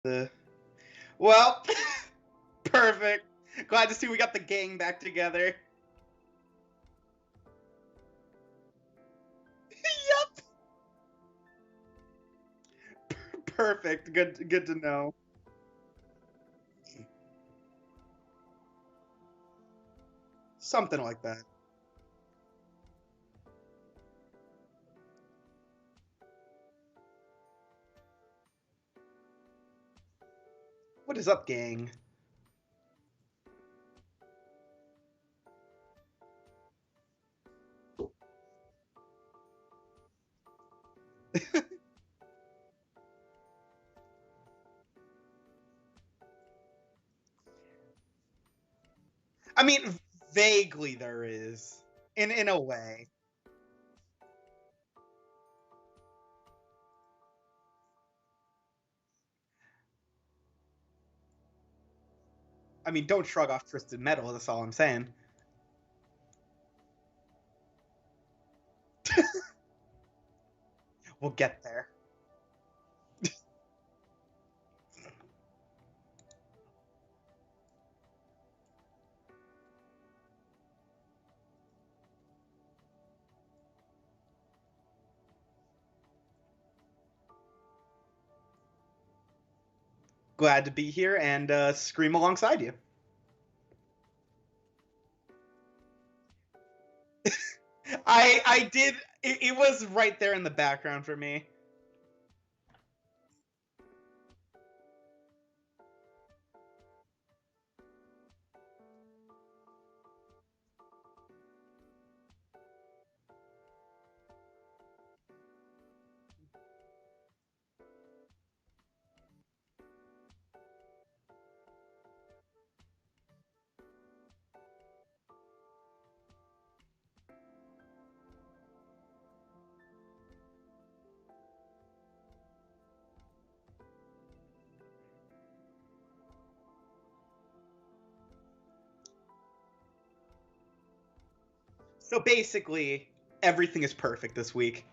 Uh, well, perfect. Glad to see we got the gang back together. Yep. Perfect. Good to know. Something like that. What is up, gang? I mean, vaguely there is. In a way. I mean, don't shrug off Twisted Metal, that's all I'm saying. We'll get there. Glad to be here and scream alongside you. I did. It was right there in the background for me. So basically, everything is perfect this week.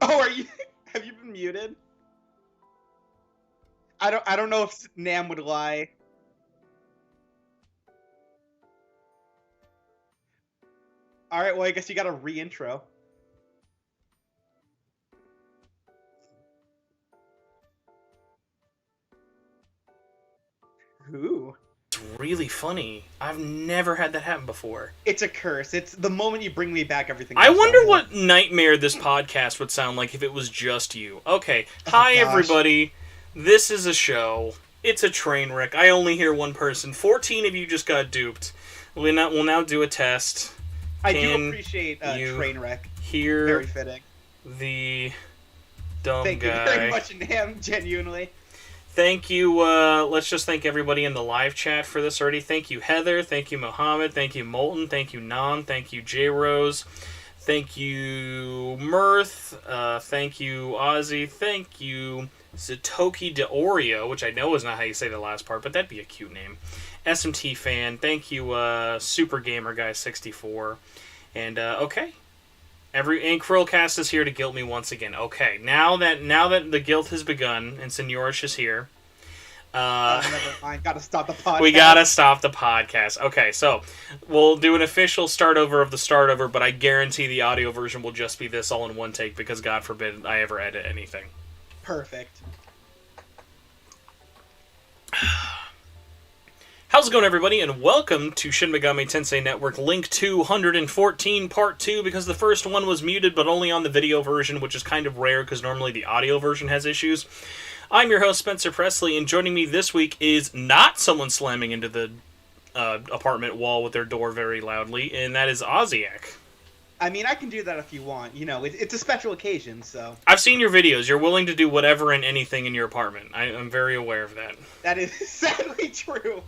Oh, are you? Have you been muted? I don't know if Nam would lie. All right, well I guess you got a reintro. Ooh. It's really funny. I've never had that happen before. It's a curse. It's the moment you bring me back, everything. I wonder what nightmare this podcast would sound like if it was just you. Okay, hi everybody. This is a show. It's a train wreck. I only hear one person. 14 of you just got duped. We'll now do a test. I do appreciate train wreck. Here, very fitting. The dumb Thank guy. Thank you very much, Nam. Genuinely. Thank you, let's just thank everybody in the live chat for this already. Thank you, Heather. Thank you, Mohammed. Thank you, Molten. Thank you, Nan. Thank you, J-Rose. Thank you, Mirth. Thank you, Ozzy. Thank you, Zatoki de Oreo, which I know is not how you say the last part, but that'd be a cute name. SMT fan. Thank you, Super Gamer Guy 64. And, okay. And Krillcast is here to guilt me once again. Okay, now that the guilt has begun and Senorish is here, never mind. Gotta stop the podcast. We gotta stop the podcast. Okay, so we'll do an official start over of the start over, but I guarantee the audio version will just be this all in one take because God forbid I ever edit anything. Perfect. How's it going, everybody, and welcome to Shin Megami Tensei Network Link 214 Part 2, because the first one was muted, but only on the video version, which is kind of rare, because normally the audio version has issues. I'm your host, Spencer Presley, and joining me this week is not someone slamming into the apartment wall with their door very loudly, and that is Oziach. I mean, I can do that if you want. You know, it's a special occasion, so... I've seen your videos. You're willing to do whatever and anything in your apartment. I'm very aware of that. That is sadly true.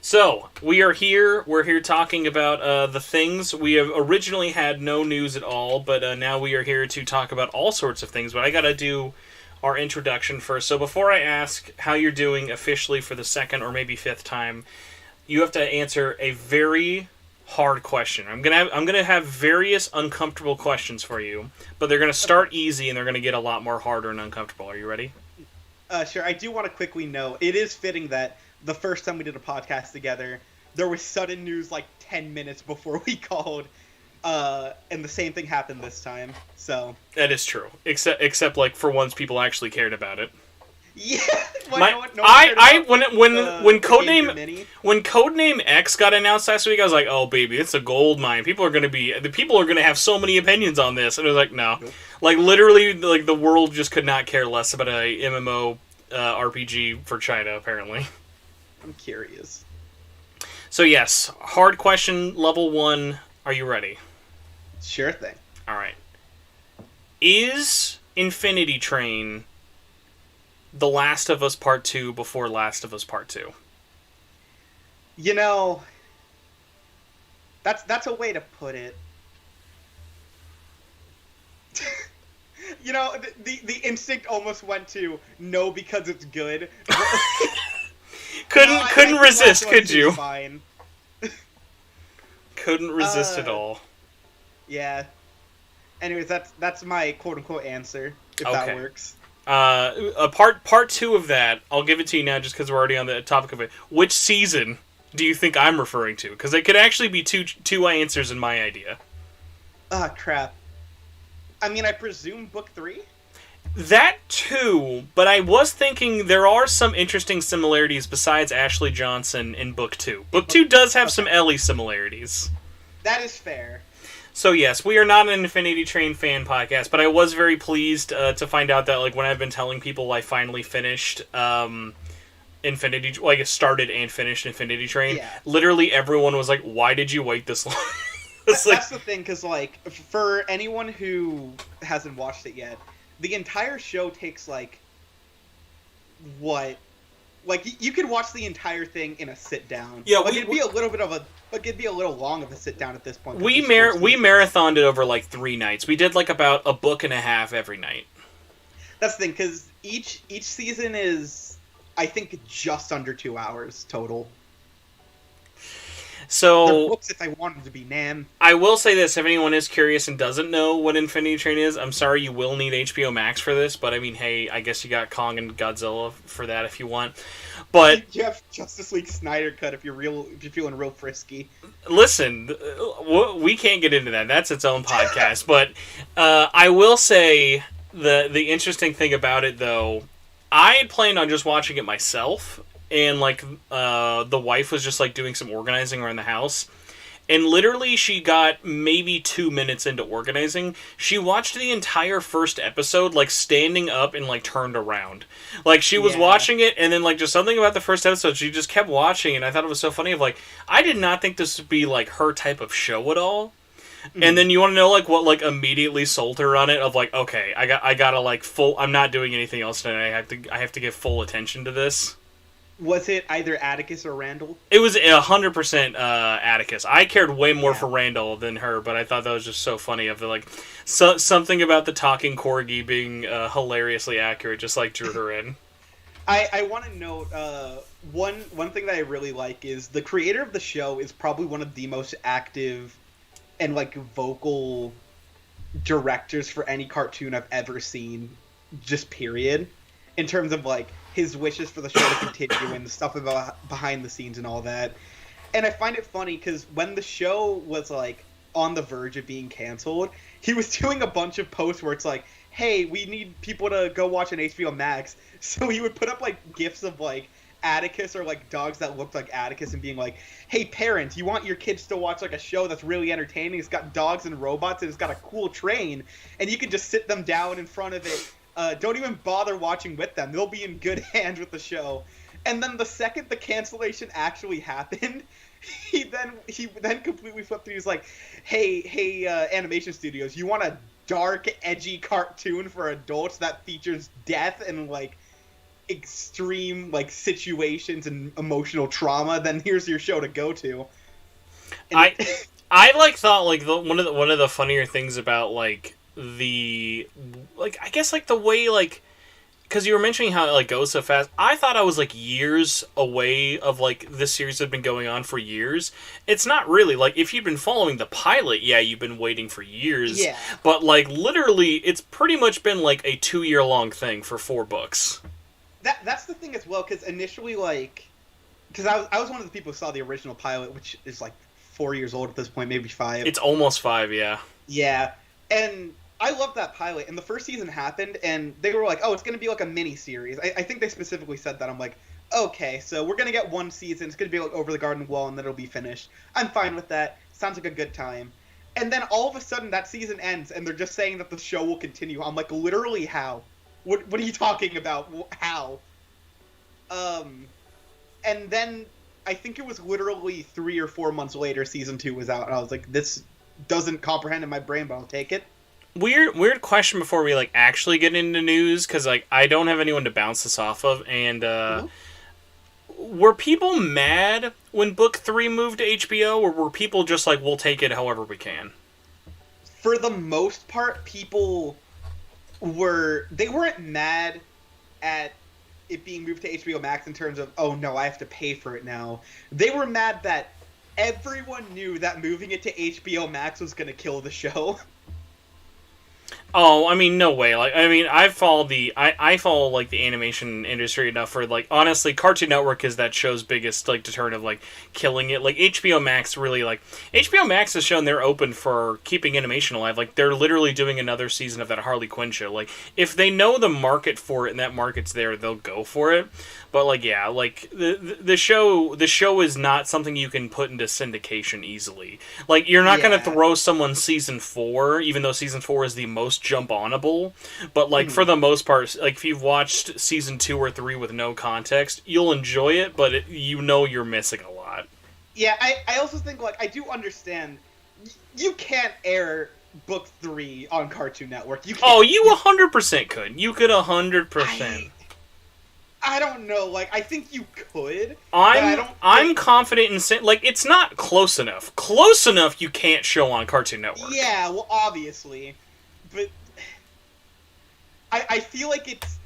So, we are here. We're here talking about the things. We have originally had no news at all, but now we are here to talk about all sorts of things. But I gotta do our introduction first. So before I ask how you're doing officially for the second or maybe fifth time, you have to answer a very hard question. I'm gonna have various uncomfortable questions for you, but they're gonna start easy and they're gonna get a lot more harder and uncomfortable. Are you ready? Sure. I do want to quickly note, it is fitting that the first time we did a podcast together, there was sudden news like 10 minutes before we called, and the same thing happened this time. So that is true. Except like for once, people actually cared about it. Yeah. When Codename X got announced last week, I was like, oh baby, it's a gold mine. People are gonna have so many opinions on this, and it was like, no, nope. Like literally, like the world just could not care less about a MMO RPG for China. Apparently, I'm curious. So yes, hard question level 1. Are you ready? Sure thing. All right. Is Infinity Train The Last of Us Part 2 before Last of Us Part 2? You know, that's a way to put it. You know, the instinct almost went to no because it's good. couldn't resist, could you? Fine. Couldn't resist at all. Yeah. Anyways, that's my quote-unquote answer, if that works. Part 2 of that, I'll give it to you now just because we're already on the topic of it. Which season do you think I'm referring to? Because it could actually be two answers in my idea. Ah, crap. I mean, I presume book 3? That too, but I was thinking there are some interesting similarities besides Ashley Johnson in book 2. Book 2 does have some Ellie similarities. That is fair. So yes, we are not an Infinity Train fan podcast, but I was very pleased to find out that like when I've been telling people I finally finished started and finished Infinity Train, literally everyone was like, "Why did you wait this long?" That's the thing, because like for anyone who hasn't watched it yet, the entire show takes like what? Like you could watch the entire thing in a sit down. Yeah, like, it'd be a little long of a sit down at this point. We marathoned it over like 3 nights. We did like about a book and a half every night. That's the thing, because each season is, I think, just under 2 hours total. So they're books if I want them to be, man. I will say this: if anyone is curious and doesn't know what Infinity Train is, I'm sorry, you will need HBO Max for this. But I mean, hey, I guess you got Kong and Godzilla for that if you want. But you have Justice League Snyder cut if you're feeling real frisky. Listen, we can't get into that. That's its own podcast. But I will say the interesting thing about it, though, I had planned on just watching it myself. And, like, the wife was just, like, doing some organizing around the house. And literally, she got maybe 2 minutes into organizing. She watched the entire first episode, like, standing up and, like, turned around. Like, she was watching it, and then, like, just something about the first episode, she just kept watching, and I thought it was so funny of, like, I did not think this would be, like, her type of show at all. Mm-hmm. And then you want to know, like, what, like, immediately sold her on it, of, like, okay, I gotta, like, I'm not doing anything else tonight, I have to give full attention to this. Was it either Atticus or Randall? It was 100% Atticus. I cared way more for Randall than her, but I thought that was just so funny. Of the like, something about the talking corgi being hilariously accurate, just like drew her in. I want to note one thing that I really like is the creator of the show is probably one of the most active and like vocal directors for any cartoon I've ever seen. Just period. In terms of like his wishes for the show to continue and stuff about behind the scenes and all that. And I find it funny because when the show was like on the verge of being canceled, he was doing a bunch of posts where it's like, hey, we need people to go watch an HBO Max. So he would put up like gifs of like Atticus or like dogs that looked like Atticus and being like, hey parents, you want your kids to watch like a show that's really entertaining, it's got dogs and robots and it's got a cool train, and you can just sit them down in front of it. Don't even bother watching with them. They'll be in good hands with the show. And then the second the cancellation actually happened, he then completely flipped through. He's like, hey, animation studios, you want a dark, edgy cartoon for adults that features death and like extreme like situations and emotional trauma? Then here's your show to go to. And I like thought like one of the funnier things about like the like I guess like the way like because you were mentioning how it like goes so fast. I thought I was like years away of like this series had been going on for years. It's not really like if you've been following the pilot, yeah, you've been waiting for years. Yeah. But like literally, it's pretty much been like a 2-year long thing for 4 books. That's the thing as well, because initially because I was one of the people who saw the original pilot, which is like 4 years old at this point, maybe 5. It's almost 5, yeah. Yeah, and I loved that pilot, and the first season happened, and they were like, oh, it's going to be like a mini-series. I think they specifically said that. I'm like, okay, so we're going to get 1 season, it's going to be like Over the Garden Wall, and then it'll be finished. I'm fine with that. Sounds like a good time. And then all of a sudden, that season ends, and they're just saying that the show will continue. I'm like, literally how? What are you talking about? How? And then I think it was literally 3 or 4 months later, season 2 was out, and I was like, this doesn't comprehend in my brain, but I'll take it. Weird question before we like actually get into news, because like I don't have anyone to bounce this off of, and were people mad when book 3 moved to HBO, or were people just like, we'll take it however we can? For the most part, people weren't mad at it being moved to HBO Max in terms of, oh no, I have to pay for it now. They were mad that everyone knew that moving it to HBO Max was going to kill the show. Oh, I mean, no way. Like, I mean, I follow like the animation industry enough for like honestly, Cartoon Network is that show's biggest like deterrent of like killing it. Like HBO Max really like HBO Max has shown they're open for keeping animation alive. Like they're literally doing another season of that Harley Quinn show. Like if they know the market for it and that market's there, they'll go for it. But like yeah, like the show is not something you can put into syndication easily. Like you're not gonna throw someone season 4, even though season 4 is the most jump onable. But like for the most part, like if you've watched season 2 or 3 with no context, you'll enjoy it, but you're missing a lot. Yeah, I also think like I do understand you can't air book 3 on Cartoon Network. You can't. Oh, you 100% could. You could 100%. I don't know. Like, I think you could. I'm confident in saying, like, it's not close enough. Close enough you can't show on Cartoon Network. Yeah, well, obviously. But I feel like it's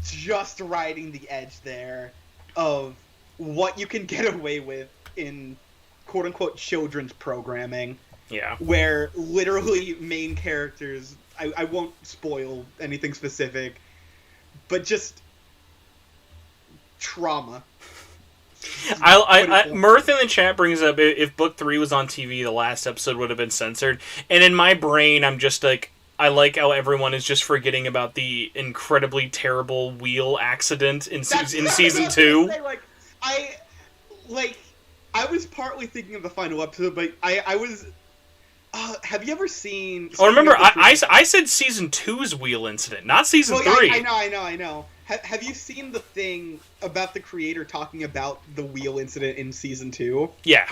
just riding the edge there of what you can get away with in quote-unquote children's programming. Yeah. Where literally main characters, I won't spoil anything specific, but just trauma. Mirth in the chat brings up if book 3 was on TV, the last episode would have been censored. And in my brain, I'm just like, I like how everyone is just forgetting about the incredibly terrible wheel accident in season 2. I was partly thinking of the final episode, but I was. Have you ever seen? Oh, remember, I said season 2's wheel incident, not season 3. I know. Have you seen the thing about the creator talking about the wheel incident in season 2? Yeah.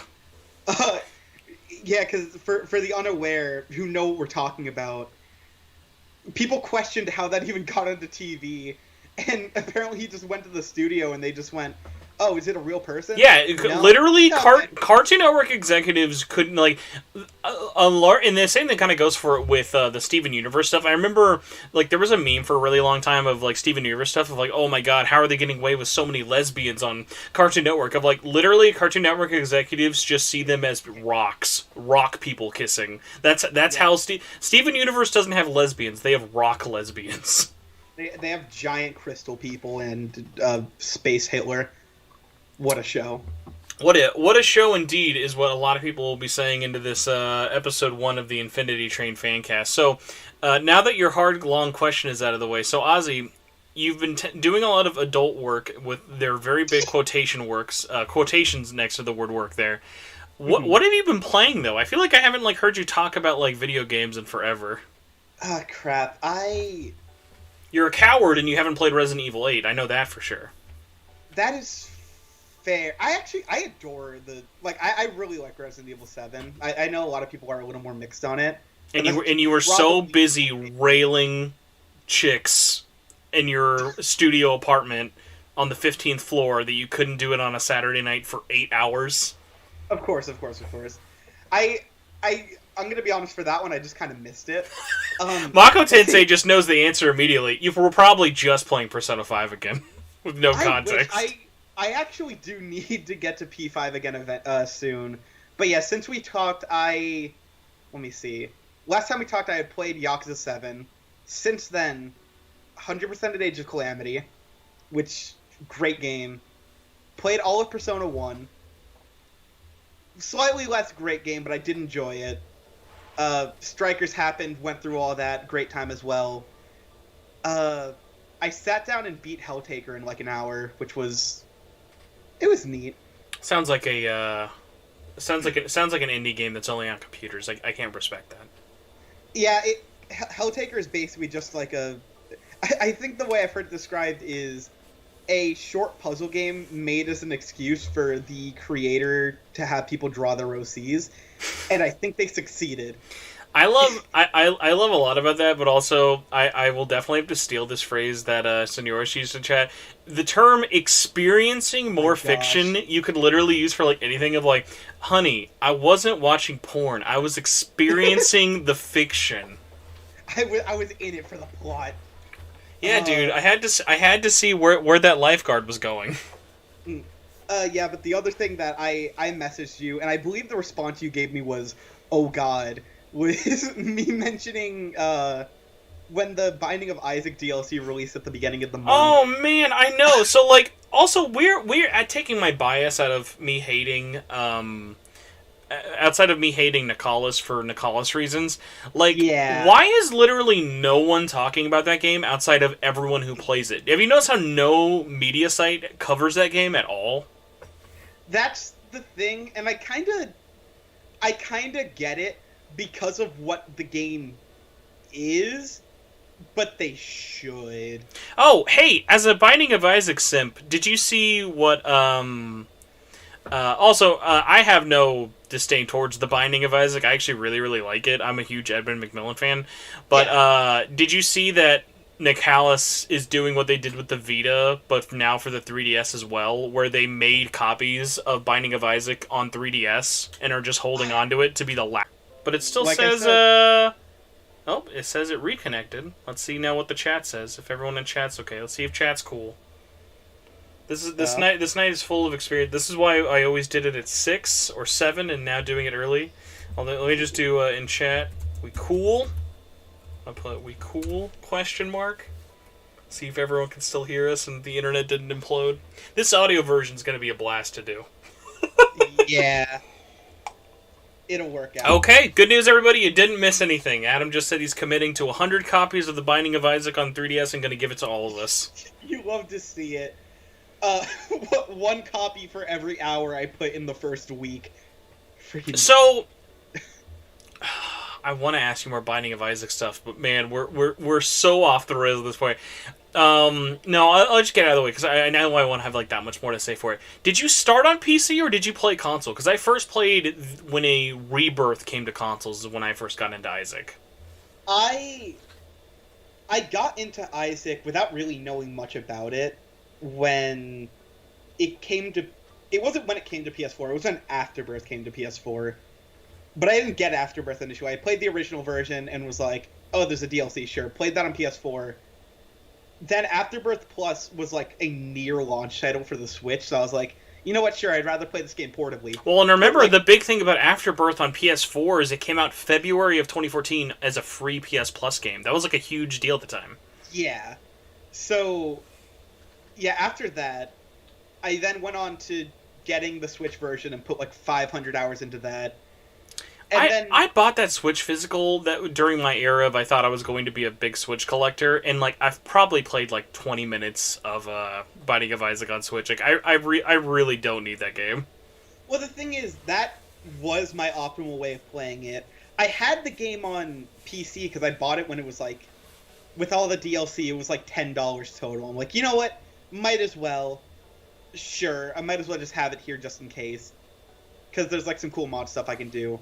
Yeah, because for the unaware who know what we're talking about, people questioned how that even got onto TV, and apparently he just went to the studio and they just went, oh, is it a real person? Yeah, literally, Cartoon Network executives couldn't, like, and the same thing kind of goes for it with the Steven Universe stuff. I remember, like, there was a meme for a really long time of, like, Steven Universe stuff of, like, oh my god, how are they getting away with so many lesbians on Cartoon Network? Of, like, literally, Cartoon Network executives just see them as rock people kissing. That's how Steven Universe doesn't have lesbians, they have rock lesbians. They have giant crystal people and Space Hitler. What a show. What a show indeed is what a lot of people will be saying into this episode 1 of the Infinity Train Fancast. So, now that your hard, long question is out of the way, so Ozzy, you've been doing a lot of adult work with their very big quotations next to the word work there. What have you been playing, though? I feel like I haven't heard you talk about video games in forever. Ah, crap. You're a coward and you haven't played Resident Evil 8. I know that for sure. That is fair. I adore I really like Resident Evil 7. I know a lot of people are a little more mixed on it. And you were so busy railing chicks in your studio apartment on the 15th floor that you couldn't do it on a Saturday night for 8 hours. Of course. I I'm gonna be honest, for that one, I just kind of missed it. Mako Tensei just knows the answer immediately. You were probably just playing Persona 5 again, with no context. I actually do need to get to P5 again soon. But yeah, since we talked, let me see. Last time we talked, I had played Yakuza 7. Since then, 100% of Age of Calamity, which, great game. Played all of Persona 1. Slightly less great game, but I did enjoy it. Strikers happened, went through all that, great time as well. I sat down and beat Helltaker in like an hour, which was... It was neat. Sounds like an indie game that's only on computers. I can't respect that. Yeah, Helltaker is basically just like I think the way I've heard it described is a short puzzle game made as an excuse for the creator to have people draw their OCs, and I think they succeeded. I love a lot about that, but also I will definitely have to steal this phrase that Senores used in chat. The term experiencing more fiction you could literally use for like anything of like, honey, I wasn't watching porn. I was experiencing the fiction. I was in it for the plot. Yeah, dude, I had to see where that lifeguard was going. Yeah, but the other thing that I messaged you, and I believe the response you gave me was, "Oh God," was me mentioning when the Binding of Isaac DLC released at the beginning of the month. Oh man, I know. So like, also we're at taking my bias out of me hating outside of me hating Nicalis for Nicalis reasons, like, yeah. Why is literally no one talking about that game outside of everyone who plays it? Have you noticed how no media site covers that game at all? That's the thing, and I kind of get it because of what the game is, but they should. Oh, hey, as a Binding of Isaac simp, did you see what, also, I have no disdain towards The Binding of Isaac. I actually really, really like it. I'm a huge Edmund McMillan fan. But, yeah. Did you see that Nicalis is doing what they did with the Vita, but now for the 3DS as well, where they made copies of Binding of Isaac on 3DS and are just holding onto it to be the last. But it still says, oh, it says it reconnected. Let's see now what the chat says, if everyone in chat's okay. Let's see if chat's cool. This night is full of experience. This is why I always did it at 6 or 7, and now doing it early. Let me just do in chat. We cool? I'll put we cool ? See if everyone can still hear us and the internet didn't implode. This audio version is going to be a blast to do. Yeah. It'll work out. Okay, good news, everybody. You didn't miss anything. Adam just said he's committing to 100 copies of The Binding of Isaac on 3DS and going to give it to all of us. You love to see it. One copy for every hour I put in the first week. Freaking... So, I want to ask you more Binding of Isaac stuff, but man, we're so off the rails at this point. No, I'll just get out of the way because I know I won't have like that much more to say for it. Did you start on PC or did you play console? Because I first played when a Rebirth came to consoles. When I first got into Isaac. I got into Isaac without really knowing much about it. When it came to... It wasn't when it came to PS4. It was when Afterbirth came to PS4. But I didn't get Afterbirth initially. I played the original version and was like, oh, there's a DLC, sure. Played that on PS4. Then Afterbirth Plus was like a near-launch title for the Switch, so I was like, you know what, sure, I'd rather play this game portably. Well, and remember, the big thing about Afterbirth on PS4 is it came out February of 2014 as a free PS Plus game. That was like a huge deal at the time. Yeah. So... Yeah, after that, I then went on to getting the Switch version and put like 500 hours into that. And I bought that Switch physical that during my era of I thought I was going to be a big Switch collector, and like I've probably played like 20 minutes of Binding of Isaac on Switch. Like I really don't need that game. Well, the thing is, that was my optimal way of playing it. I had the game on PC because I bought it when it was like, with all the DLC, it was like $10 total. I'm like, you know what? Might as well. Sure, I might as well just have it here just in case. Because there's like some cool mod stuff I can do.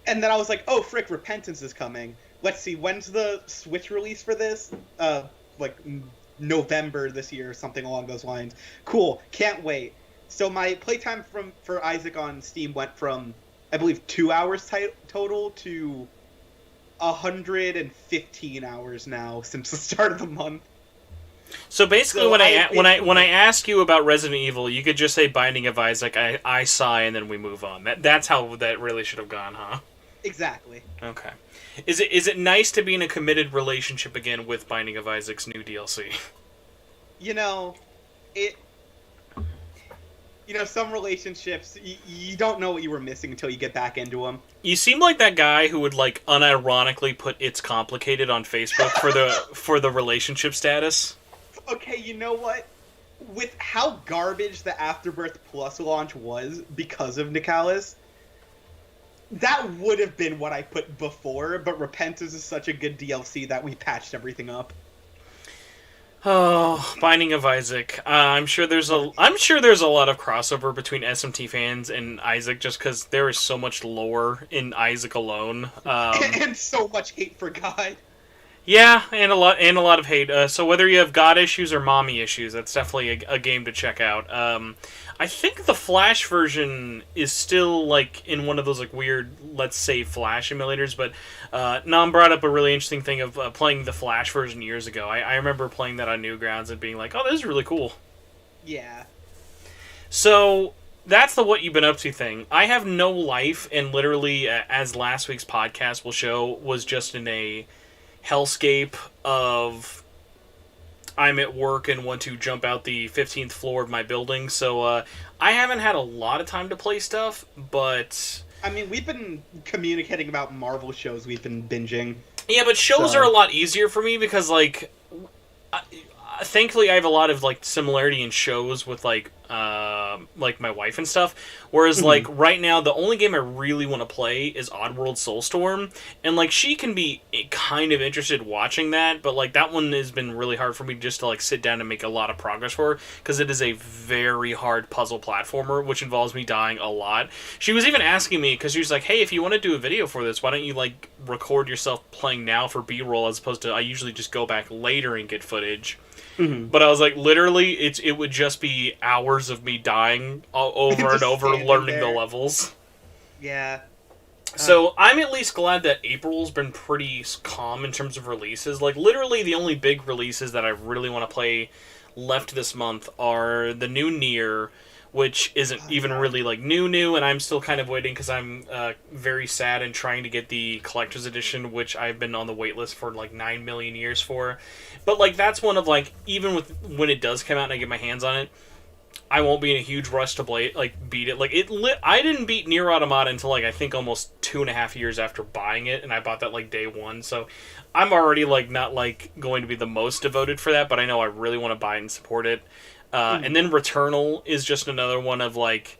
And then I was like, oh frick, Repentance is coming. Let's see, when's the Switch release for this? Like November this year or something along those lines. Cool, can't wait. So my playtime for Isaac on Steam went from I believe 2 hours total to 115 hours now since the start of the month. So basically, So when I ask you about Resident Evil, you could just say Binding of Isaac, I sigh, and then we move on. That's how that really should have gone, huh? Exactly. Okay. Is it nice to be in a committed relationship again with Binding of Isaac's new DLC? You know, some relationships, you don't know what you were missing until you get back into them. You seem like that guy who would like unironically put "it's complicated" on Facebook for the relationship status. Okay, you know what? With how garbage the Afterbirth Plus launch was because of Nicalis, that would have been what I put before, but Repentance is such a good DLC that we patched everything up. Oh, Binding of Isaac. I'm sure there's a lot of crossover between SMT fans and Isaac, just because there is so much lore in Isaac alone, and so much hate for God. Yeah, and a lot of hate. So whether you have God issues or mommy issues, that's definitely a game to check out. I think the Flash version is still like in one of those like weird, let's say, Flash emulators. But Nam brought up a really interesting thing of playing the Flash version years ago. I remember playing that on Newgrounds and being like, "Oh, this is really cool." Yeah. So that's the what you've been up to thing. I have no life, and literally, as last week's podcast will show, was just in a hellscape of I'm at work and want to jump out the 15th floor of my building, so I haven't had a lot of time to play stuff, but I mean, we've been communicating about Marvel shows we've been binging. Yeah, but shows are a lot easier for me because, like, thankfully I have a lot of, like, similarity in shows with, like my wife and stuff, whereas, like, right now, the only game I really want to play is Oddworld Soulstorm, and, like, she can be kind of interested watching that, but, like, that one has been really hard for me just to, like, sit down and make a lot of progress for, because it is a very hard puzzle platformer, which involves me dying a lot. She was even asking me, because she was like, hey, if you want to do a video for this, why don't you, like, record yourself playing now for B-roll, as opposed to I usually just go back later and get footage. But I was like, literally, it would just be hours of me dying over and over, learning the levels. Yeah. So I'm at least glad that April's been pretty calm in terms of releases. Like, literally, the only big releases that I really want to play left this month are the new Nier, which isn't even really, like, new, and I'm still kind of waiting because I'm very sad and trying to get the Collector's Edition, which I've been on the wait list for, like, 9 million years for. But, like, that's one of, like, even with when it does come out and I get my hands on it, I won't be in a huge rush to beat it. Like, I didn't beat Nier Automata until, like, I think almost 2.5 years after buying it, and I bought that, like, day one, so I'm already, like, not, like, going to be the most devoted for that, but I know I really want to buy it and support it. And then Returnal is just another one of, like,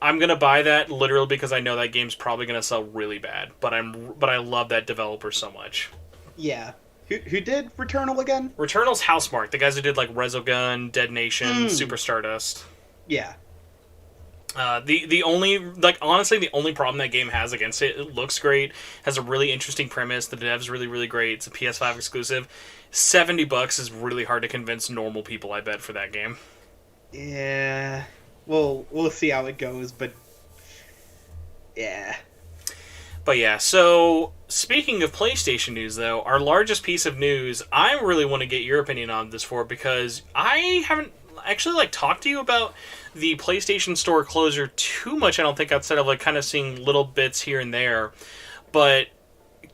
I'm going to buy that literally because I know that game's probably going to sell really bad, but I love that developer so much. Yeah. Who did Returnal again? Returnal's Housemarque, the guys who did, like, Resogun, Dead Nation, Super Stardust. Yeah. The only, like, honestly, the only problem that game has against it, it looks great, has a really interesting premise, the dev's really, really great, it's a PS5 exclusive. $70 is really hard to convince normal people, I bet, for that game. Yeah. Well, we'll see how it goes, but yeah. But yeah, so speaking of PlayStation news, though, our largest piece of news, I really want to get your opinion on this because I haven't actually, like, talked to you about the PlayStation Store closure too much, I don't think, outside of, like, kind of seeing little bits here and there. But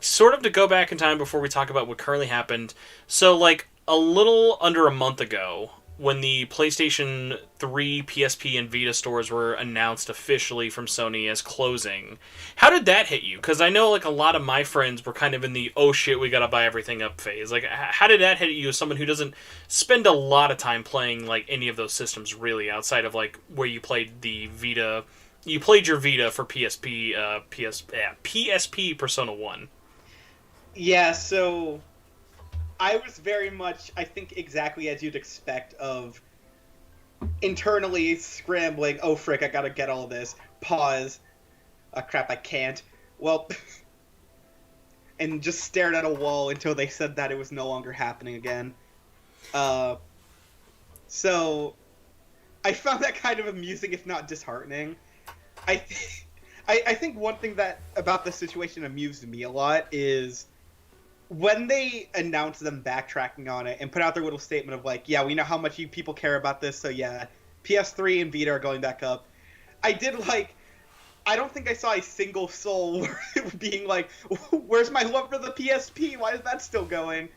sort of to go back in time before we talk about what currently happened, so, like, a little under a month ago, when the PlayStation 3, PSP, and Vita stores were announced officially from Sony as closing, how did that hit you? Because I know, like, a lot of my friends were kind of in the, oh shit, we gotta buy everything up phase. Like, how did that hit you as someone who doesn't spend a lot of time playing, like, any of those systems, really, outside of, like, where you played the Vita... You played your Vita for PSP, PSP Persona 1. Yeah, so I was very much, I think, exactly as you'd expect of internally scrambling, oh frick, I gotta get all this, pause, crap, I can't, well, and just stared at a wall until they said that it was no longer happening again. So I found that kind of amusing, if not disheartening. I I think one thing that about this situation amused me a lot is when they announced them backtracking on it and put out their little statement of like, yeah, we know how much you people care about this, so yeah, PS3 and Vita are going back up. I don't think I saw a single soul being like, where's my love for the PSP? Why is that still going?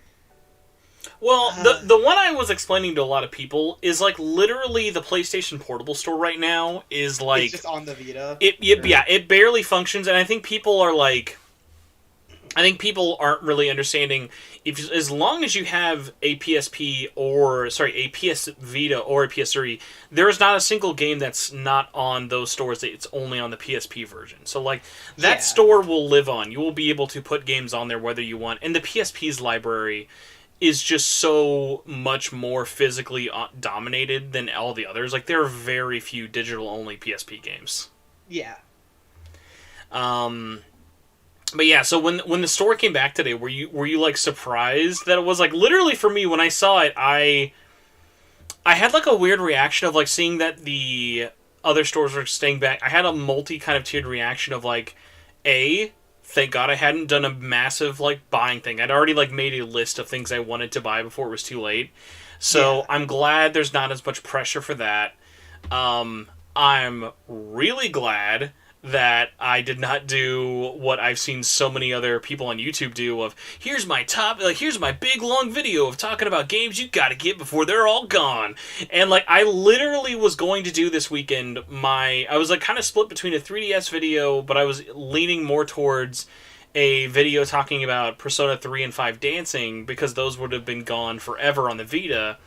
Well, the one I was explaining to a lot of people is like literally the PlayStation Portable store right now is like it's just on the Vita. Yeah, it barely functions, and I think people are like, I think people aren't really understanding if as long as you have a PSP a PS Vita or a PS3, there is not a single game that's not on those stores. It's only on the PSP version. So like that store will live on. You will be able to put games on there whether you want, and the PSP's library is just so much more physically dominated than all the others. Like, there are very few digital-only PSP games. Yeah. But yeah, so when the store came back today, were you like surprised that it was like literally for me when I saw it, I had like a weird reaction of like seeing that the other stores were staying back. I had a multi kind of tiered reaction of like, thank God I hadn't done a massive, like, buying thing. I'd already, like, made a list of things I wanted to buy before it was too late. So, I'm glad there's not as much pressure for that. I'm really glad that I did not do what I've seen so many other people on YouTube do of, here's my big, long video of talking about games you gotta get before they're all gone. And, like, I literally was going to do this weekend I was, like, kind of split between a 3DS video, but I was leaning more towards a video talking about Persona 3 and 5 dancing, because those would have been gone forever on the Vita.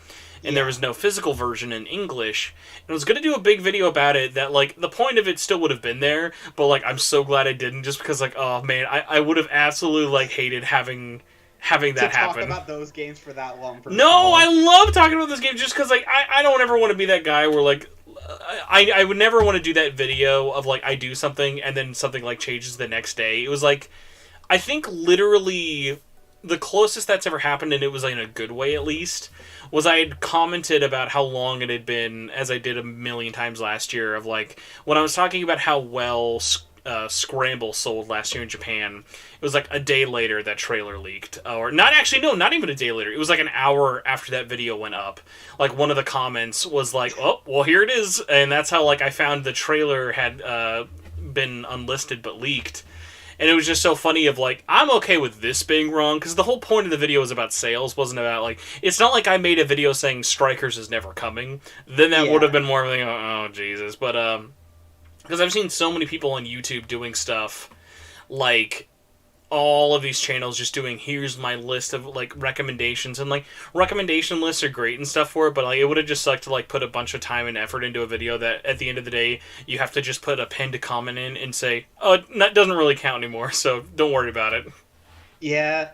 And there was no physical version in English. And I was going to do a big video about it that, like, the point of it still would have been there, but, like, I'm so glad I didn't, just because, like, oh, man, I would have absolutely, like, hated having that happen. Talk about those games for that long. No, I love talking about this game just because, like, I don't ever want to be that guy where, like, I would never want to do that video of, like, I do something and then something, like, changes the next day. It was, like, I think literally the closest that's ever happened, and it was, like, in a good way at least, was I had commented about how long it had been, as I did a million times last year, of like, when I was talking about how well Scramble sold last year in Japan, it was like a day later that trailer leaked. Or, not even a day later. It was like an hour after that video went up. Like, one of the comments was like, oh, well, here it is. And that's how, like, I found the trailer had been unlisted but leaked. And it was just so funny of, like, I'm okay with this being wrong, because the whole point of the video was about sales, wasn't about, like, it's not like I made a video saying Strikers is never coming. Then that would have been more of a thing, oh, Jesus. But, because I've seen so many people on YouTube doing stuff, like, all of these channels just doing, here's my list of, like, recommendations, and, like, recommendation lists are great and stuff for it, but, like, it would have just sucked to, like, put a bunch of time and effort into a video that, at the end of the day, you have to just put a pinned comment in and say, oh, that doesn't really count anymore, so don't worry about it. Yeah.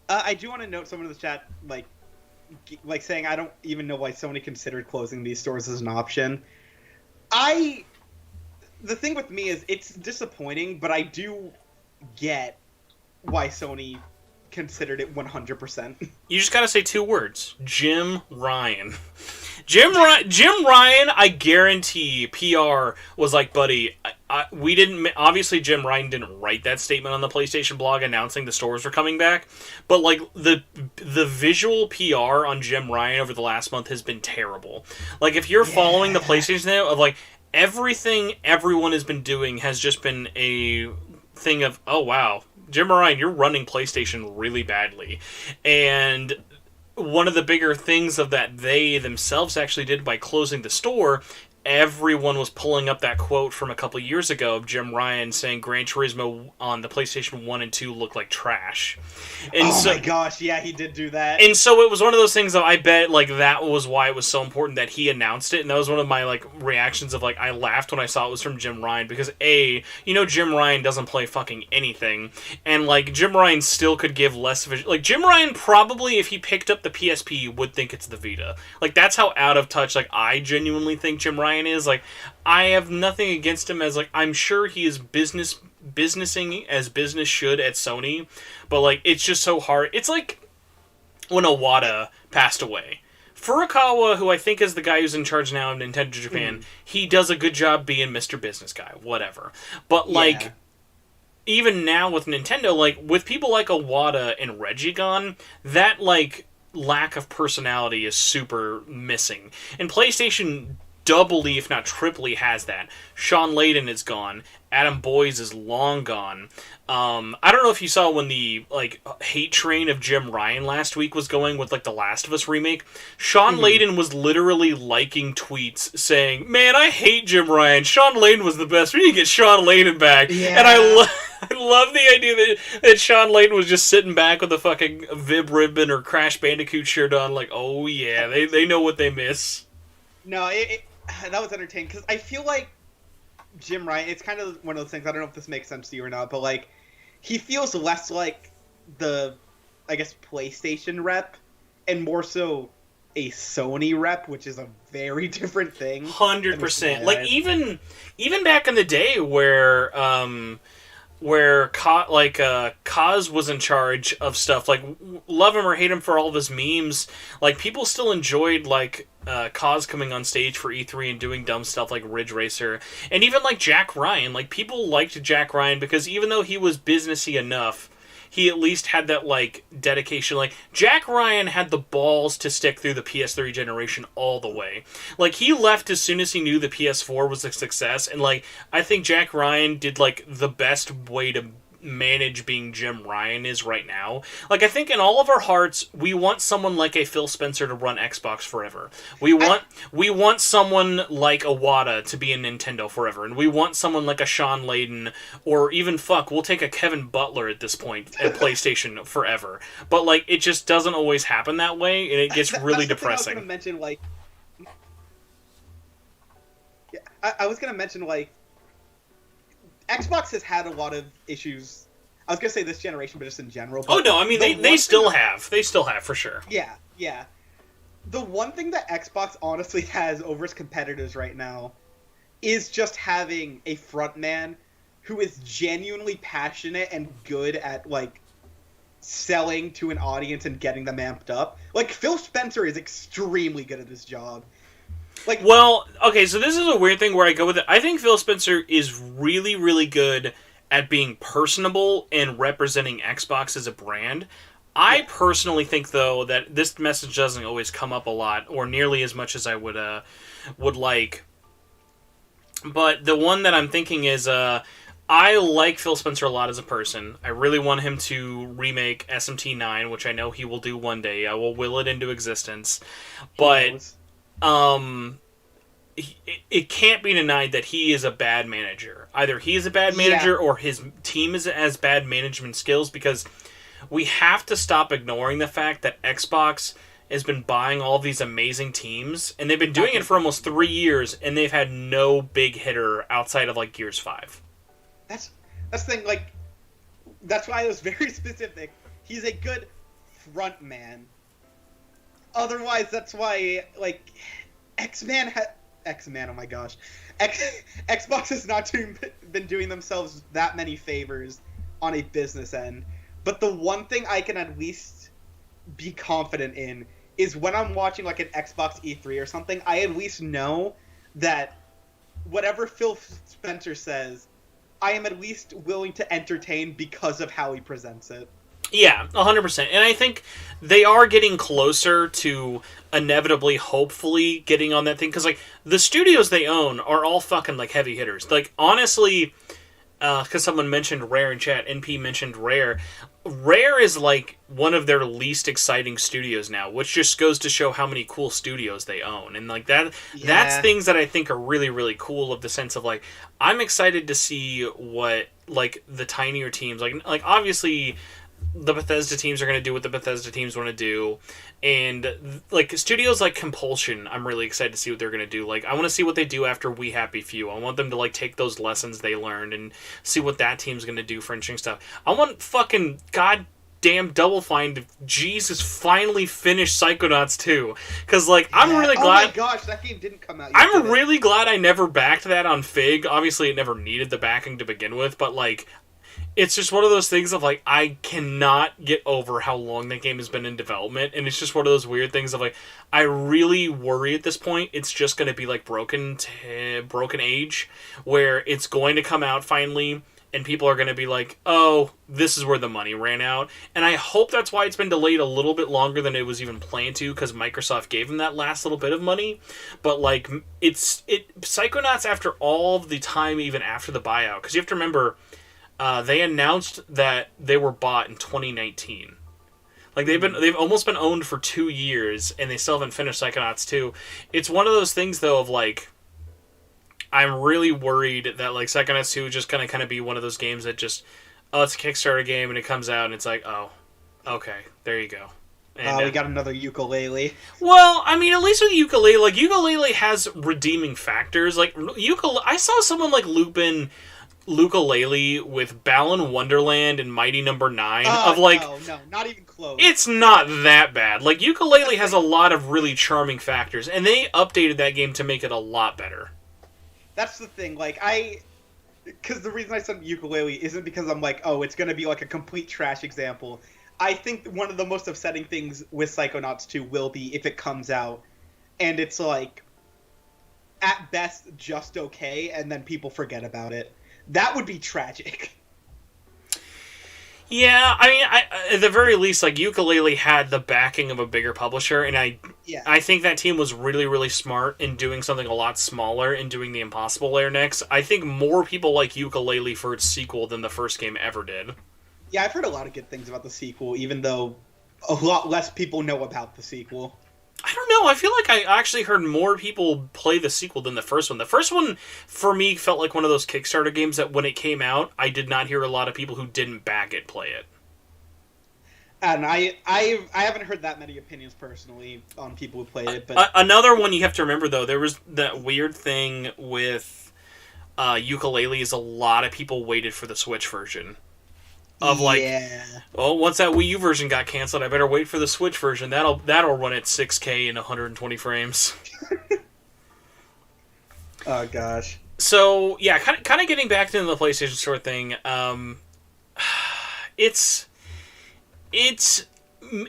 I do want to note someone in the chat, like saying, I don't even know why Sony considered closing these stores as an option. The thing with me is, it's disappointing, but I do get why Sony considered it 100%. You just gotta say two words. Jim Ryan. Jim Ryan, I guarantee PR was like, buddy, we didn't... Obviously, Jim Ryan didn't write that statement on the PlayStation blog announcing the stores were coming back, but, like, the visual PR on Jim Ryan over the last month has been terrible. Like, if you're following the PlayStation now, of, like, everything everyone has been doing has just been a thing of, oh, wow, Jim Ryan, you're running PlayStation really badly. And one of the bigger things of that they themselves actually did by closing the store, everyone was pulling up that quote from a couple years ago of Jim Ryan saying Gran Turismo on the PlayStation 1 and 2 looked like trash. And my gosh, yeah, he did do that. And so it was one of those things that I bet, like, that was why it was so important that he announced it, and that was one of my, like, reactions of, like, I laughed when I saw it was from Jim Ryan, because, Jim Ryan doesn't play fucking anything, and, like, Jim Ryan still could give less of a... Like, Jim Ryan probably, if he picked up the PSP, would think it's the Vita. Like, that's how out of touch, like, I genuinely think Jim Ryan is. Like, I have nothing against him, as, like, I'm sure he is businessing as business should at Sony, but, like, it's just so hard. It's like when Iwata passed away. Furukawa, who I think is the guy who's in charge now of Nintendo Japan, he does a good job being Mr. Business Guy, whatever. But, like, even now with Nintendo, like, with people like Iwata and Reggie gone, that, like, lack of personality is super missing. And PlayStation doubly, if not triply, has that. Sean Layden is gone. Adam Boyes is long gone. I don't know if you saw when the like hate train of Jim Ryan last week was going with like the Last of Us remake. Sean Layden was literally liking tweets saying, "Man, I hate Jim Ryan. Sean Layden was the best. We need to get Sean Layden back." Yeah. And I love the idea that Sean Layden was just sitting back with a fucking Vib ribbon or Crash Bandicoot shirt on, like, oh yeah, they know what they miss. No, that was entertaining because I feel like Jim Ryan, it's kind of one of those things, I don't know if this makes sense to you or not, but, like, he feels less like the, I guess, PlayStation rep and more so a Sony rep, which is a very different thing. 100%. Like, even back in the day where Kaz was in charge of stuff, like, love him or hate him for all of his memes, like, people still enjoyed, like, Kaz coming on stage for E3 and doing dumb stuff like Ridge Racer. And even, like, Jack Ryan. Like, people liked Jack Ryan because even though he was businessy enough, he at least had that, like, dedication. Like, Jack Ryan had the balls to stick through the PS3 generation all the way. Like, he left as soon as he knew the PS4 was a success, and, like, I think Jack Ryan did, like, the best way to manage being Jim Ryan is right now. Like, I think in all of our hearts, we want someone like a Phil Spencer to run Xbox forever. We want someone like Iwata to be in Nintendo forever, and we want someone like a Sean Layden, or even, we'll take a Kevin Butler at this point at PlayStation forever. But, like, it just doesn't always happen that way, and it gets really depressing. I was going to mention, like... I was going to mention, like, Xbox has had a lot of issues. I was going to say this generation, but just in general. Oh, no, I mean, they still have. They still have, for sure. Yeah. The one thing that Xbox honestly has over its competitors right now is just having a frontman who is genuinely passionate and good at, like, selling to an audience and getting them amped up. Like, Phil Spencer is extremely good at this job. Like, well, okay, so this is a weird thing where I go with it. I think Phil Spencer is really, really good at being personable and representing Xbox as a brand. I personally think, though, that this message doesn't always come up a lot, or nearly as much as I would like. But the one that I'm thinking is, I like Phil Spencer a lot as a person. I really want him to remake SMT9, which I know he will do one day. I will will it into existence. But it can't be denied that he is a bad manager. Either he is a bad manager or his team has bad management skills, because we have to stop ignoring the fact that Xbox has been buying all these amazing teams, and they've been doing it for almost 3 years, and they've had no big hitter outside of, like, Gears 5. That's the thing, like, that's why I was very specific. He's a good front man. Otherwise, that's why, like, X-Man, oh my gosh. Xbox has not been doing themselves that many favors on a business end. But the one thing I can at least be confident in is when I'm watching, like, an Xbox E3 or something, I at least know that whatever Phil Spencer says, I am at least willing to entertain because of how he presents it. Yeah, 100%. And I think they are getting closer to inevitably, hopefully, getting on that thing. Because, like, the studios they own are all fucking, like, heavy hitters. Like, honestly, because someone mentioned Rare in chat, NP mentioned Rare. Rare is, like, one of their least exciting studios now, which just goes to show how many cool studios they own. And, like, that's things that I think are really, really cool, of the sense of, like, I'm excited to see what, like, the tinier teams, like obviously the Bethesda teams are going to do what the Bethesda teams want to do, and, like, studios like Compulsion, I'm really excited to see what they're going to do. Like, I want to see what they do after We Happy Few. I want them to, like, take those lessons they learned and see what that team's going to do for interesting stuff. I want fucking goddamn Double Fine to, Jesus, finally finish Psychonauts 2. Because, like, I'm really glad... Oh my gosh, that game didn't come out yet. I'm really glad I never backed that on Fig. Obviously, it never needed the backing to begin with, but, like, it's just one of those things of, like, I cannot get over how long that game has been in development, and it's just one of those weird things of, like, I really worry at this point it's just going to be like Broken Age, where it's going to come out finally, and people are going to be like, oh, this is where the money ran out. And I hope that's why it's been delayed a little bit longer than it was even planned to, because Microsoft gave them that last little bit of money. But, like, Psychonauts, after all the time, even after the buyout, because you have to remember, they announced that they were bought in 2019. Like, they've almost been owned for 2 years, and they still haven't finished Psychonauts 2. It's one of those things, though, of, like, I'm really worried that, like, Psychonauts 2 is just going to kind of be one of those games that just, oh, it's a Kickstarter game, and it comes out, and it's like, oh, okay, there you go. And, we got another ukulele. Well, I mean, at least with ukulele, like, ukulele has redeeming factors. Like, I saw someone, like, looping ukulele with Balan Wonderland and Mighty Number 9 of, like... No, not even close. It's not that bad. Like, ukulele has a lot of really charming factors, and they updated that game to make it a lot better. That's the thing, like, because the reason I said ukulele isn't because I'm like, oh, it's going to be like a complete trash example. I think one of the most upsetting things with Psychonauts 2 will be if it comes out, and it's like, at best, just okay, and then people forget about it. That would be tragic. Yeah, I mean, at the very least, like, ukulele had the backing of a bigger publisher, and I think that team was really, really smart in doing something a lot smaller and doing the Impossible Lair next. I think more people like ukulele for its sequel than the first game ever did. Yeah, I've heard a lot of good things about the sequel, even though a lot less people know about the sequel. I don't know. I feel like I actually heard more people play the sequel than the first one. The first one, for me, felt like one of those Kickstarter games that when it came out, I did not hear a lot of people who didn't back it play it. And I haven't heard that many opinions personally on people who played it. But another one you have to remember, though, there was that weird thing with ukulele is a lot of people waited for the Switch version. Of like, oh, once that Wii U version got canceled, I better wait for the Switch version. That'll run at 6K and 120 frames. Oh gosh. So yeah, kind of getting back into the PlayStation Store thing.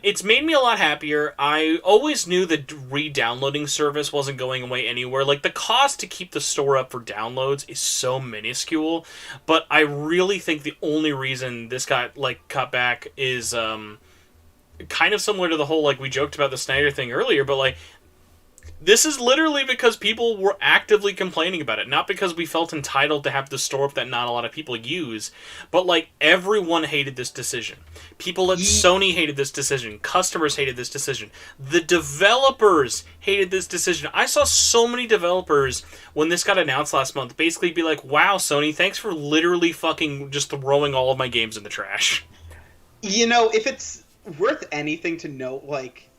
It's made me a lot happier. I always knew the re-downloading service wasn't going away anywhere. Like, the cost to keep the store up for downloads is so minuscule, but I really think the only reason this got, like, cut back is kind of similar to the whole, like, we joked about the Snyder thing earlier, but, like, this is literally because people were actively complaining about it. Not because we felt entitled to have the store up that not a lot of people use. But, like, everyone hated this decision. People at Sony hated this decision. Customers hated this decision. The developers hated this decision. I saw so many developers, when this got announced last month, basically be like, wow, Sony, thanks for literally fucking just throwing all of my games in the trash. You know, if it's worth anything to note, like...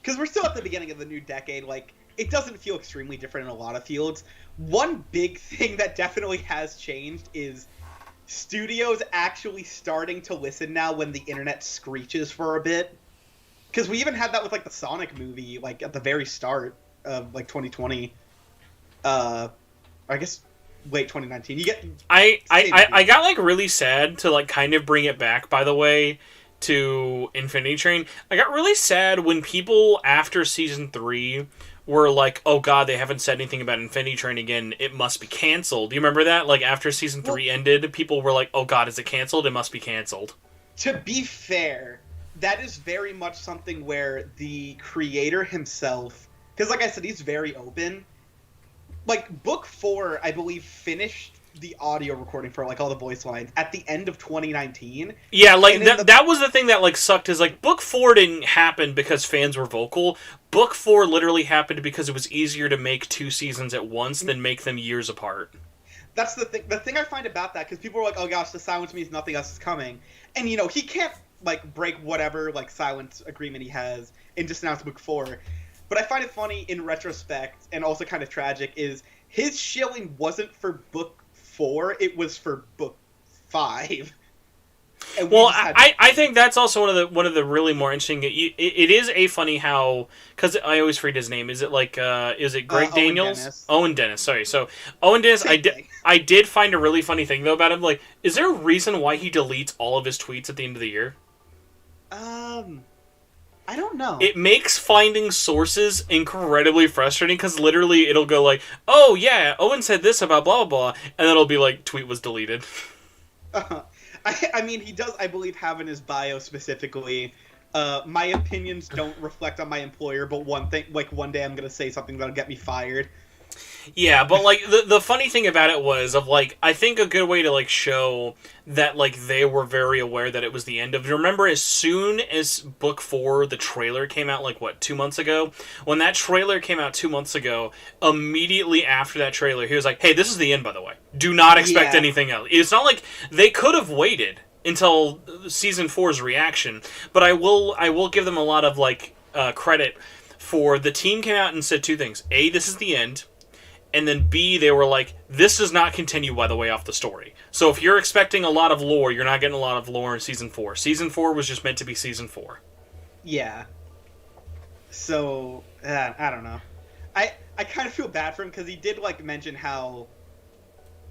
Because we're still at the beginning of the new decade, like, it doesn't feel extremely different in a lot of fields. One big thing that definitely has changed is studios actually starting to listen now when the internet screeches for a bit. Because we even had that with, like, the Sonic movie, like, at the very start of, like, 2020. I guess late 2019. You get... I got, like, really sad to, like, kind of bring it back, by the way, to Infinity Train. I got really sad when people after Season 3 were like, oh god, they haven't said anything about Infinity Train again, it must be cancelled. Do you remember that? Like, after Season 3 ended, people were like, oh god, is it cancelled? It must be cancelled. To be fair, that is very much something where the creator himself, because like I said, he's very open. Like, Book 4, I believe, finished the audio recording for, like, all the voice lines at the end of 2019. Yeah, like, that was the thing that, like, sucked, is, like, Book 4 didn't happen because fans were vocal. Book 4 literally happened because it was easier to make 2 seasons at once than make them years apart. That's the thing. The thing I find about that, because people are like, oh gosh, the silence means nothing else is coming. And, you know, he can't, like, break whatever, like, silence agreement he has and just announce Book 4. But I find it funny in retrospect, and also kind of tragic, is his shilling wasn't for Book 4, it was for Book 5. And we Well, just had I think that's also one of the really more interesting. It is a funny how, because I always forget his name. Is it like is it Greg Owen Daniels? Dennis. Owen Dennis. Sorry. So Owen Dennis, Same thing. I did find a really funny thing though about him. Like, is there a reason why he deletes all of his tweets at the end of the year? I don't know. It makes finding sources incredibly frustrating because literally it'll go like, oh yeah, Owen said this about blah blah blah, and then it'll be like, tweet was deleted. I mean, he does, I believe, have in his bio specifically, my opinions don't reflect on my employer, but one day I'm gonna say something that'll get me fired. Yeah, but like the funny thing about it was of like I think a good way to like show that like they were very aware that it was the end of. Remember, as soon as book 4, the trailer came out like what 2 months ago. When that trailer came out 2 months ago, immediately after that trailer, he was like, "Hey, this is the end. By the way, do not expect anything else." It's not like they could have waited until season 4's reaction, but I will give them a lot of like credit for the team came out and said two things: A, this is the end. And then B, they were like, this does not continue, by the way, off the story. So if you're expecting a lot of lore, you're not getting a lot of lore in Season 4. Season 4 was just meant to be Season 4. Yeah. So, I don't know. I kind of feel bad for him because he did, like, mention how...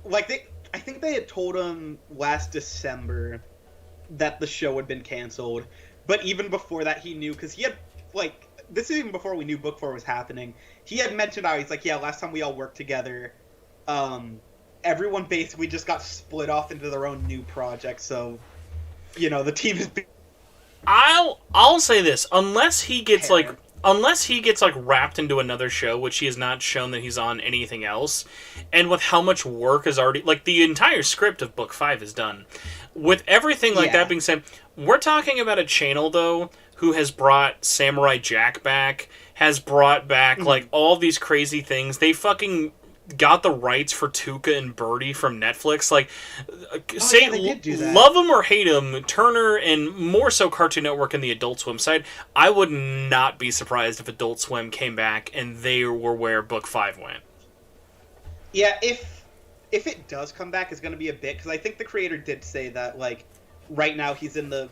Like, I think they had told him last December that the show had been canceled. But even before that, he knew, because he had, like... This is even before we knew Book 4 was happening. He had mentioned how he's like, yeah, last time we all worked together, everyone basically just got split off into their own new projects. So, you know, the team is. I'll say this: unless he gets wrapped into another show, which he has not shown that he's on anything else, and with how much work is already like the entire script of Book 5 is done. With everything like that being said, we're talking about a channel though who has brought Samurai Jack back, has brought back like all these crazy things. They fucking got the rights for Tuca and Birdie from Netflix. Like, they did do that. Love them or hate them, Turner and more so Cartoon Network and the Adult Swim side, I would not be surprised if Adult Swim came back and they were where Book 5 went. Yeah, if it does come back, it's going to be a bit, because I think the creator did say that, like, right now he's in the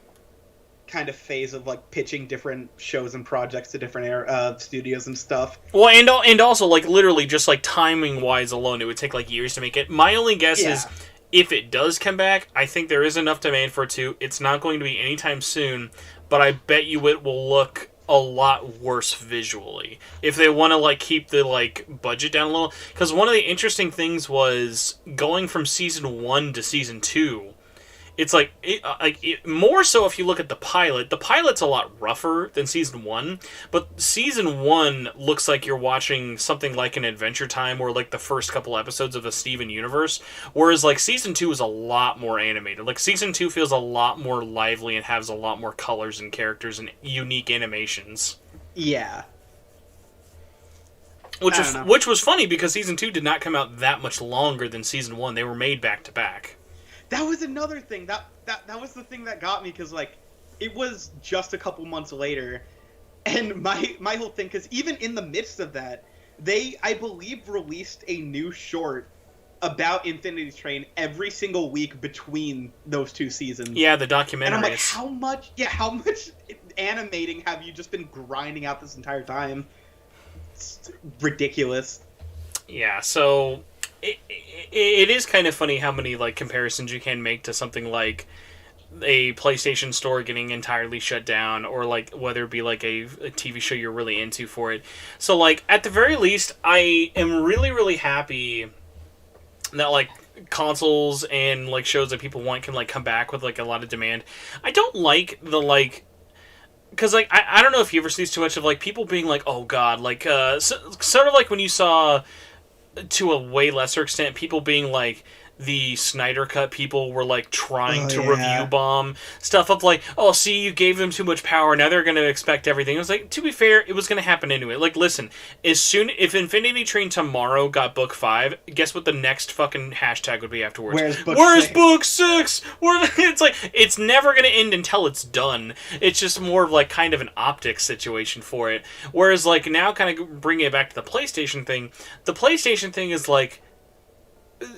kind of phase of like pitching different shows and projects to different studios and stuff. Well, and also like literally just like timing wise alone, it would take like years to make it. My only guess is if it does come back, I think there is enough demand for it to. It's not going to be anytime soon, but I bet you it will look a lot worse visually if they want to like keep the like budget down a little. Because one of the interesting things was going from season 1 to season 2. It's like, more so if you look at the pilot. The pilot's a lot rougher than Season 1, but Season 1 looks like you're watching something like an Adventure Time or like the first couple episodes of a Steven Universe, whereas like Season 2 is a lot more animated. Like Season 2 feels a lot more lively and has a lot more colors and characters and unique animations. Yeah. Which was funny because Season 2 did not come out that much longer than Season 1. They were made back to back. That was another thing. That was the thing that got me, because like it was just a couple months later, and my whole thing, because even in the midst of that, they, I believe, released a new short about Infinity Train every single week between those two seasons. Yeah, the documentary. And I'm like, how much animating have you just been grinding out this entire time? It's ridiculous. Yeah, so it is kind of funny how many like comparisons you can make to something like a PlayStation store getting entirely shut down, or like whether it be like a TV show you're really into for it. So like at the very least, I am really, really happy that like consoles and like shows that people want can like come back with like a lot of demand. I don't like the like, because like I don't know if you ever see too much of like people being like, oh god, like sort of like when you saw, to a way lesser extent, people being like, the Snyder Cut people were like trying to review bomb stuff of like, oh, see, you gave them too much power, now they're going to expect everything. It was like, to be fair, it was going to happen anyway. Like, listen, if Infinity Train tomorrow got book 5, guess what the next fucking hashtag would be afterwards? Where's book 6? It's like, it's never going to end until it's done. It's just more of like kind of an optics situation for it. Whereas like now kind of bringing it back to the PlayStation thing is like,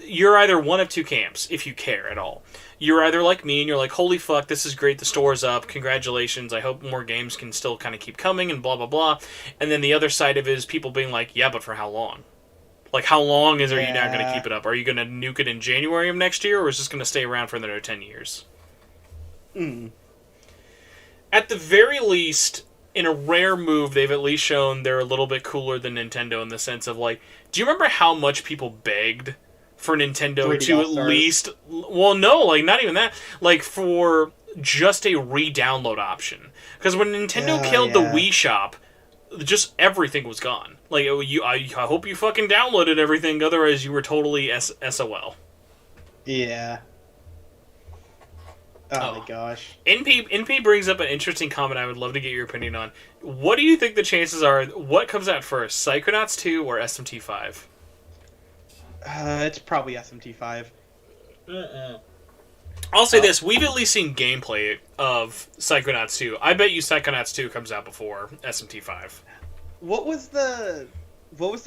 you're either one of two camps, if you care at all. You're either like me and you're like, holy fuck, this is great, the store's up, congratulations, I hope more games can still kind of keep coming, and blah, blah, blah. And then the other side of it is people being like, yeah, but for how long? Like, how long are you not going to keep it up? Are you going to nuke it in January of next year, or is this going to stay around for another 10 years? At the very least, in a rare move, they've at least shown they're a little bit cooler than Nintendo in the sense of, like, do you remember how much people begged for Nintendo to at least... Well, no, like, not even that. Like, for just a re-download option. Because when Nintendo killed the Wii Shop, just everything was gone. Like, I hope you fucking downloaded everything, otherwise you were totally SOL. Yeah. Oh my gosh. NP brings up an interesting comment I would love to get your opinion on. What do you think the chances are, what comes out first, Psychonauts 2 or SMT5? It's probably SMT5. I'll say this, we've at least seen gameplay of Psychonauts 2. I bet you Psychonauts 2 comes out before SMT5. What was the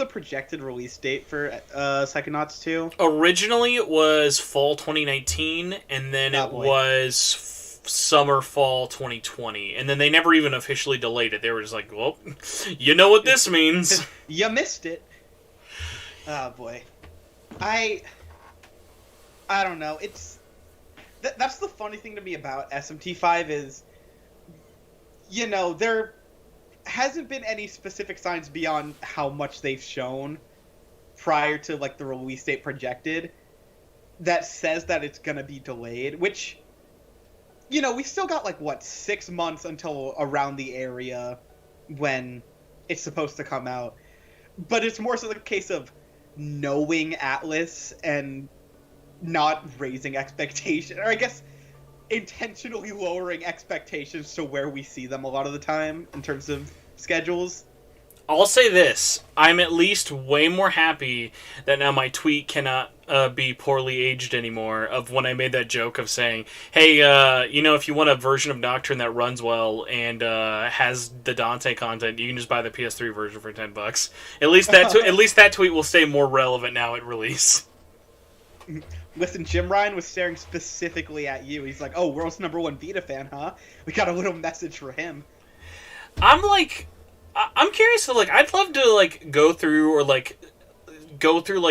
projected release date for Psychonauts 2? Originally it was fall 2019, and then it was summer, fall 2020. And then they never even officially delayed it. They were just like, well, you know what this means. You missed it. Oh, boy. I don't know. It's that's the funny thing to me about SMT5 is, you know, there hasn't been any specific signs beyond how much they've shown prior to, like, the release date projected that says that it's gonna be delayed, which, you know, we still got, like, 6 months until around the area when it's supposed to come out. But it's more so the case of knowing Atlus and not raising expectations, or I guess intentionally lowering expectations to where we see them a lot of the time in terms of schedules. I'll say this, I'm at least way more happy that now my tweet cannot be poorly aged anymore, of when I made that joke of saying, hey, you know, if you want a version of Nocturne that runs well and has the Dante content, you can just buy the PS3 version for $10. At least that tweet will stay more relevant now at release. Listen, Jim Ryan was staring specifically at you. He's like, oh, world's #1 Vita fan, huh? We got a little message for him. I'm curious to, like, I'd love to, like, go through, like,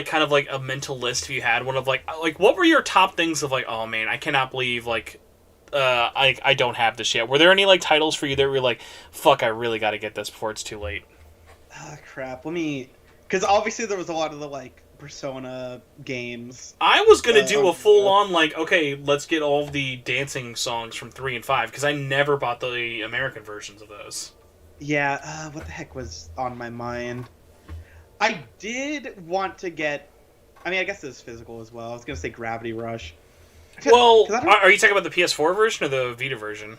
kind of, like, a mental list if you had one of, like, what were your top things of, like, oh, man, I cannot believe, like, I don't have this yet. Were there any, like, titles for you that were like, fuck, I really gotta get this before it's too late? Ah, crap. Because obviously there was a lot of the, like, Persona games. I was gonna do a full-on, like, okay, let's get all of the dancing songs from 3 and 5, because I never bought the American versions of those. Yeah, what the heck was on my mind? I did want to get... I mean, I guess it's physical as well. I was gonna say Gravity Rush. Well, are you talking about the PS4 version or the Vita version?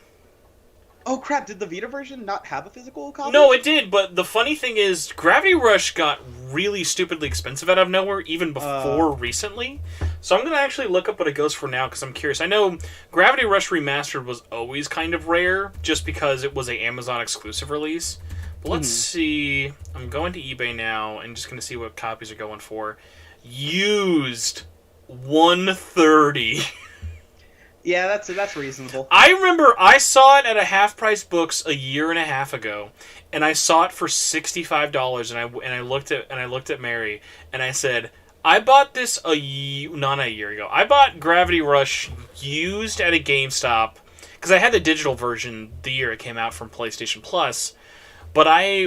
Oh crap, did the Vita version not have a physical copy? No, it did, but the funny thing is, Gravity Rush got really stupidly expensive out of nowhere, even before recently. So I'm going to actually look up what it goes for now, because I'm curious. I know Gravity Rush Remastered was always kind of rare, just because it was an Amazon exclusive release. But let's see. I'm going to eBay now, and just going to see what copies are going for. Used, $130. Yeah, that's reasonable. I remember I saw it at a half-price books a year and a half ago, and I saw it for $65. And I looked at Mary, and I said, I bought this not a year ago. I bought Gravity Rush used at a GameStop because I had the digital version the year it came out from PlayStation Plus. But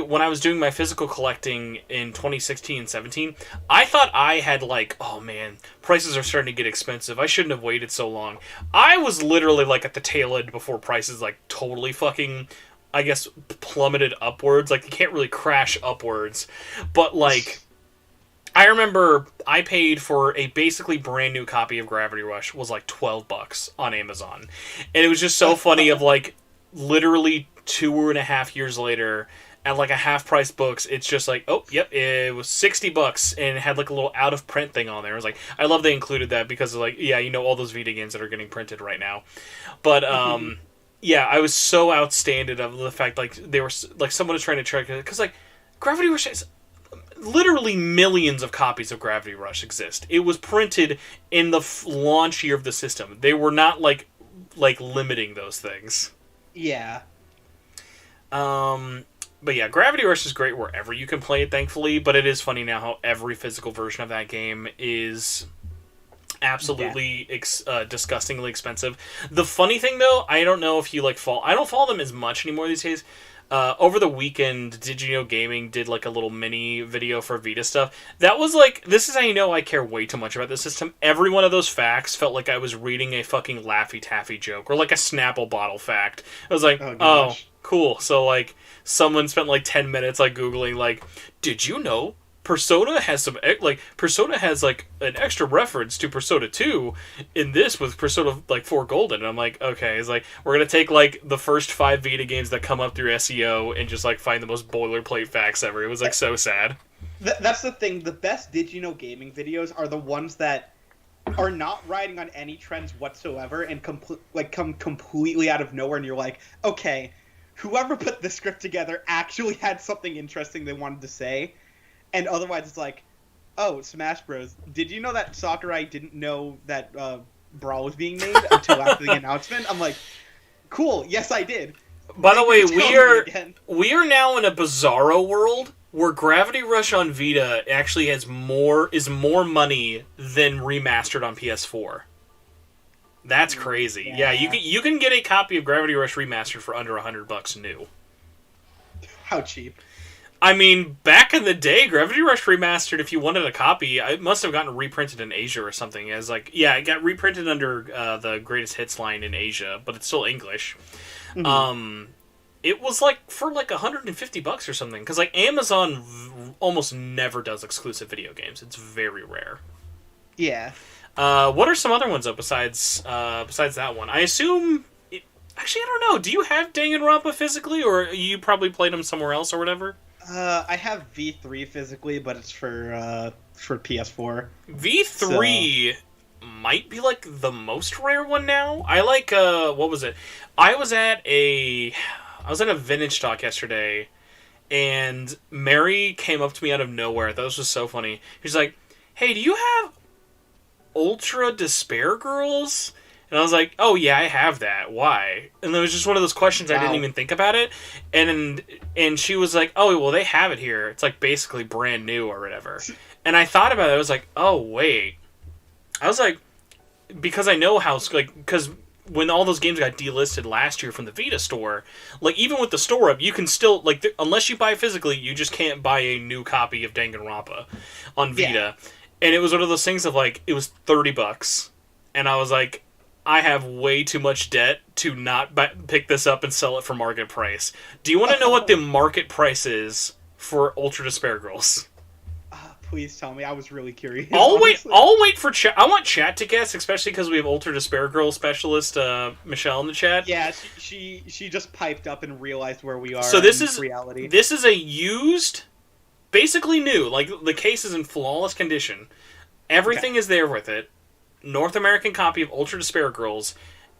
when I was doing my physical collecting in 2016 and 17, I thought I had, like, oh man, prices are starting to get expensive. I shouldn't have waited so long. I was literally, like, at the tail end before prices, like, totally fucking, I guess, plummeted upwards. Like, you can't really crash upwards. But, like, I remember I paid for a basically brand new copy of Gravity Rush, was like $12 on Amazon. And it was just so funny of, like, literally 2.5 years later, at like a half-price books, it's just like, oh, yep, it was $60, and it had like a little out-of-print thing on there. I was like, I love they included that because of, like, yeah, you know, all those Vita games that are getting printed right now. But yeah, I was so outstanded of the fact, like, they were like, someone was trying to track it because, like, Gravity Rush is literally millions of copies of Gravity Rush exist. It was printed in the launch year of the system. They were not like limiting those things. Yeah. But yeah, Gravity Rush is great wherever you can play it, thankfully. But it is funny now how every physical version of that game is absolutely disgustingly expensive. The funny thing, though, I don't know if you I don't follow them as much anymore these days. Over the weekend, Did You Know Gaming did like a little mini video for Vita stuff. That was like, this is how you know I care way too much about the system. Every one of those facts felt like I was reading a fucking Laffy Taffy joke or like a Snapple bottle fact. I was like, oh cool. So like someone spent like 10 minutes like Googling like, did you know Persona has Persona has like an extra reference to Persona 2 in this with Persona like 4 Golden. And I'm like, okay, it's like we're gonna take like the first 5 Vita games that come up through SEO and just like find the most boilerplate facts ever. It was like so sad. That's the thing. The best Did You Know Gaming videos are the ones that are not riding on any trends whatsoever and come completely out of nowhere, and you're like, okay, whoever put this script together actually had something interesting they wanted to say. And otherwise, it's like, oh, Smash Bros. Did you know that Sakurai didn't know that Brawl was being made until after the announcement? I'm like, cool. Yes, I did. By the way, we are now in a bizarro world where Gravity Rush on Vita actually is more money than remastered on PS4. That's crazy. Yeah, you can get a copy of Gravity Rush remastered for under $100 new. How cheap? I mean, back in the day, Gravity Rush Remastered, if you wanted a copy, it must have gotten reprinted in Asia or something. As like, yeah, it got reprinted under the Greatest Hits line in Asia, but it's still English. Mm-hmm. It was like for like $150 or something, because like Amazon almost never does exclusive video games. It's very rare. Yeah. What are some other ones though besides that one? I assume. Actually, I don't know. Do you have Danganronpa physically, or you probably played them somewhere else or whatever? I have V3 physically, but it's for PS4. V3 might be like the most rare one now. I like what was it? I was at a vintage stock yesterday, and Mary came up to me out of nowhere. That was just so funny. She's like, "Hey, do you have Ultra Despair Girls?" And I was like, oh, yeah, I have that. Why? And it was just one of those questions. I didn't even think about it. And she was like, oh, well, they have it here. It's, like, basically brand new or whatever. And I thought about it. I was like, oh, wait. I was like, because I know how, like, because when all those games got delisted last year from the Vita store, like, even with the store up, you can still, like, unless you buy physically, you just can't buy a new copy of Danganronpa on Vita. Yeah. And it was one of those things of, like, it was $30. And I was like, I have way too much debt to not pick this up and sell it for market price. Do you want to know what the market price is for Ultra Despair Girls? Please tell me. I was really curious. I'll wait for chat. I want chat to guess, especially because we have Ultra Despair Girls specialist Michelle in the chat. Yeah, she just piped up and realized where we are. So this in is reality. This is a used, basically new. Like the case is in flawless condition. Everything is there with it. North American copy of Ultra Despair Girls,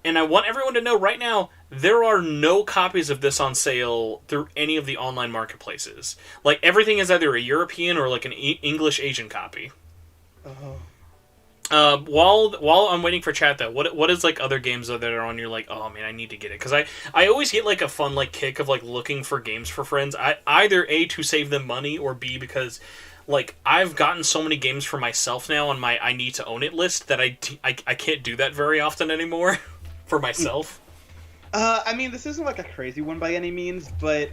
and I want everyone to know right now, there are no copies of this on sale through any of the online marketplaces. Like, everything is either a European or like an English Asian copy. Oh. While I'm waiting for chat though, what is like other games that are on your like, oh man, I need to get it, because I always get like a fun like kick of like looking for games for friends. I either A, to save them money, or B, because like, I've gotten so many games for myself now on my I need to own it list that I can't do that very often anymore for myself. I mean, this isn't like a crazy one by any means, but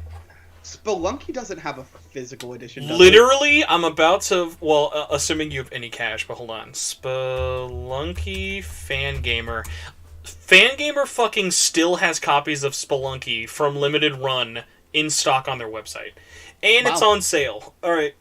Spelunky doesn't have a physical edition, does Literally, it? I'm about to, well, assuming you have any cash, but hold on. Spelunky Fangamer. Fangamer fucking still has copies of Spelunky from Limited Run in stock on their website. And It's on sale. Alright.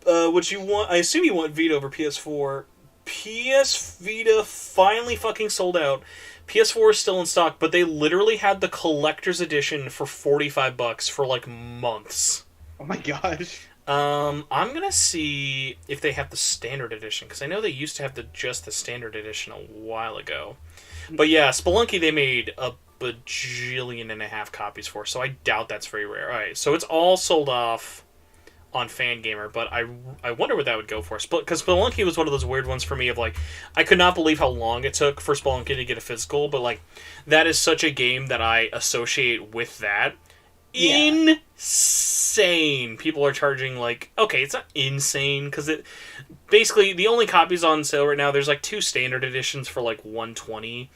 What you want? I assume you want Vita over PS4. PS Vita finally fucking sold out. PS4 is still in stock, but they literally had the collector's edition for $45 for like months. Oh my gosh. I'm gonna see if they have the standard edition, because I know they used to have just the standard edition a while ago. But yeah, Spelunky they made a bajillion and a half copies for, so I doubt that's very rare. Alright, so it's all sold off on Fangamer, but I wonder what that would go for. Because Spelunky was one of those weird ones for me of, like, I could not believe how long it took for Spelunky to get a physical, but, like, that is such a game that I associate with that. Yeah. Insane. People are charging, like, okay, it's not insane, because it, basically, the only copies on sale right now, there's, like, 2 standard editions for, like, $120,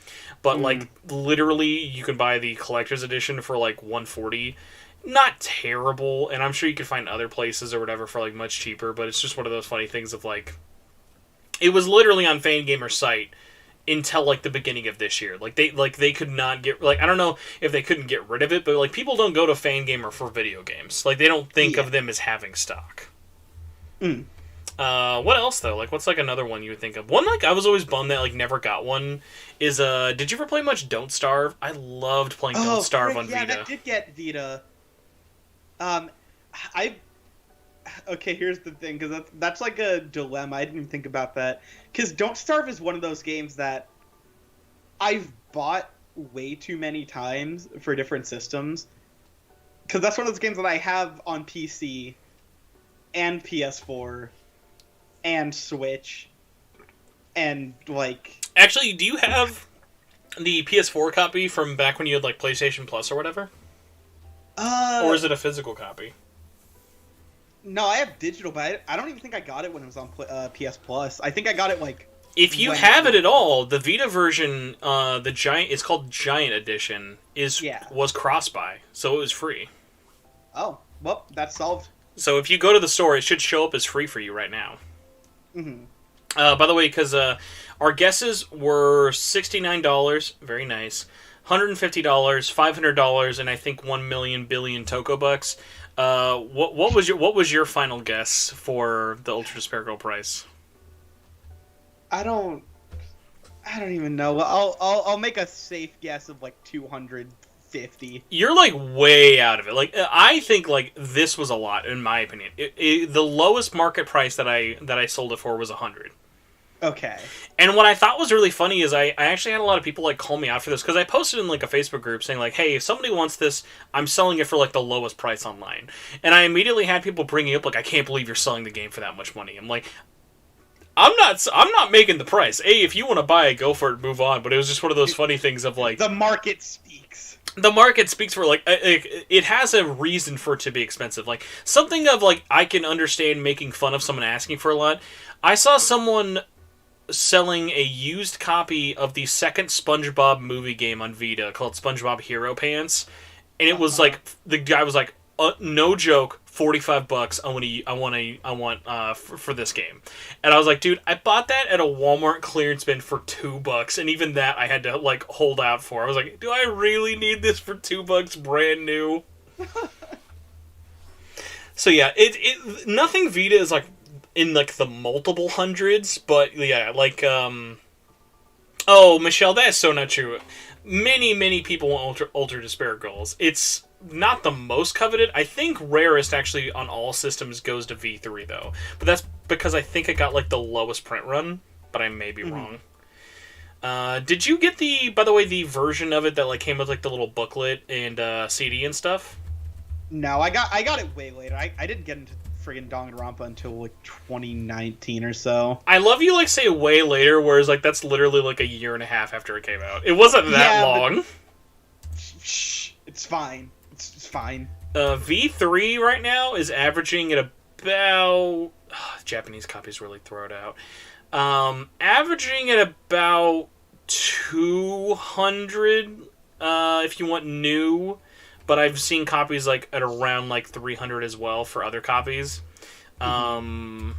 but, like, literally, you can buy the collector's edition for, like, $140. Not terrible, and I'm sure you could find other places or whatever for, like, much cheaper, but it's just one of those funny things of, like, it was literally on Fangamer's site until, like, the beginning of this year. Like, they could not get, like, I don't know if they couldn't get rid of it, but, like, people don't go to Fangamer for video games. Like, they don't think of them as having stock. What else, though? Like, what's, like, another one you would think of? One, like, I was always bummed that, like, never got one is, did you ever play much Don't Starve? I loved playing Don't Starve on Vita. Yeah, that did get Vita. Okay, here's the thing, because that's like a dilemma. I didn't even think about that. Because Don't Starve is one of those games that I've bought way too many times for different systems. Because that's one of those games that I have on PC and PS4 and Switch and, like... Actually, do you have the PS4 copy from back when you had, like, PlayStation Plus or whatever? Or is it a physical copy? No, I have digital, but I don't even think I got it when it was on PS Plus. I think I got it, like... If you have it at all, the Vita version, the Giant, it's called Giant Edition, was cross-buy, so it was free. Oh, well, that's solved. So if you go to the store, it should show up as free for you right now. By the way, because our guesses were $69, very nice, $150, $500, and I think 1 million billion Toko bucks. What was your final guess for the Ultra Despair Girl price? I don't even know. I'll make a safe guess of like 250. You're like way out of it. Like, I think like this was a lot in my opinion. The lowest market price that I sold it for was 100. Okay. And what I thought was really funny is I actually had a lot of people like call me out for this because I posted in like a Facebook group saying like, hey, if somebody wants this, I'm selling it for like the lowest price online. And I immediately had people bringing up like, I can't believe you're selling the game for that much money. I'm like, I'm not making the price. If you want to buy it, go for it, move on. But it was just one of those funny things of like, the market speaks. The market speaks for like it has a reason for it to be expensive. Like something of like I can understand making fun of someone asking for a lot. I saw someone selling a used copy of the second SpongeBob movie game on Vita called SpongeBob Hero Pants, and it was like the guy was like, no joke, $45. I want for this game, and I was like, dude, I bought that at a Walmart clearance bin for $2, and even that I had to like hold out for. I was like, do I really need this for $2 brand new? So yeah, it nothing Vita is like in like the multiple hundreds, but yeah, like oh, Michelle, that is so not true. Many people want Ultra Despair Girls. It's not the most coveted. I think rarest actually on all systems goes to V3 though, but that's because I think it got like the lowest print run, but I may be wrong. Did you get by the way, the version of it that like came with like the little booklet and CD and stuff? No, I got it way later. I didn't get into friggin' Danganronpa until like 2019 or so. I love you like say way later, whereas like that's literally like a year and a half after it came out. It wasn't that long. Shh, it's fine. It's fine. V3 right now is averaging at about Japanese copies really throw it out. Averaging at about 200 if you want new. But I've seen copies like at around like 300 as well for other copies. The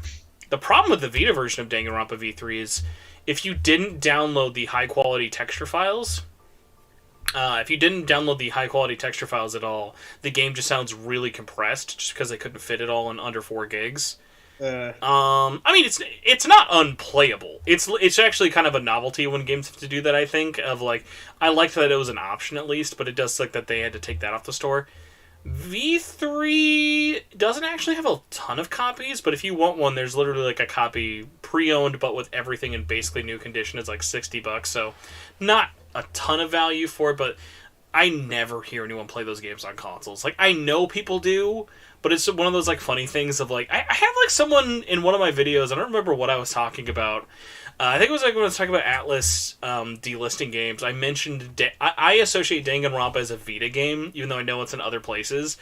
problem with the Vita version of Danganronpa V3 is if you didn't download the high quality texture files, at all, the game just sounds really compressed just because they couldn't fit it all in under 4 gigs. I mean, it's not unplayable. It's actually kind of a novelty when games have to do that, I think, of like, I liked that it was an option at least, but it does suck that they had to take that off the store. V3 doesn't actually have a ton of copies, but if you want one, there's literally like a copy pre-owned, but with everything in basically new condition. It's like $60, so not a ton of value for it, but I never hear anyone play those games on consoles. Like, I know people do, but it's one of those, like, funny things of, like, I had, like, someone in one of my videos, I don't remember what I was talking about. I think it was, like, when I was talking about Atlus delisting games, I mentioned, I associate Danganronpa as a Vita game, even though I know it's in other places.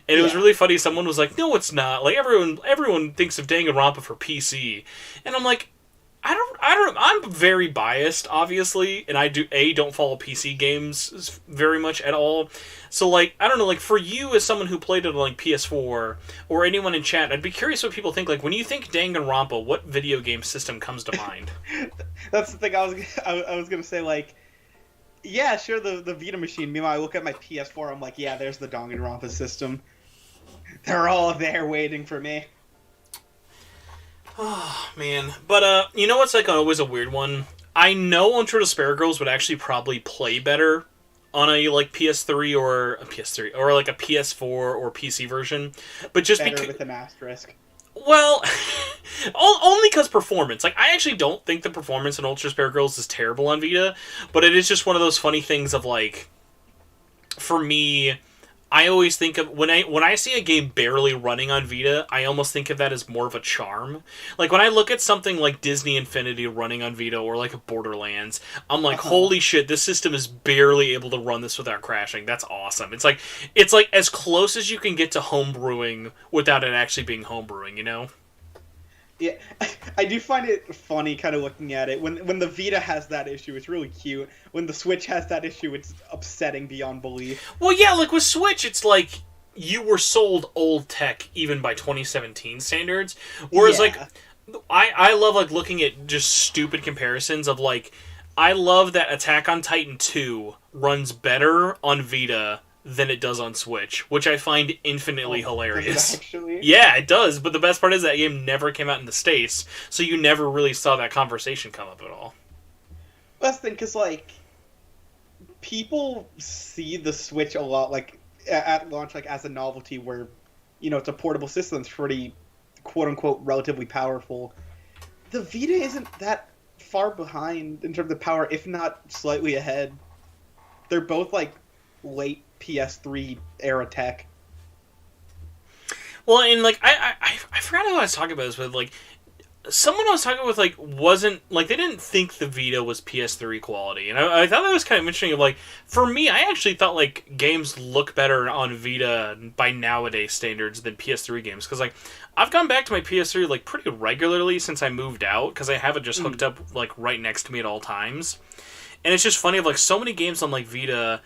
And it was really funny, someone was like, no, it's not. Like, everyone thinks of Danganronpa for PC. And I'm like, I'm very biased, obviously, and I don't follow PC games very much at all. So, like, I don't know, like, for you as someone who played it on, like, PS4, or anyone in chat, I'd be curious what people think. Like, when you think Danganronpa, what video game system comes to mind? That's the thing I was gonna say, like, yeah, sure, the Vita machine. Meanwhile, I look at my PS4, I'm like, yeah, there's the Danganronpa system. They're all there waiting for me. Oh, man. But, you know what's, like, always a weird one? I know Uncharted Spare Girls would actually probably play better on a, like, PS3 or a PS3, or, like, a PS4 or PC version. But just better with an asterisk. Well, only because performance. Like, I actually don't think the performance in Ultra Spare Girls is terrible on Vita, but it is just one of those funny things of, like, for me, I always think of when I see a game barely running on Vita, I almost think of that as more of a charm. Like, when I look at something like Disney Infinity running on Vita or like Borderlands, I'm like, holy shit, this system is barely able to run this without crashing. That's awesome. It's like as close as you can get to homebrewing without it actually being homebrewing, you know? Yeah, I do find it funny kind of looking at it. When the Vita has that issue, it's really cute. When the Switch has that issue, it's upsetting beyond belief. Well, yeah, like with Switch, it's like you were sold old tech even by 2017 standards. Whereas, like, I love, like, looking at just stupid comparisons of, like, I love that Attack on Titan 2 runs better on Vita than it does on Switch, which I find infinitely hilarious. Actually? Yeah, it does, but the best part is that game never came out in the States, so you never really saw that conversation come up at all. That's the thing, because, like, people see the Switch a lot, like, at launch, like, as a novelty where, you know, it's a portable system that's pretty, quote-unquote, relatively powerful. The Vita isn't that far behind in terms of power, if not slightly ahead. They're both, like, late PS3 era tech. Well, and, like, I forgot who I was talking about this with. Like, someone I was talking with, like, wasn't, like, they didn't think the Vita was PS3 quality, and I thought that was kind of interesting. Of, like, for me, I actually thought, like, games look better on Vita by nowadays standards than PS3 games, because, like, I've gone back to my PS3, like, pretty regularly since I moved out, because I have it just hooked up, like, right next to me at all times, and it's just funny of, like, so many games on, like, Vita,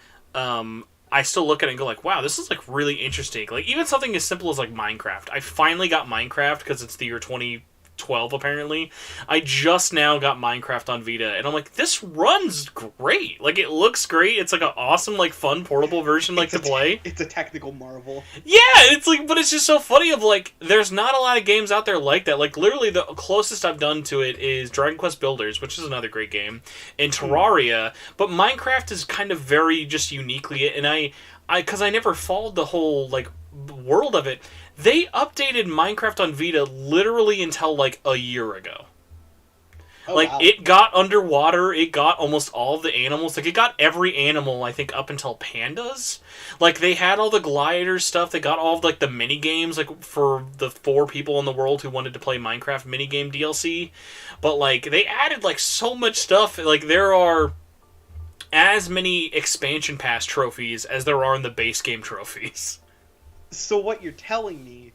I still look at it and go like, wow, this is, like, really interesting. Like, even something as simple as, like, Minecraft. I finally got Minecraft because it's the year 2012, apparently. I just now got Minecraft on Vita, and I'm like, this runs great. Like, it looks great. It's, like, an awesome, like, fun, portable version, like, to play. It's a technical marvel. Yeah, it's, like, but it's just so funny of, like, there's not a lot of games out there like that. Like, literally, the closest I've done to it is Dragon Quest Builders, which is another great game, and Terraria, but Minecraft is kind of very just uniquely it, and because I never followed the whole, like, world of it, they updated Minecraft on Vita literally until, like, a year ago. Oh, like, wow. It got underwater, it got almost all of the animals, like, it got every animal, I think, up until pandas. Like, they had all the glider stuff, they got all of, like, the mini-games, like, for the 4 people in the world who wanted to play Minecraft minigame DLC. But, like, they added, like, so much stuff, like, there are as many expansion pass trophies as there are in the base game trophies. So what you're telling me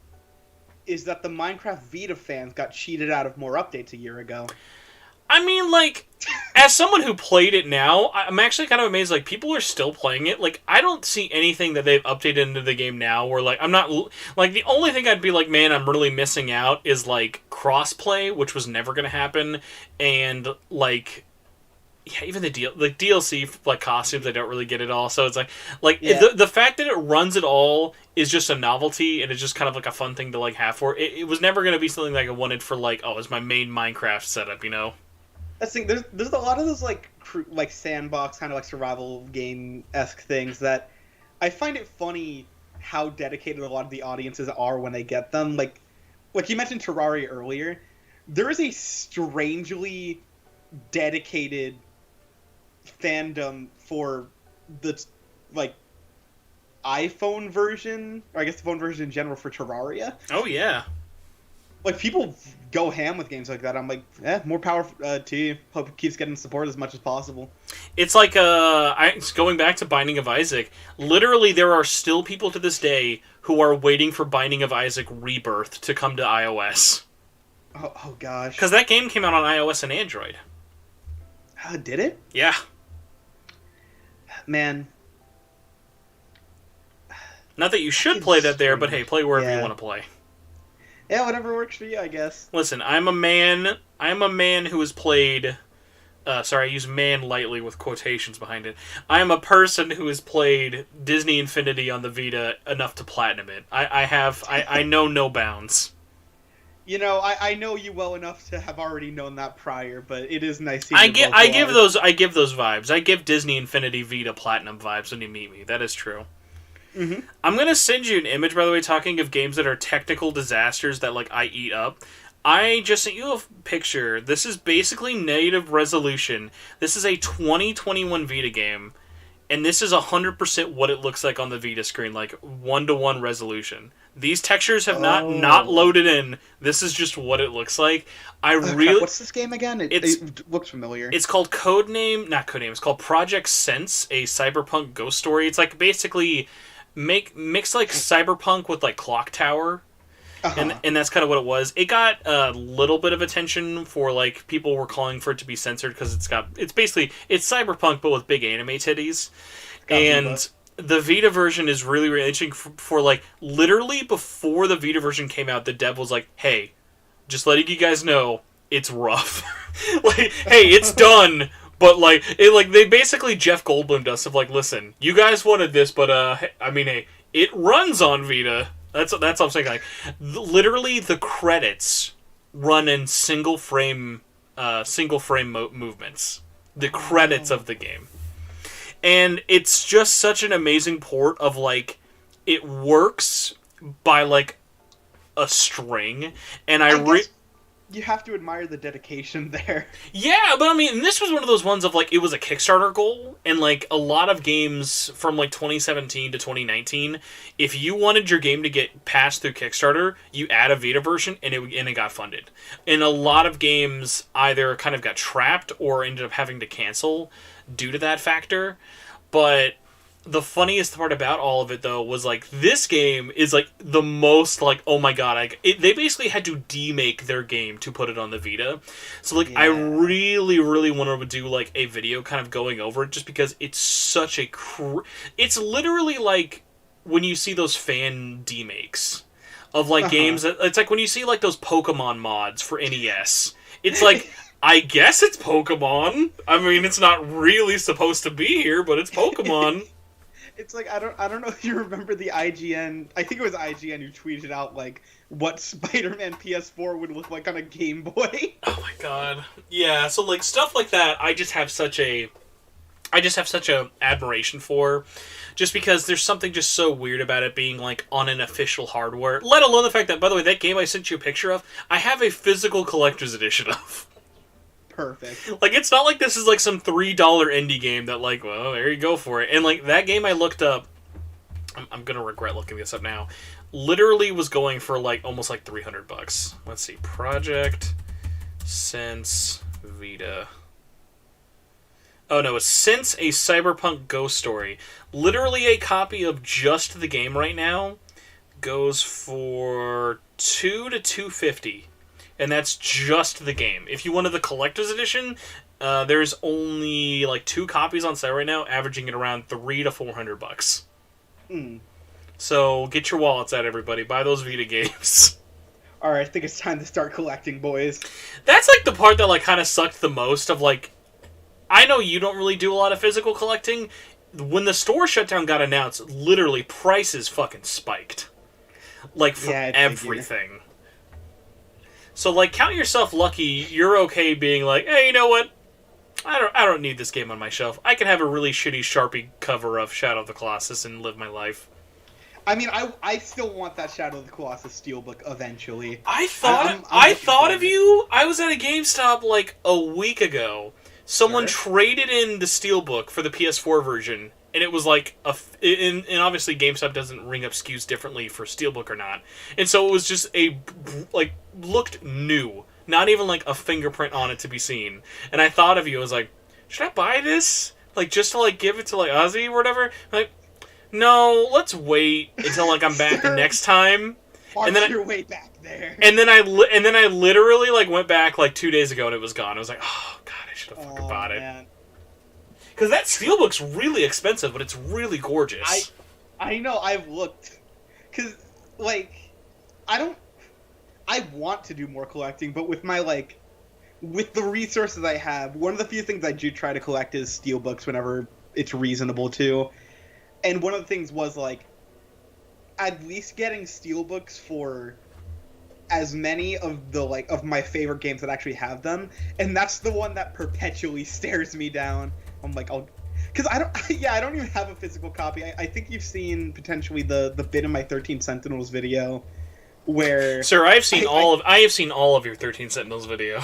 is that the Minecraft Vita fans got cheated out of more updates a year ago. I mean, like, as someone who played it now, I'm actually kind of amazed, like, people are still playing it. Like, I don't see anything that they've updated into the game now where, like, I'm not, like, the only thing I'd be like, man, I'm really missing out is, like, crossplay, which was never going to happen, and, like, yeah, even the DLC, like, costumes, I don't really get it all. So it's like yeah. the fact that it runs it all is just a novelty, and it's just kind of like a fun thing to, like, have for it. It was never going to be something like I wanted for, like, oh, it's my main Minecraft setup, you know? I think there's a lot of those, like sandbox kind of, like, survival game-esque things that I find it funny how dedicated a lot of the audiences are when they get them. Like you mentioned Terraria earlier, there is a strangely dedicated fandom for the like iPhone version, or I guess the phone version in general for Terraria. Oh yeah. Like, people go ham with games like that. I'm like, more power to you. Hope it keeps getting support as much as possible. It's like, going back to Binding of Isaac, literally there are still people to this day who are waiting for Binding of Isaac Rebirth to come to iOS. Oh gosh. Because that game came out on iOS and Android. Did it? Yeah. Man. Not that you should play that there, but hey, play wherever you want to play. Yeah, whatever works for you, I guess. Listen, I'm a man who has played... sorry, I use man lightly with quotations behind it. I am a person who has played Disney Infinity on the Vita enough to platinum it. I know no bounds. You know, I know you well enough to have already known that prior, but it is nice. I give those vibes. I give Disney Infinity Vita platinum vibes when you meet me. That is true. Mm-hmm. I'm gonna send you an image, by the way, talking of games that are technical disasters that like I eat up. I just sent you a picture. This is basically native resolution. This is a 2021 Vita game, and this is 100% what it looks like on the Vita screen, like 1-to-1 resolution. These textures have not loaded in. This is just what it looks like. What's this game again? It looks familiar. It's called It's called Project Sense, a cyberpunk ghost story. It's like basically mix like cyberpunk with like Clock Tower. And that's kind of what it was. It got a little bit of attention for, like, people were calling for it to be censored because it's cyberpunk but with big anime titties. And the Vita version is really, really interesting for, like, literally before the Vita version came out, the dev was like, hey, just letting you guys know, it's rough. Like, hey, it's done, but, like, they basically Jeff Goldblum'd us of, like, listen, you guys wanted this, but, I mean, hey, it runs on Vita. That's what I'm saying. Like, literally, the credits run in single frame movements. The credits of the game, and it's just such an amazing port of like, it works by like a string, and you have to admire the dedication there. Yeah, but I mean, this was one of those ones of, like, it was a Kickstarter goal, and, like, a lot of games from, like, 2017 to 2019, if you wanted your game to get passed through Kickstarter, you add a Vita version, and it got funded. And a lot of games either kind of got trapped or ended up having to cancel due to that factor, but the funniest part about all of it, though, was, like, this game is, like, the most, like, oh my god, they basically had to demake their game to put it on the Vita. So, like, yeah. I really, really wanted to do, like, a video kind of going over it, just because it's such a... It's literally, like, when you see those fan demakes of, like, games... It's like when you see, like, those Pokemon mods for NES. It's like... I guess it's Pokemon. I mean, it's not really supposed to be here, but it's Pokemon. It's like, I don't know if you remember the IGN, I think it was IGN who tweeted out, like, what Spider-Man PS4 would look like on a Game Boy. Oh my god. Yeah, so, like, stuff like that, I just have such a admiration for, just because there's something just so weird about it being, like, on an official hardware, let alone the fact that, by the way, that game I sent you a picture of, I have a physical collector's edition of. Perfect. Like, it's not like this is, like, some $3 indie game that, like, well, there you go for it. And, like, that game I looked up, I'm gonna regret looking this up now, literally was going for, like, almost, like, $300. Let's see, Project Sense Vita. Oh, no, it's Sense, a Cyberpunk Ghost Story. Literally a copy of just the game right now goes for $200 to $250. And that's just the game. If you wanted the collector's edition, there's only like 2 copies on sale right now, averaging at around $300 to $400. So get your wallets out, everybody. Buy those Vita games. All right, I think it's time to start collecting, boys. That's like the part that like kind of sucked the most. Of like, I know you don't really do a lot of physical collecting. When the store shutdown got announced, literally prices fucking spiked, like for everything. So, like, count yourself lucky you're okay being like, hey, you know what? I don't need this game on my shelf. I can have a really shitty Sharpie cover of Shadow of the Colossus and live my life. I mean, I still want that Shadow of the Colossus steelbook eventually. I thought of you. I was at a GameStop, like, a week ago. Someone traded in the steelbook for the PS4 version and it was like and obviously GameStop doesn't ring up SKUs differently for Steelbook or not, and so it was just looked new, not even like a fingerprint on it to be seen. And I thought of you, I was like, should I buy this? Like, just to like give it to like Ozzy or whatever? Like, no, let's wait until like I'm back the next time. And then your way back there. And then I literally like went back like 2 days ago and it was gone. I was like, oh god, I should have fucking bought it. Because that Steelbook's really expensive, but it's really gorgeous. I know, I've looked. Because, like, I want to do more collecting, but with my, like, with the resources I have, one of the few things I do try to collect is Steelbooks whenever it's reasonable to. And one of the things was, like, at least getting Steelbooks for as many of the, like, of my favorite games that actually have them. And that's the one that perpetually stares me down. I'm like, because I don't even have a physical copy. I think you've seen potentially the bit in my 13 Sentinels video where... Sir, I have seen all of your 13 Sentinels video.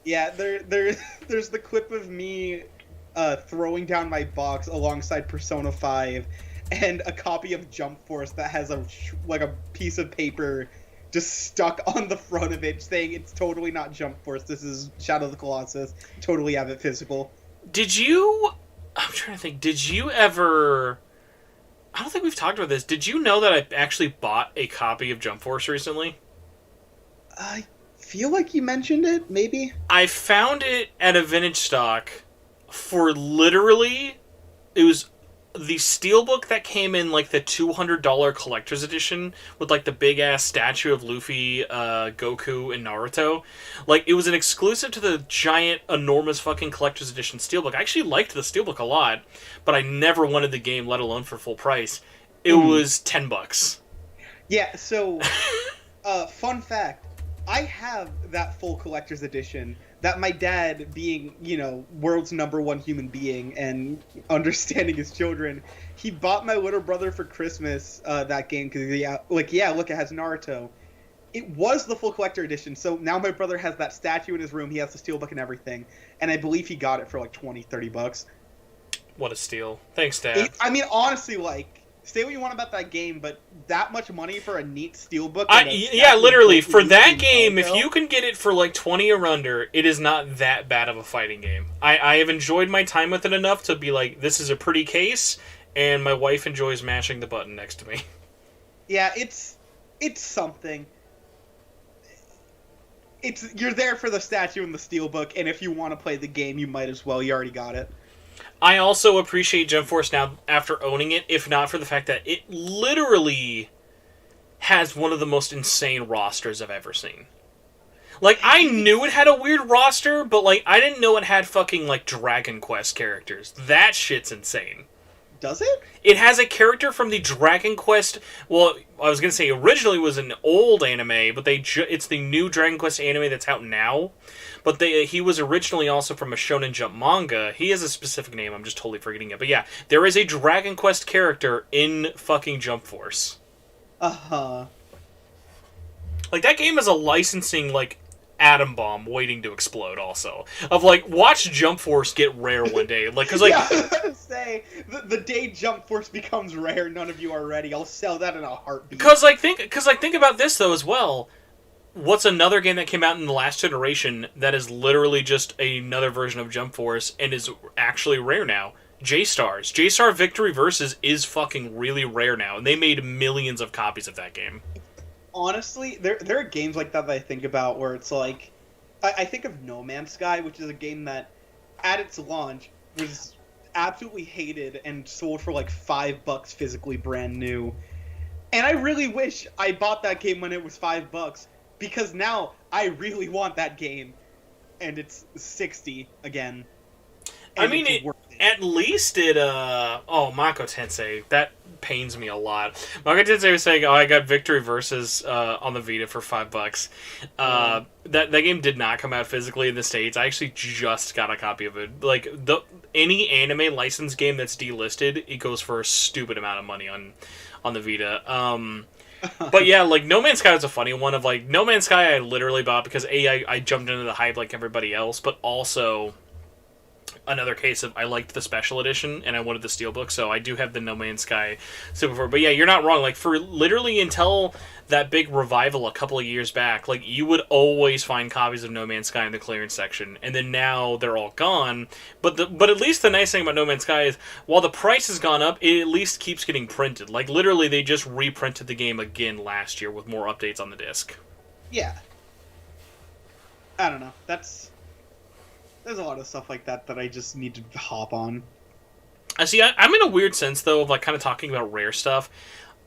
Yeah, there's the clip of me throwing down my box alongside Persona 5 and a copy of Jump Force that has a piece of paper just stuck on the front of it saying it's totally not Jump Force, this is Shadow of the Colossus, totally have it physical. I'm trying to think, did you ever... I don't think we've talked about this. Did you know that I actually bought a copy of Jump Force recently? I feel like you mentioned it, maybe? I found it at a vintage stock for literally... It was the Steelbook that came in, like, the $200 collector's edition with, like, the big-ass statue of Luffy, Goku, and Naruto. Like, it was an exclusive to the giant, enormous fucking collector's edition Steelbook. I actually liked the Steelbook a lot, but I never wanted the game, let alone for full price. It was $10. Yeah, so, fun fact, I have that full collector's edition that my dad, being, you know, world's #1 human being and understanding his children, he bought my little brother for Christmas that game because, look, it has Naruto. It was the full collector edition, so now my brother has that statue in his room, he has the Steelbook and everything, and I believe he got it for like $20-30. What a steal. Thanks, Dad. I mean, honestly, like, say what you want about that game, but that much money for a neat Steelbook... Yeah, literally, for that game, if you can get it for like 20 or under, it is not that bad of a fighting game. I have enjoyed my time with it enough to be like, this is a pretty case, and my wife enjoys mashing the button next to me. Yeah, it's something. You're there for the statue and the Steelbook, and if you want to play the game, you might as well. You already got it. I also appreciate Jump Force now after owning it, if not for the fact that it literally has one of the most insane rosters I've ever seen. Like, I knew it had a weird roster, but, like, I didn't know it had fucking, like, Dragon Quest characters. That shit's insane. Does it? It has a character from the Dragon Quest... Well, I was going to say originally it was an old anime, but it's the new Dragon Quest anime that's out now. But he was originally also from a Shonen Jump manga. He has a specific name, I'm just totally forgetting it. But yeah, there is a Dragon Quest character in fucking Jump Force. Uh-huh. Like, that game is a licensing, like, atom bomb waiting to explode also. Of, like, watch Jump Force get rare one day. Like, because, like... Yeah, I was going to say, the day Jump Force becomes rare, none of you are ready. I'll sell that in a heartbeat. Because, like, think about this, though, as well. What's another game that came out in the last generation that is literally just another version of Jump Force and is actually rare now? J-Stars. J-Star Victory Versus is fucking really rare now, and they made millions of copies of that game. Honestly, there are games like that I think about where it's like... I think of No Man's Sky, which is a game that, at its launch, was absolutely hated and sold for like $5 physically brand new. And I really wish I bought that game when it was $5. Because now I really want that game, and it's $60 again. I mean, at least it. Mako Tensei, that pains me a lot. Mako Tensei was saying, "Oh, I got Victory Versus on the Vita for $5." That game did not come out physically in the States. I actually just got a copy of it. Like any anime licensed game that's delisted, it goes for a stupid amount of money on the Vita. But yeah, like, No Man's Sky was a funny one of, like, No Man's Sky I literally bought because, I jumped into the hype like everybody else, but also, another case of I liked the special edition and I wanted the steelbook, so I do have the No Man's Sky Super 4. But yeah, you're not wrong. Like, for literally until that big revival a couple of years back, like, you would always find copies of No Man's Sky in the clearance section, and then now they're all gone. But at least the nice thing about No Man's Sky is, while the price has gone up, it at least keeps getting printed. Like, literally, they just reprinted the game again last year with more updates on the disc. Yeah. I don't know. There's a lot of stuff like that I just need to hop on. I see. I'm in a weird sense, though, of, like, kind of talking about rare stuff.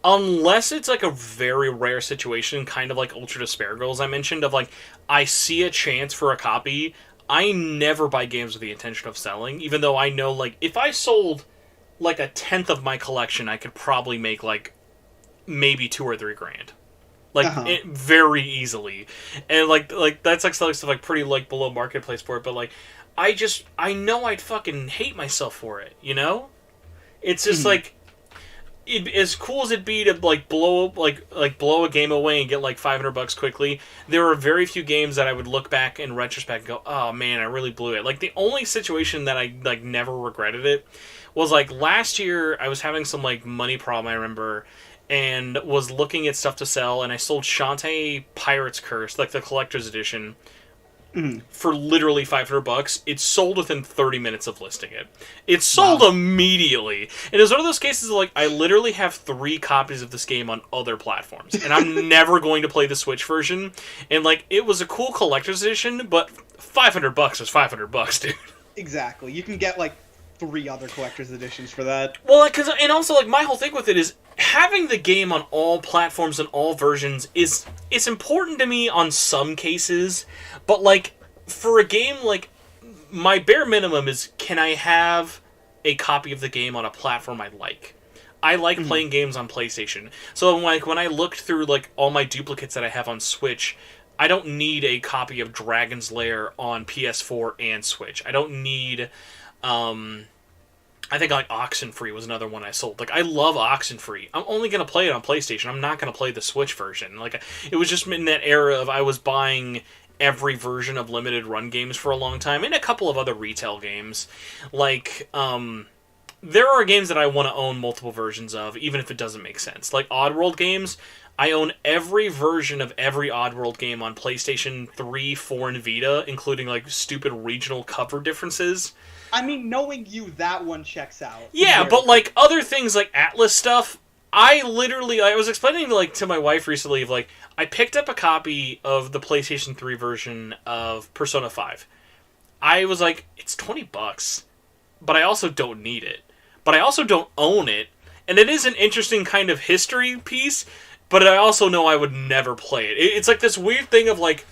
Unless it's, like, a very rare situation, kind of like Ultra Despair Girls I mentioned, of, like, I see a chance for a copy, I never buy games with the intention of selling, even though I know, like, if I sold, like, a tenth of my collection, I could probably make, like, maybe $2,000 or $3,000. Like, very easily. And, like that's, like, selling stuff, like, pretty, like, below marketplace for it, but, like, I know I'd fucking hate myself for it, you know? It's just, like, as cool as it'd be to, like, blow a game away and get, like, $500 quickly, there are very few games that I would look back in retrospect and go, oh, man, I really blew it. Like, the only situation that I, like, never regretted it was, like, last year I was having some, like, money problem, I remember, and was looking at stuff to sell, and I sold Shantae Pirate's Curse, like the collector's edition, for literally $500. It sold within 30 minutes of listing it. It sold immediately. And it was one of those cases of, like, I literally have 3 copies of this game on other platforms, and I'm never going to play the Switch version. And, like, it was a cool collector's edition, but $500 is $500, dude. Exactly. You can get, like, 3 other collector's editions for that. Well, like, and also, like, my whole thing with it is having the game on all platforms and all versions it's important to me on some cases, but, like, for a game, like, my bare minimum is, can I have a copy of the game on a platform I like? I like playing games on PlayStation. So, like, when I looked through, like, all my duplicates that I have on Switch, I don't need a copy of Dragon's Lair on PS4 and Switch. I don't need, I think, like, Oxenfree was another one I sold. Like, I love Oxenfree. I'm only going to play it on PlayStation. I'm not going to play the Switch version. Like, it was just in that era of I was buying every version of limited run games for a long time, and a couple of other retail games. Like, there are games that I want to own multiple versions of, even if it doesn't make sense. Like, Oddworld games, I own every version of every Oddworld game on PlayStation 3, 4, and Vita, including, like, stupid regional cover differences. I mean, knowing you, that one checks out. Yeah, but, like, other things like Atlus stuff, I was explaining, like, to my wife recently, of, like, I picked up a copy of the PlayStation 3 version of Persona 5. I was like, it's $20, but I also don't need it. But I also don't own it, and it is an interesting kind of history piece, but I also know I would never play it. It's like this weird thing of, like,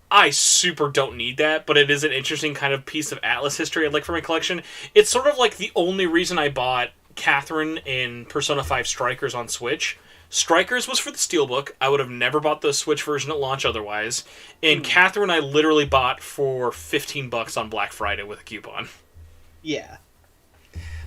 I super don't need that, but it is an interesting kind of piece of Atlus history I'd like for my collection. It's sort of like the only reason I bought Catherine in Persona 5 Strikers on Switch. Strikers was for the Steelbook. I would have never bought the Switch version at launch otherwise. And Catherine I literally bought for $15 on Black Friday with a coupon. Yeah.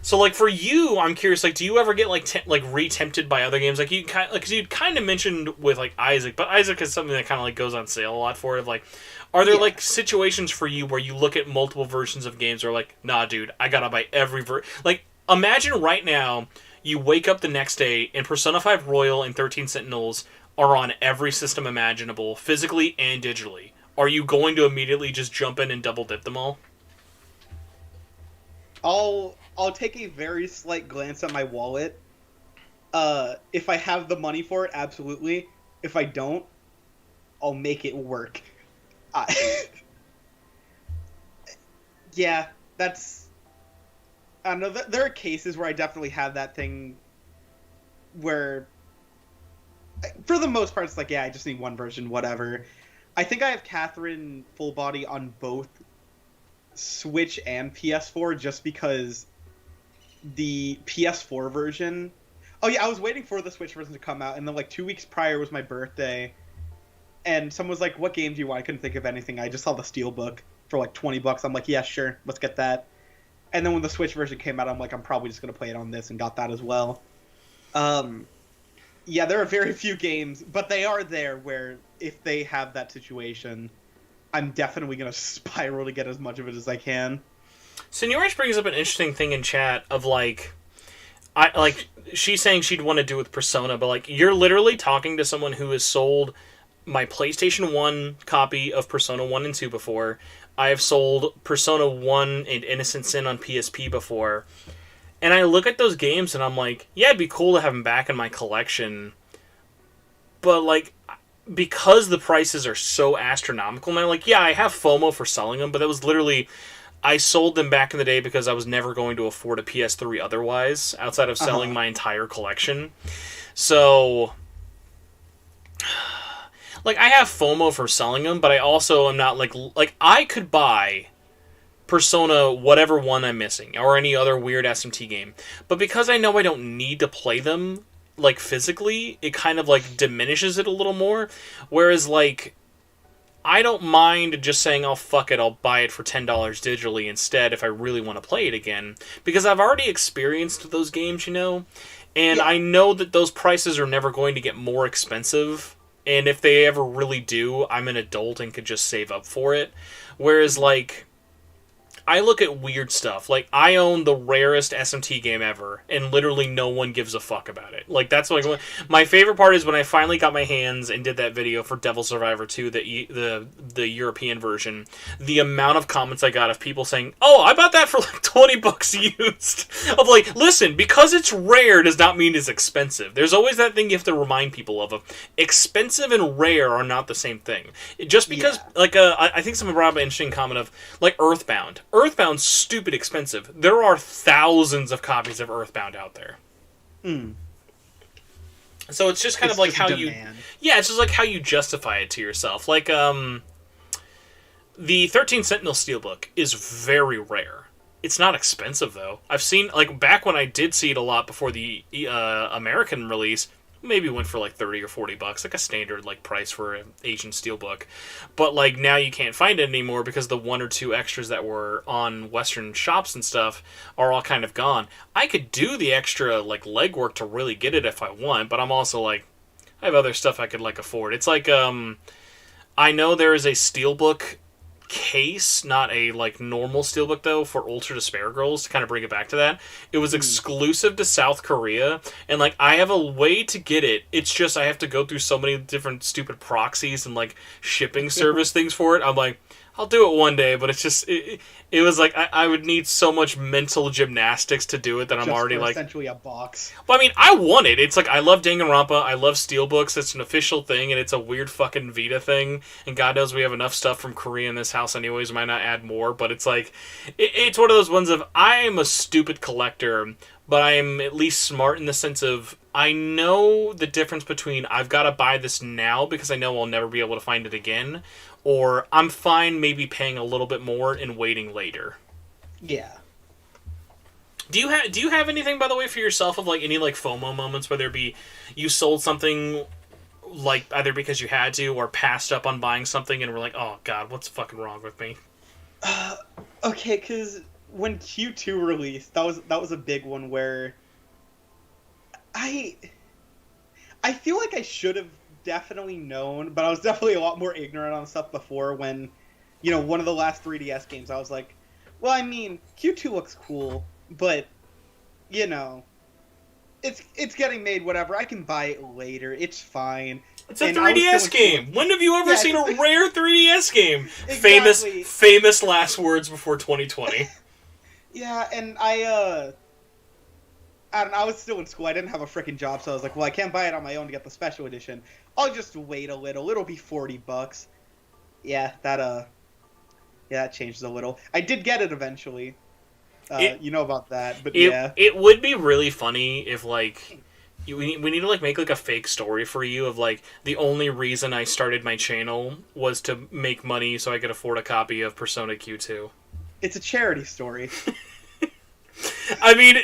So, like, for you, I'm curious, like, do you ever get, like, re-tempted by other games? Like, because you kind of mentioned with, like, Isaac, but Isaac is something that kind of, like, goes on sale a lot for it. Of, like, are there, like, situations for you where you look at multiple versions of games or, like, nah, dude, I gotta buy every like, imagine right now you wake up the next day and Persona 5 Royal and 13 Sentinels are on every system imaginable, physically and digitally. Are you going to immediately just jump in and double dip them all? I'll take a very slight glance at my wallet. If I have the money for it, absolutely. If I don't, I'll make it work. Yeah, that's... I don't know, there are cases where I definitely have that thing where, for the most part, it's like, yeah, I just need one version, whatever. I think I have Catherine full body on both Switch and PS4 just because the PS4 version... Oh yeah, I was waiting for the Switch version to come out, and then like 2 weeks prior was my birthday, and someone was like, what game do you want? I couldn't think of anything. I just saw the Steelbook for like $20. I'm like, yeah, sure, let's get that. And then when the Switch version came out, I'm like, I'm probably just going to play it on this, and got that as well. Yeah, there are very few games, but they are there where if they have that situation, I'm definitely going to spiral to get as much of it as I can. Senorish brings up an interesting thing in chat of like, I like she's saying she'd want to do with Persona, but like you're literally talking to someone who has sold my PlayStation 1 copy of Persona 1 and 2 before. I have sold Persona 1 and Innocent Sin on PSP before. And I look at those games and I'm like, yeah, it'd be cool to have them back in my collection. But like, because the prices are so astronomical now, like, yeah, I have FOMO for selling them, but that was literally, I sold them back in the day because I was never going to afford a PS3 otherwise, outside of selling my entire collection. So, like, I have FOMO for selling them, but I also am not like I could buy Persona whatever one I'm missing, or any other weird SMT game. But because I know I don't need to play them, like, physically, it kind of, like, diminishes it a little more. Whereas, like, I don't mind just saying, oh, fuck it, I'll buy it for $10 digitally instead if I really want to play it again. Because I've already experienced those games, you know? And I know that those prices are never going to get more expensive. And if they ever really do, I'm an adult and could just save up for it. Whereas, like, I look at weird stuff. Like, I own the rarest SMT game ever, and literally no one gives a fuck about it. Like, that's like my favorite part is when I finally got my hands and did that video for Devil Survivor 2, the European version. The amount of comments I got of people saying, "Oh, I bought that for like $20 used." Of like, listen, because it's rare does not mean it's expensive. There's always that thing you have to remind people of. Expensive and rare are not the same thing. Just because, like, I think someone brought up an interesting comment of like Earthbound. Earthbound's stupid expensive. There are thousands of copies of Earthbound out there. So it's just kind of like how demand. It's just like how you justify it to yourself. Like, the 13 Sentinel Steelbook is very rare. It's not expensive, though. I've seen, like, back when I did see it a lot before the American release, maybe went for like $30 or $40, like a standard like price for an Asian Steelbook. But like now you can't find it anymore because the one or two extras that were on Western shops and stuff are all kind of gone. I could do the extra like legwork to really get it if I want, but I'm also like, I have other stuff I could like afford. It's like I know there is a Steelbook case, not a like normal Steelbook though, for Ultra Despair Girls, to kind of bring it back to that. It was exclusive to South Korea, and like I have a way to get it. It's just I have to go through so many different stupid proxies and like shipping service things for it. I'm like, I'll do it one day, but it's just it was like I would need so much mental gymnastics to do it that I'm already like essentially a box. Well, I mean, I want it. It's like I love Danganronpa, I love Steelbooks. It's an official thing, and it's a weird fucking Vita thing. And God knows we have enough stuff from Korea in this house, anyways. We might not add more, but it's like it's one of those ones of I am a stupid collector, but I am at least smart in the sense of I know the difference between I've got to buy this now because I know I'll never be able to find it again, or I'm fine maybe paying a little bit more and waiting later. Yeah. Do you have anything, by the way, for yourself of like any like FOMO moments, whether it be you sold something like either because you had to or passed up on buying something and were like, oh god, what's fucking wrong with me? Okay, because when Q2 released, that was a big one where I feel like I should have definitely known, but I was definitely a lot more ignorant on stuff before when, you know, one of the last 3DS games, I was like, well, I mean, Q2 looks cool, but, you know, it's getting made, whatever. I can buy it later. It's fine. It's a 3DS game. When have you ever seen a rare 3DS game? Exactly. Famous last words before 2020. Yeah, and I don't know, I was still in school. I didn't have a freaking job, so I was like, well, I can't buy it on my own to get the special edition. I'll just wait a little. It'll be $40. Yeah, that changed a little. I did get it eventually. You know about that, but yeah. It would be really funny if, like, we need to, like, make, like, a fake story for you of, like, the only reason I started my channel was to make money so I could afford a copy of Persona Q2. It's a charity story. I mean,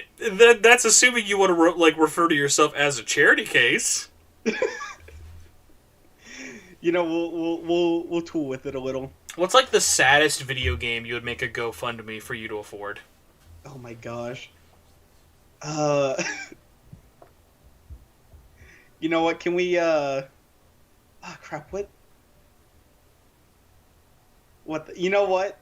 that's assuming you want to, like, refer to yourself as a charity case. You know, we'll tool with it a little. What's, like, the saddest video game you would make a GoFundMe for you to afford? Oh my gosh. You know what, can we, crap, you know what?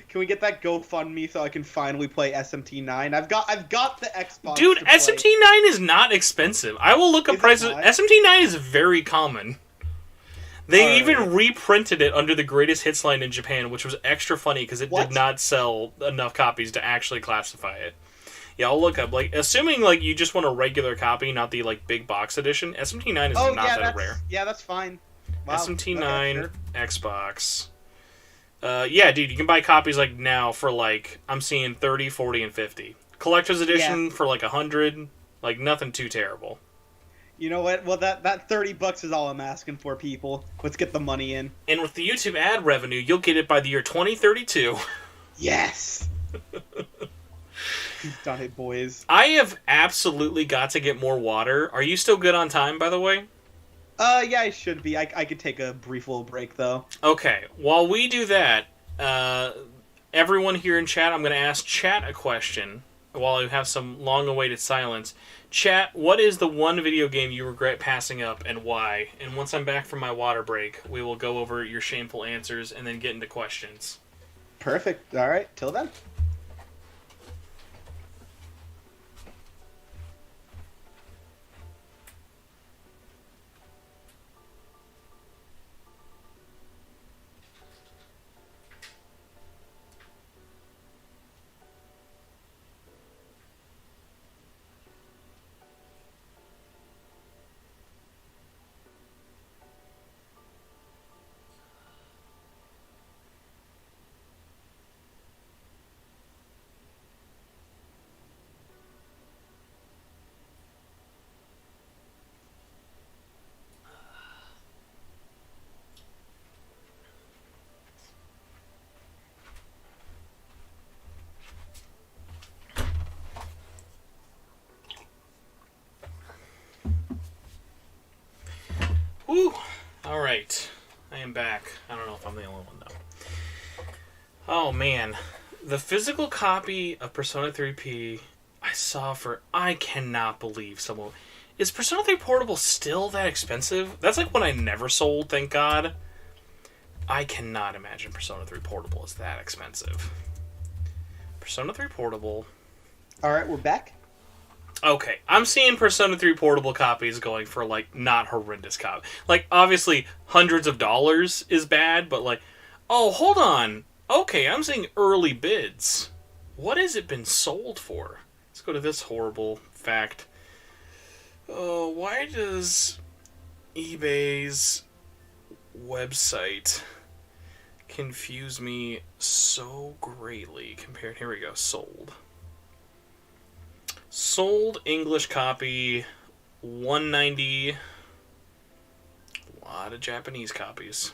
Can we get that GoFundMe so I can finally play SMT9? I've got the Xbox. Dude, to play. SMT9 is not expensive. I will look up prices. SMT9 is very common. They even reprinted it under the Greatest Hits line in Japan, which was extra funny because it did not sell enough copies to actually classify it. Yeah, I'll look up. Like, assuming like you just want a regular copy, not the like big box edition. SMT9 is not that rare. Yeah, that's fine. Wow. SMT9 okay, sure. Xbox. Yeah, dude, you can buy copies like now for like I'm seeing 30, 40, and 50. Collector's edition for like 100. Like nothing too terrible. You know what? Well, that $30 is all I'm asking for, people. Let's get the money in. And with the YouTube ad revenue, you'll get it by the year 2032. Yes. You've done it, boys. I have absolutely got to get more water. Are you still good on time, by the way? Yeah, I should be. I could take a brief little break, though. Okay. While we do that, everyone here in chat, I'm going to ask chat a question while you have some long-awaited silence. Chat, what is the one video game you regret passing up and why? And once I'm back from my water break, we will go over your shameful answers and then get into questions. Perfect. All right. Till then. Woo! Alright. I am back. I don't know if I'm the only one, though. Oh, man. The physical copy of Persona 3P I saw for... I cannot believe someone... Is Persona 3 Portable still that expensive? That's like when I never sold, thank God. I cannot imagine Persona 3 Portable is that expensive. Persona 3 Portable... Alright, we're back. Okay, I'm seeing Persona 3 Portable copies going for, like, not horrendous copy. Like, obviously, hundreds of dollars is bad, but, like, oh, hold on. Okay, I'm seeing early bids. What has it been sold for? Let's go to this horrible fact. Oh, why does eBay's website confuse me so greatly compared... Here we go, sold. Sold English copy, $190. A lot of Japanese copies.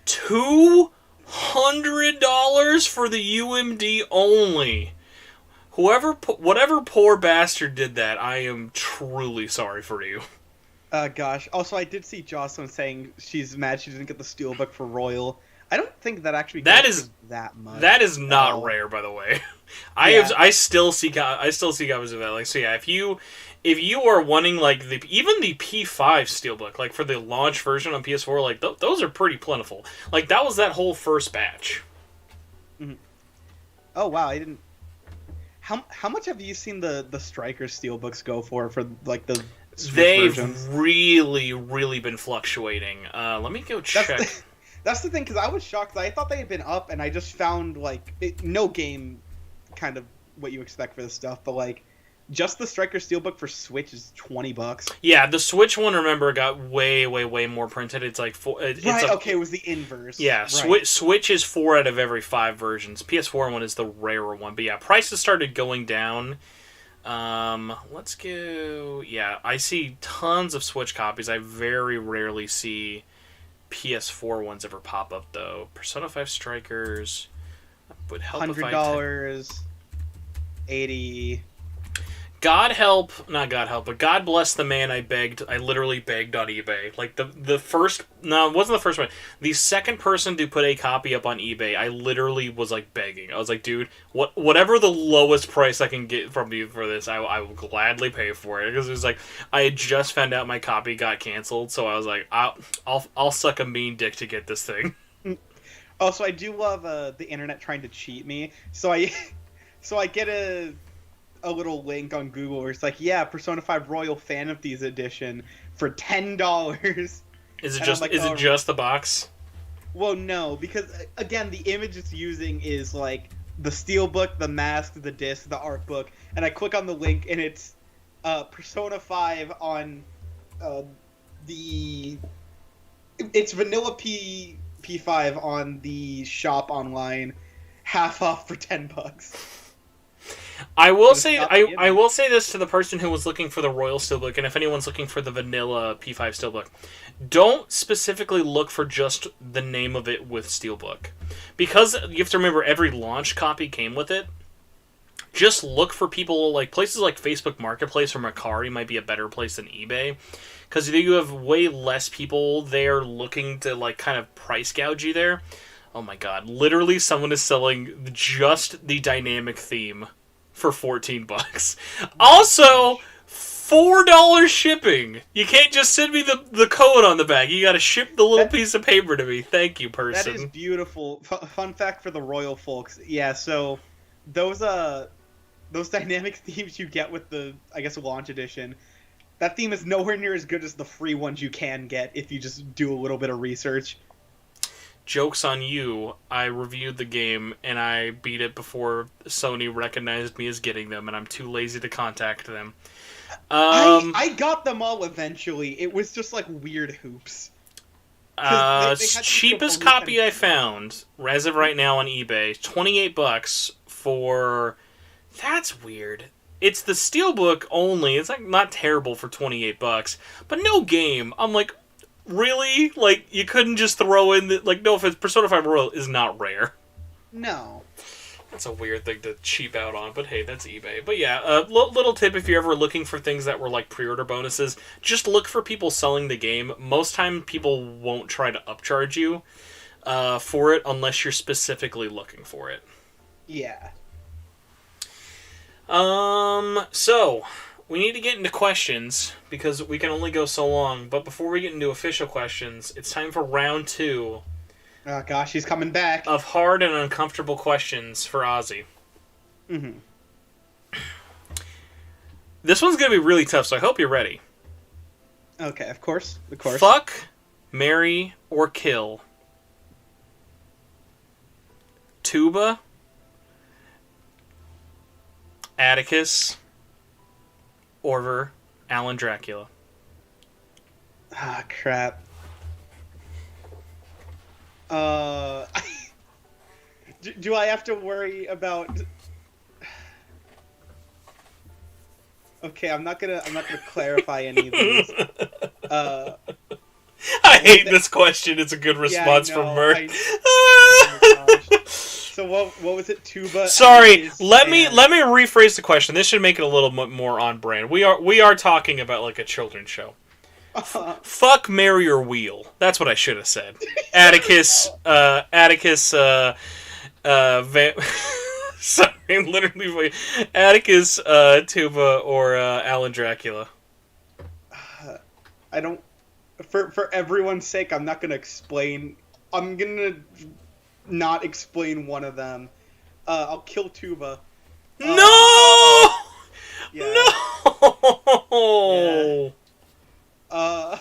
$200 for the UMD only. Whatever poor bastard did that, I am truly sorry for you. Gosh. Also, I did see Jocelyn saying she's mad she didn't get the Steelbook for Royal. I don't think that actually goes that much. That is not rare, by the way. I still see copies of that. Like, so yeah, if you are wanting like even the P5 Steelbook, like for the launch version on PS4, like those are pretty plentiful. Like that was that whole first batch. Mm-hmm. Oh wow, I didn't. How much have you seen the Striker Steelbooks go for like the Switch versions? They've really been fluctuating. Let me go check. That's the thing, because I was shocked. I thought they had been up, and I just found, like, no game kind of what you expect for this stuff, but, like, just the Striker Steelbook for Switch is $20. Yeah, the Switch one, remember, got way more printed. It's like... it was the inverse. Yeah, right. Switch is 4 out of every 5 versions. PS4 one is the rarer one. But yeah, prices started going down. Let's go... Yeah, I see tons of Switch copies. I very rarely see... PS4 ones ever pop up though. Persona 5 Strikers would help. $100, $80. God help, not God help, but God bless the man I literally begged on eBay. Like the first, no, it wasn't the first one. The second person to put a copy up on eBay, I literally was like begging. I was like, dude, whatever the lowest price I can get from you for this, I will gladly pay for it. Because it was like, I had just found out my copy got canceled, so I was like, I'll suck a mean dick to get this thing. Also, I do love the internet trying to cheat me. So I so I get a little link on Google where it's like, yeah, Persona 5 Royal Fan of These Edition for $10. Is it And just I'm like, is oh, it just the box? well, no, because again, the image it's using is like the steelbook, the mask, the disc, the art book, and I click on the link and it's Persona 5 on the it's vanilla P5 on the shop online, half off for $10. I will say this to the person who was looking for the Royal Steelbook, and if anyone's looking for the vanilla P5 Steelbook, don't specifically look for just the name of it with Steelbook. Because you have to remember every launch copy came with it. Just look for people, like places like Facebook Marketplace or Mercari might be a better place than eBay. Because you have way less people there looking to like kind of price gouge you there. Oh my god, literally someone is selling just the dynamic theme for $14. Also, $4 shipping. You can't just send me the code on the bag. You gotta ship the little piece of paper to me. Thank you, person. That is beautiful. Fun fact for the Royal folks. Yeah, so those dynamic themes you get with the, I guess, launch edition, that theme is nowhere near as good as the free ones you can get if you just do a little bit of research. Joke's on you. I reviewed the game, and I beat it before Sony recognized me as getting them, and I'm too lazy to contact them. I got them all eventually. It was just like weird hoops. They Cheapest copy I found, as of right now on eBay, $28 for... That's weird. It's the Steelbook only. It's like not terrible for $28, but no game. I'm like... Really? Like, you couldn't just throw in the... Like, no offense, Persona 5 Royal is not rare. No. That's a weird thing to cheap out on, but hey, that's eBay. But yeah, little tip if you're ever looking for things that were like pre-order bonuses, just look for people selling the game. Most time, people won't try to upcharge you for it unless you're specifically looking for it. Yeah. So... We need to get into questions, because we can only go so long. But before we get into official questions, it's time for round 2. Oh gosh, he's coming back. Of hard and uncomfortable questions for Ozzy. Mm-hmm. This one's going to be really tough, so I hope you're ready. Okay, of course. Of course. Fuck, marry, or kill. Tuba, Atticus, Orver, Alan Dracula. Ah, crap. Do I have to worry about... Okay, I'm not gonna clarify any of these. I hate this question. It's a good response from Mert. Oh my gosh. So what was it? Tuba. Sorry, let me rephrase the question. This should make it a little bit more on brand. We are talking about like a children's show. Fuck, marry, or wheel. That's what I should have said. Atticus. Sorry, literally. Atticus, Tuba, or Alan Dracula. I don't. For everyone's sake, I'm not gonna explain. I'm gonna not explain one of them. I'll kill Tuba. No! Yeah. No! Yeah.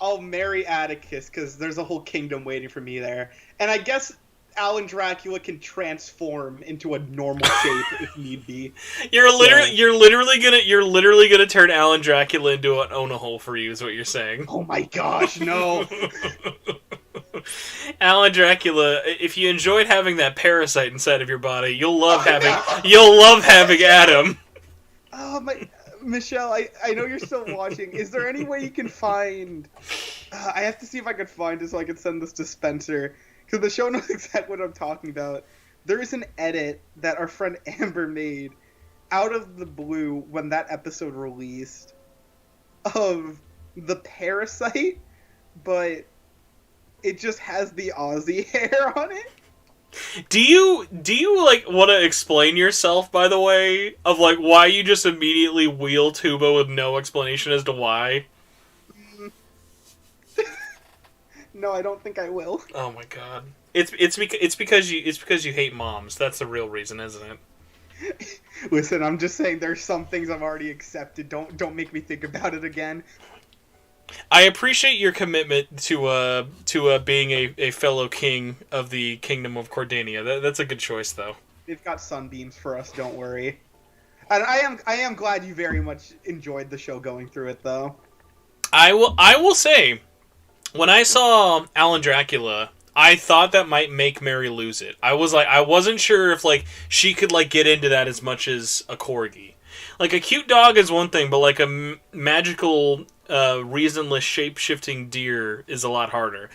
I'll marry Atticus because there's a whole kingdom waiting for me there, and I guess Alan Dracula can transform into a normal shape if need be. You're literally gonna turn Alan Dracula into an Onahole for you, is what you're saying. Oh my gosh, no. Alan Dracula, if you enjoyed having that parasite inside of your body, you'll love having Adam. Oh my, Michelle, I know you're still watching. Is there any way you can find? I have to see if I can find it so I can send this to Spencer, because the show knows exactly what I'm talking about. There is an edit that our friend Amber made out of the blue when that episode released of the parasite, but it just has the Aussie hair on it. Do you like want to explain yourself, by the way, of like why you just immediately wheel Tuba with no explanation as to why? No, I don't think I will. Oh my god. It's because you hate moms. That's the real reason, isn't it? Listen, I'm just saying there's some things I've already accepted. Don't make me think about it again. I appreciate your commitment to being a fellow king of the Kingdom of Cordania. That's a good choice, though. They've got sunbeams for us. Don't worry. And I am glad you very much enjoyed the show going through it, though. I will say, when I saw Alan Dracula, I thought that might make Mary lose it. I wasn't sure if she could get into that as much as a corgi. Like a cute dog is one thing, but like a magical, reasonless, shape-shifting deer is a lot harder.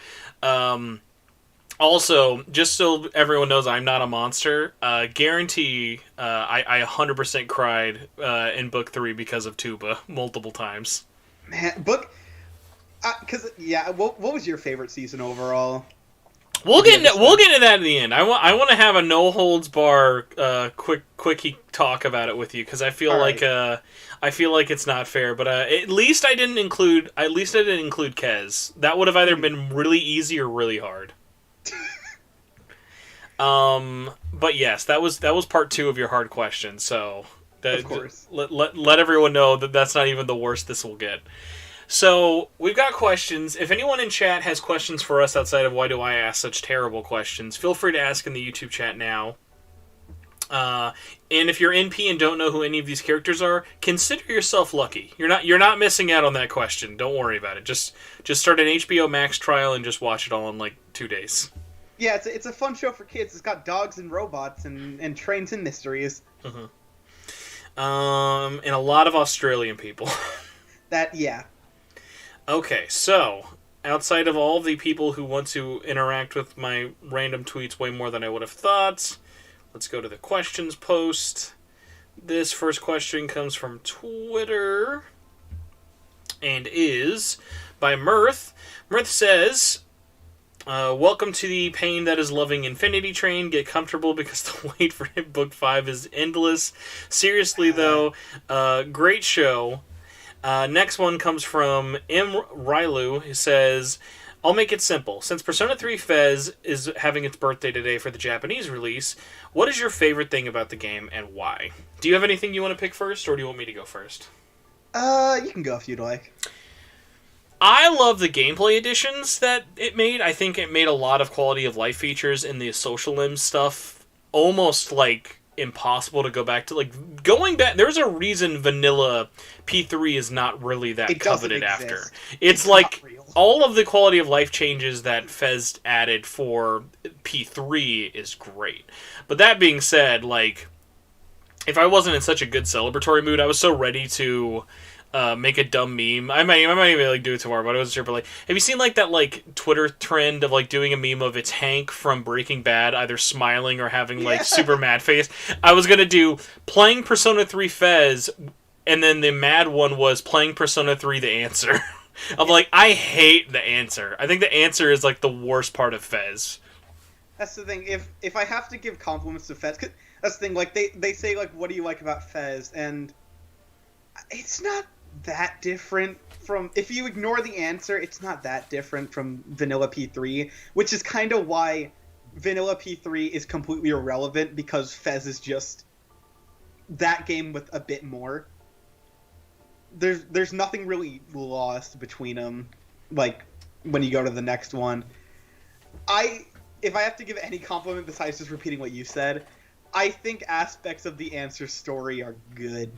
Also, just so everyone knows, I'm not a monster. Guarantee, I 100% cried in book 3 because of Tuba multiple times. Man, what was your favorite season overall? We'll get into that in the end. I want to have a no holds bar quickie talk about it with you because I feel like it's not fair. But at least I didn't include Kez. That would have either been really easy or really hard. But yes, that was part 2 of your hard question. So of course, let everyone know that that's not even the worst this will get. So, we've got questions. If anyone in chat has questions for us outside of why do I ask such terrible questions, feel free to ask in the YouTube chat now. And if you're NP and don't know who any of these characters are, consider yourself lucky. You're not missing out on that question. Don't worry about it. Just start an HBO Max trial and just watch it all in 2 days. Yeah, it's a fun show for kids. It's got dogs and robots and trains and mysteries. Mm-hmm. And a lot of Australian people. Yeah. Okay, so, outside of all the people who want to interact with my random tweets way more than I would have thought, let's go to the questions post. This first question comes from Twitter, and is by Mirth. Mirth says, welcome to the pain that is loving Infinity Train. Get comfortable because the wait for Book 5 is endless. Seriously, though, great show. Next one comes from M. Rylu, who says, I'll make it simple. Since Persona 3 Fez is having its birthday today for the Japanese release, what is your favorite thing about the game and why? Do you have anything you want to pick first, or do you want me to go first? You can go if you'd like. I love the gameplay additions that it made. I think it made a lot of quality of life features in the social limb stuff almost impossible to go back to. Going back, there's a reason vanilla P3 is not really that coveted after. It's all of the quality of life changes that Fez added for P3 is great. But that being said, if I wasn't in such a good celebratory mood, I was so ready to make a dumb meme. I might even do it tomorrow, but I wasn't sure. But have you seen that Twitter trend of doing a meme of it's Hank from Breaking Bad either smiling or having super mad face? I was gonna do playing Persona 3 Fez, and then the mad one was playing Persona 3 The Answer. I'm I hate The Answer. I think The Answer is the worst part of Fez. That's the thing. If I have to give compliments to Fez, 'cause that's the thing. They say what do you like about Fez, and it's not that different from, if you ignore The Answer, it's not that different from Vanilla P3, which is kind of why Vanilla P3 is completely irrelevant, because Fez is just that game with a bit more. There's nothing really lost between them, when you go to the next one. If I have to give any compliment besides just repeating what you said, I think aspects of The Answer story are good.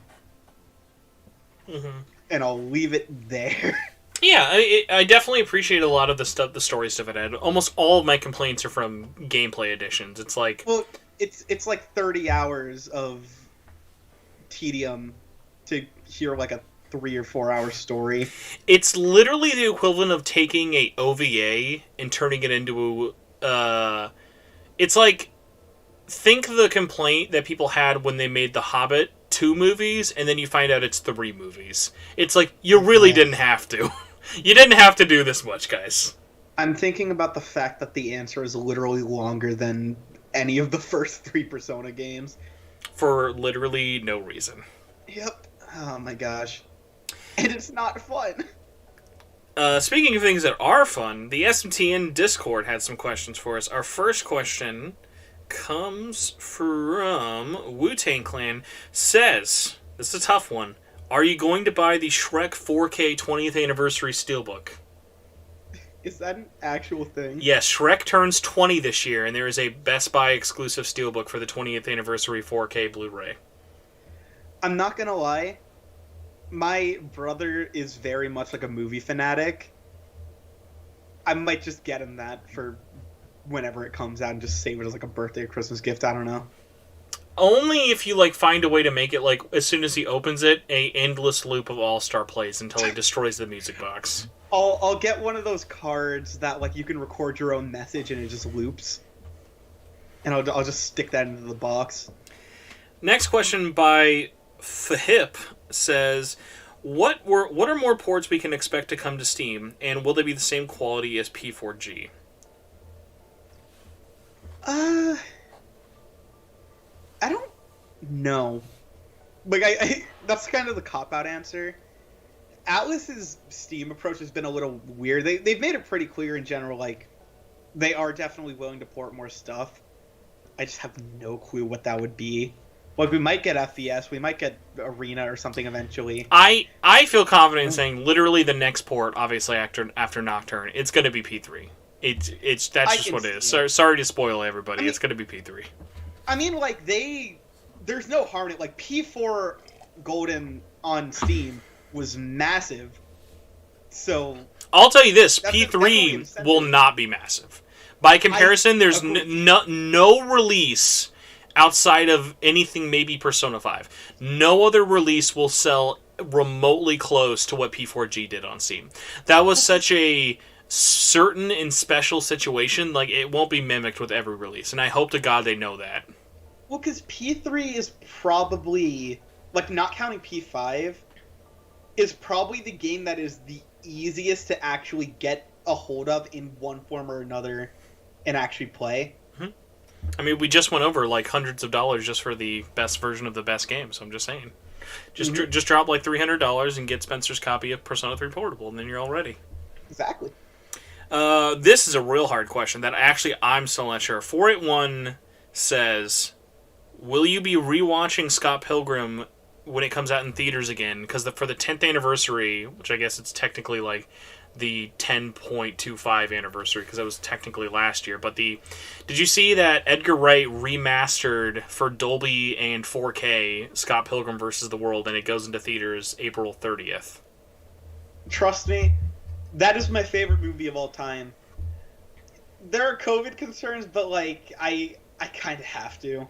Mm-hmm. And I'll leave it there. Yeah, I definitely appreciate a lot of the story stuff it had. Almost all of my complaints are from gameplay additions. It's well, it's 30 hours of tedium to hear a 3 or 4 hour story. It's literally the equivalent of taking a OVA and turning it into it's think the complaint that people had when they made The Hobbit 2 movies, and then you find out it's 3 movies. It's you really didn't have to. You didn't have to do this much, guys. I'm thinking about the fact that The Answer is literally longer than any of the first 3 Persona games. For literally no reason. Yep. Oh my gosh. And it's not fun. Speaking of things that are fun, the SMTN Discord had some questions for us. Our first question comes from Wu-Tang Clan. Says, this is a tough one, are you going to buy the Shrek 4K 20th Anniversary Steelbook? Is that an actual thing? Yes, Shrek turns 20 this year, and there is a Best Buy exclusive Steelbook for the 20th Anniversary 4K Blu-ray. I'm not gonna lie. My brother is very much like a movie fanatic. I might just get him that for whenever it comes out and just save it as like a birthday or Christmas gift. I don't know. Only if you like find a way to make it like as soon as he opens it, a endless loop of All-Star plays until he destroys the music box. I'll get one of those cards that like you can record your own message and it just loops, and I'll just stick that into the box. Next question by Fahip says, what are more ports we can expect to come to Steam, and will they be the same quality as P4G? I don't know. Like I that's kind of the cop-out answer. Atlus's Steam approach has been a little weird. They've made it pretty clear in general, like, they are definitely willing to port more stuff. I just have no clue what that would be. Like, we might get FPS, we might get Arena or something eventually. I feel confident in saying literally the next port, obviously after Nocturne, it's going to be P3. That's just what it is. Sorry to spoil everybody. I mean, it's going to be P3. I mean, like, there's no harm in it. Like, P4 Golden on Steam was massive. So I'll tell you this, P3 will not be massive. By comparison, there's no release outside of anything maybe Persona 5. No other release will sell remotely close to what P4G did on Steam. That was such a certain and special situation, like it won't be mimicked with every release, and I hope to God they know that. Well, because P3 is probably, like, not counting P5, is probably the game that is the easiest to actually get a hold of in one form or another and actually play. I mean, we just went over like hundreds of dollars just for the best version of the best game, so I'm just saying. Just drop like $300 and get Spencer's copy of Persona 3 Portable, and then you're all ready. Exactly. This is a real hard question that I'm still not sure. 481 says, will you be rewatching Scott Pilgrim when it comes out in theaters again? Because for the 10th anniversary, which I guess it's technically like the 10.25 anniversary, because that was technically last year, but did you see that Edgar Wright remastered for Dolby and 4K Scott Pilgrim vs. the World, and it goes into theaters April 30th? Trust me, that is my favorite movie of all time. There are COVID concerns, but like I kind of have to.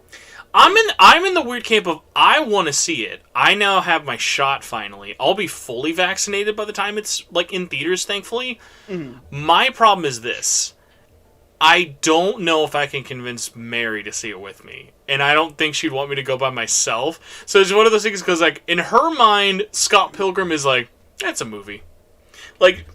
I'm in the weird camp of I want to see it. I now have my shot finally. I'll be fully vaccinated by the time it's like in theaters, thankfully. Mm-hmm. My problem is this. I don't know if I can convince Mary to see it with me. And I don't think she'd want me to go by myself. So it's one of those things because like in her mind, Scott Pilgrim is like, that's a movie. Like,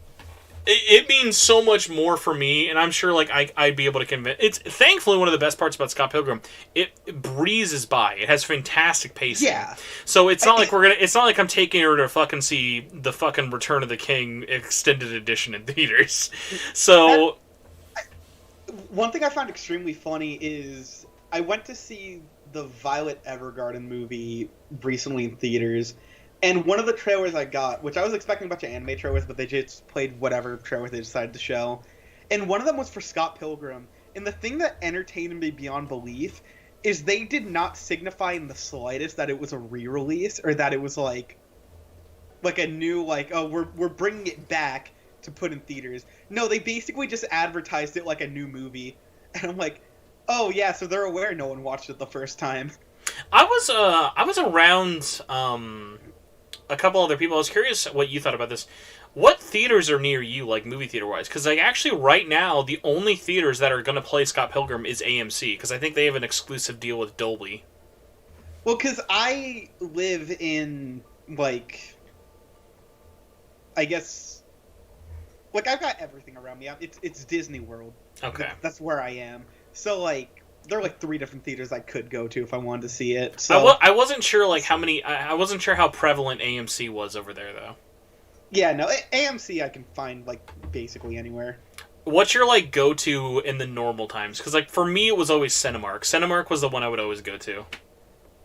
it means so much more for me, and I'm sure like I'd be able to convince. It's thankfully one of the best parts about Scott Pilgrim. It breezes by. It has fantastic pacing. Yeah. So it's not like It's not like I'm taking her to fucking see the fucking Return of the King extended edition in theaters. So one thing I found extremely funny is I went to see the Violet Evergarden movie recently in theaters. And one of the trailers I got, which I was expecting a bunch of anime trailers, but they just played whatever trailer they decided to show. And one of them was for Scott Pilgrim. And the thing that entertained me beyond belief is they did not signify in the slightest that it was a re-release or that it was like a new, like, oh, we're bringing it back to put in theaters. No, they basically just advertised it like a new movie. And I'm like, oh yeah, so they're aware no one watched it the first time. I was around a couple other people. I was curious what you thought about this. What theaters are near you, like movie theater wise? Because like actually right now the only theaters that are going to play Scott Pilgrim is AMC, because I think they have an exclusive deal with Dolby. Well, because I live in like, I guess, like I've got everything around me. It's Disney World. Okay, that's where I am. So like, there are like 3 different theaters I could go to if I wanted to see it. So I wasn't sure like how many. I wasn't sure how prevalent AMC was over there though. Yeah, no, AMC I can find like basically anywhere. What's your like go-to in the normal times? Because like for me, it was always Cinemark. Cinemark was the one I would always go to.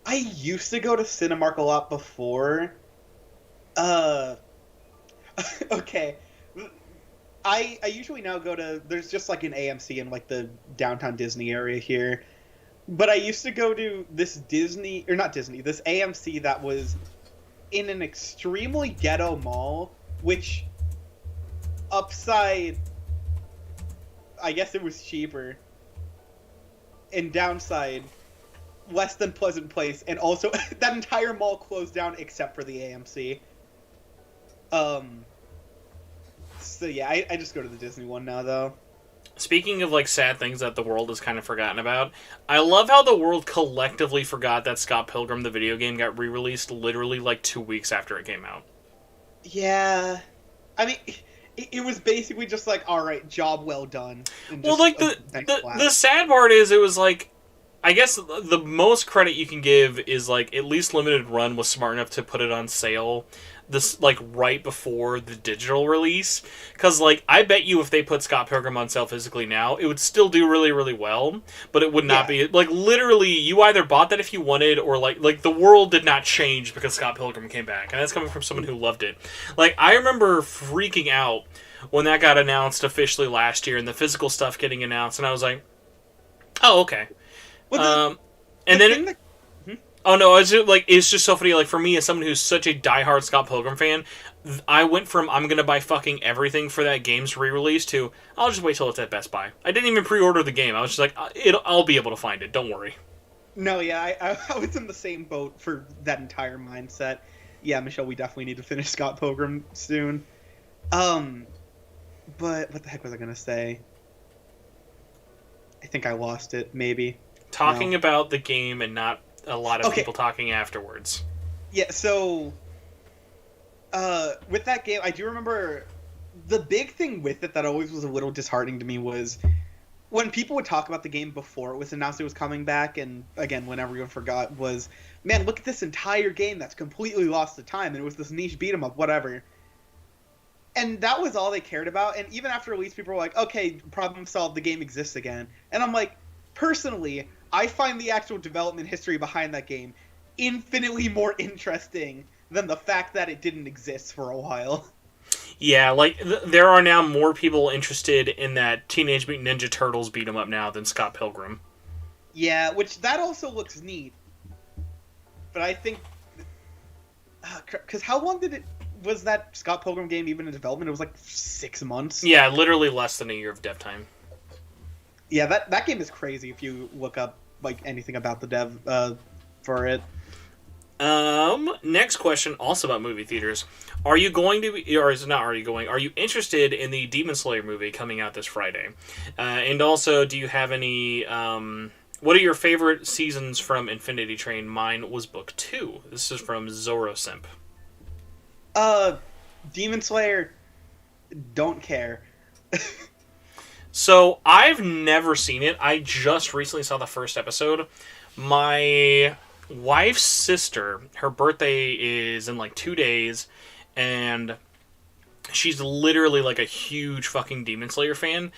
I used to go to Cinemark a lot before. Uh, okay. I usually now go to, there's just like an AMC in like the downtown Disney area here. But I used to go to this this AMC that was in an extremely ghetto mall, which upside, I guess it was cheaper, and downside, less than pleasant place, and also that entire mall closed down except for the AMC. So yeah, I just go to the Disney one now, though. Speaking of like sad things that the world has kind of forgotten about, I love how the world collectively forgot that Scott Pilgrim the video game got re-released literally like 2 weeks after it came out. Yeah, I mean, it was basically just like, all right, job well done. Well, like the sad part is it was like, I guess the most credit you can give is like at least Limited Run was smart enough to put it on sale this like right before the digital release, because like I bet you if they put Scott Pilgrim on sale physically now, it would still do really, really well, but it would not be like literally you either bought that if you wanted, or like the world did not change because Scott Pilgrim came back, and that's coming from someone who loved it. Like I remember freaking out when that got announced officially last year and the physical stuff getting announced, and I was like, oh, okay. Well, Oh no, it's just so funny. Like for me, as someone who's such a diehard Scott Pilgrim fan, I went from I'm gonna buy fucking everything for that game's re-release to I'll just wait till it's at Best Buy. I didn't even pre-order the game. I was just like, I'll be able to find it. Don't worry. No, yeah, I was in the same boat for that entire mindset. Yeah, Michelle, we definitely need to finish Scott Pilgrim soon. But what the heck was I gonna say? I think I lost it. Maybe talking about the game and not a lot of people talking afterwards. Yeah, so with that game, I do remember the big thing with it that always was a little disheartening to me was when people would talk about the game before it was announced it was coming back, and again, when everyone forgot, was, man, look at this entire game that's completely lost to time, and it was this niche beat 'em up, whatever. And that was all they cared about, and even after release, people were like, okay, problem solved, the game exists again. And I'm like, personally, I find the actual development history behind that game infinitely more interesting than the fact that it didn't exist for a while. Yeah, like, there are now more people interested in that Teenage Mutant Ninja Turtles beat 'em up now than Scott Pilgrim. Yeah, which that also looks neat. But I think... Because how long was that Scott Pilgrim game even in development? It was like 6 months? Yeah, literally less than a year of dev time. Yeah, that game is crazy if you look up like anything about the dev for it. Next question, also about movie theaters. Are you going to be, or is it not, are you interested in the Demon Slayer movie coming out this Friday? And also, do you have any, what are your favorite seasons from Infinity Train? Mine was book 2. This is from Zorosimp. Demon Slayer, don't care. So, I've never seen it. I just recently saw the first episode. My wife's sister, her birthday is in like 2 days, and she's literally like a huge fucking Demon Slayer fan,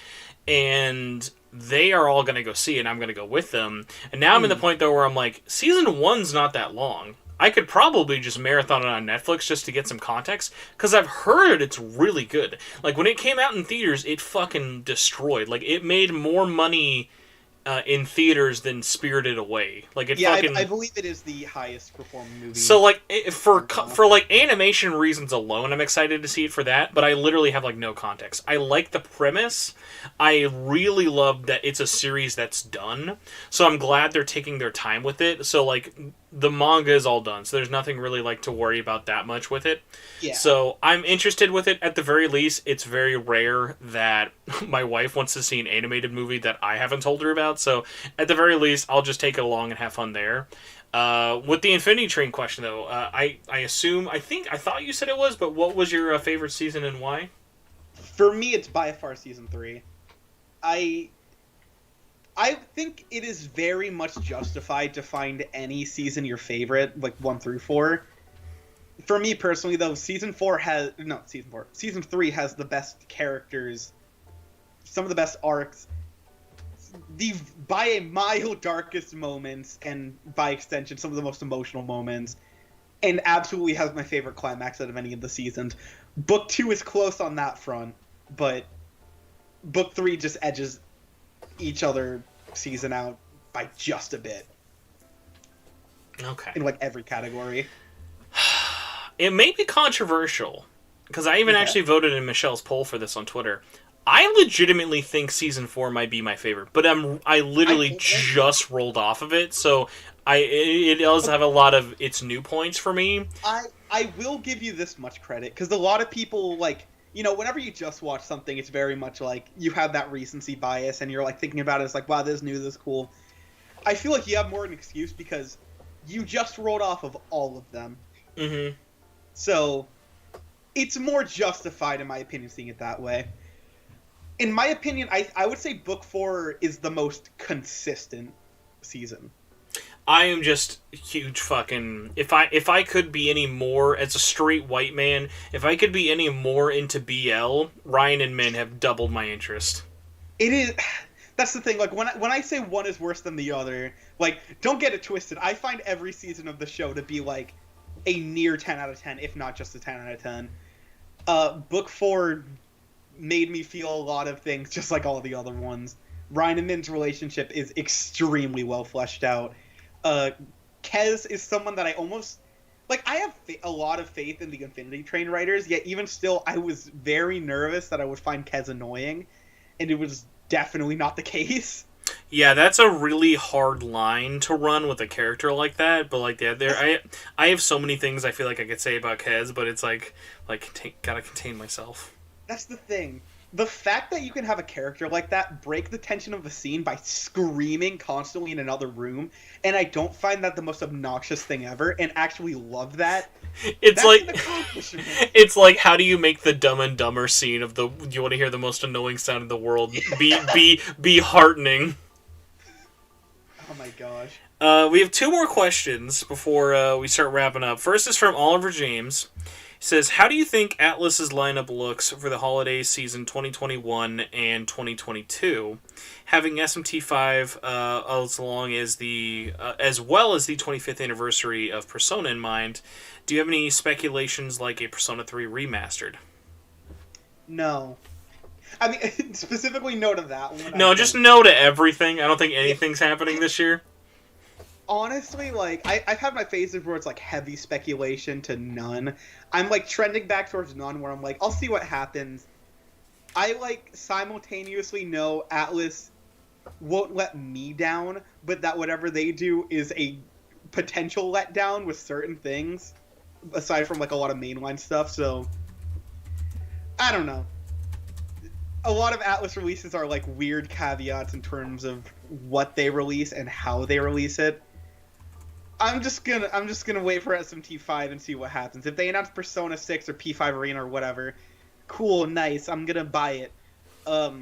and they are all going to go see it, and I'm going to go with them. And now I'm in the point, though, where I'm like, season 1's not that long. I could probably just marathon it on Netflix just to get some context, because I've heard it's really good. Like, when it came out in theaters, it fucking destroyed. Like, it made more money in theaters than Spirited Away. Like, it fucking... I believe it is the highest performing movie. So, like, for like, animation reasons alone, I'm excited to see it for that, but I literally have, like, no context. I like the premise. I really love that it's a series that's done, so I'm glad they're taking their time with it. So, like, the manga is all done, so there's nothing really, like, to worry about that much with it. Yeah. So, I'm interested with it. At the very least, it's very rare that my wife wants to see an animated movie that I haven't told her about, so at the very least, I'll just take it along and have fun there. With the Infinity Train question, though, I thought you said it was, but what was your favorite season and why? For me, it's by far season 3. I think it is very much justified to find any season your favorite, like 1 through 4. for me personally, though, season 3 has the best characters, some of the best arcs, by a mile darkest moments, and by extension, some of the most emotional moments, and absolutely has my favorite climax out of any of the seasons. Book 2 is close on that front, but Book 3 just edges each other season out by just a bit. Okay. In, like, every category. It may be controversial, because I even actually voted in Michelle's poll for this on Twitter. I legitimately think Season 4 might be my favorite, but I literally just rolled off of it, so it does have a lot of its new points for me. I will give you this much credit, because a lot of people, like, you know, whenever you just watch something, it's very much like, you have that recency bias, and you're, like, thinking about it, it's like, wow, this is new, this is cool. I feel like you have more of an excuse, because you just rolled off of all of them. Mm-hmm. So, it's more justified, in my opinion, seeing it that way. In my opinion, I would say Book 4 is the most consistent season. I am just huge fucking... If I could be any more, as a straight white man, if I could be any more into BL, Ryan and Min have doubled my interest. It is... That's the thing, like, when I say one is worse than the other, like, don't get it twisted. I find every season of the show to be, like, a near 10 out of 10, if not just a 10 out of 10. Book 4 made me feel a lot of things, just like all the other ones. Ryan and Min's relationship is extremely well fleshed out. Kez is someone that I almost... Like, I have a lot of faith in the Infinity Train writers, yet even still, I was very nervous that I would find Kez annoying, and it was definitely not the case. Yeah, that's a really hard line to run with a character like that, but, like, yeah, I have so many things I feel like I could say about Kez, but it's like gotta contain myself. That's the thing. The fact that you can have a character like that break the tension of a scene by screaming constantly in another room, and I don't find that the most obnoxious thing ever, and actually love that. It's like, how do you make the Dumb and Dumber scene of the you want to hear the most annoying sound in the world be heartening? Oh my gosh. We have 2 more questions before we start wrapping up. First is from Oliver James. He says, how do you think Atlus's lineup looks for the holiday season 2021 and 2022? Having SMT5 as well as the 25th anniversary of Persona in mind, do you have any speculations like a Persona 3 remastered? No. I mean, specifically no to that one. No, just no to everything. I don't think anything's happening this year. Honestly, like, I've had my phases where it's, like, heavy speculation to none. I'm, like, trending back towards none, where I'm like, I'll see what happens. I, like, simultaneously know Atlus won't let me down, but that whatever they do is a potential letdown with certain things, aside from, like, a lot of mainline stuff, so... I don't know. A lot of Atlus releases are, like, weird caveats in terms of what they release and how they release it. I'm just gonna wait for SMT5 and see what happens. If they announce Persona 6 or P5 Arena or whatever, cool, nice, I'm gonna buy it. I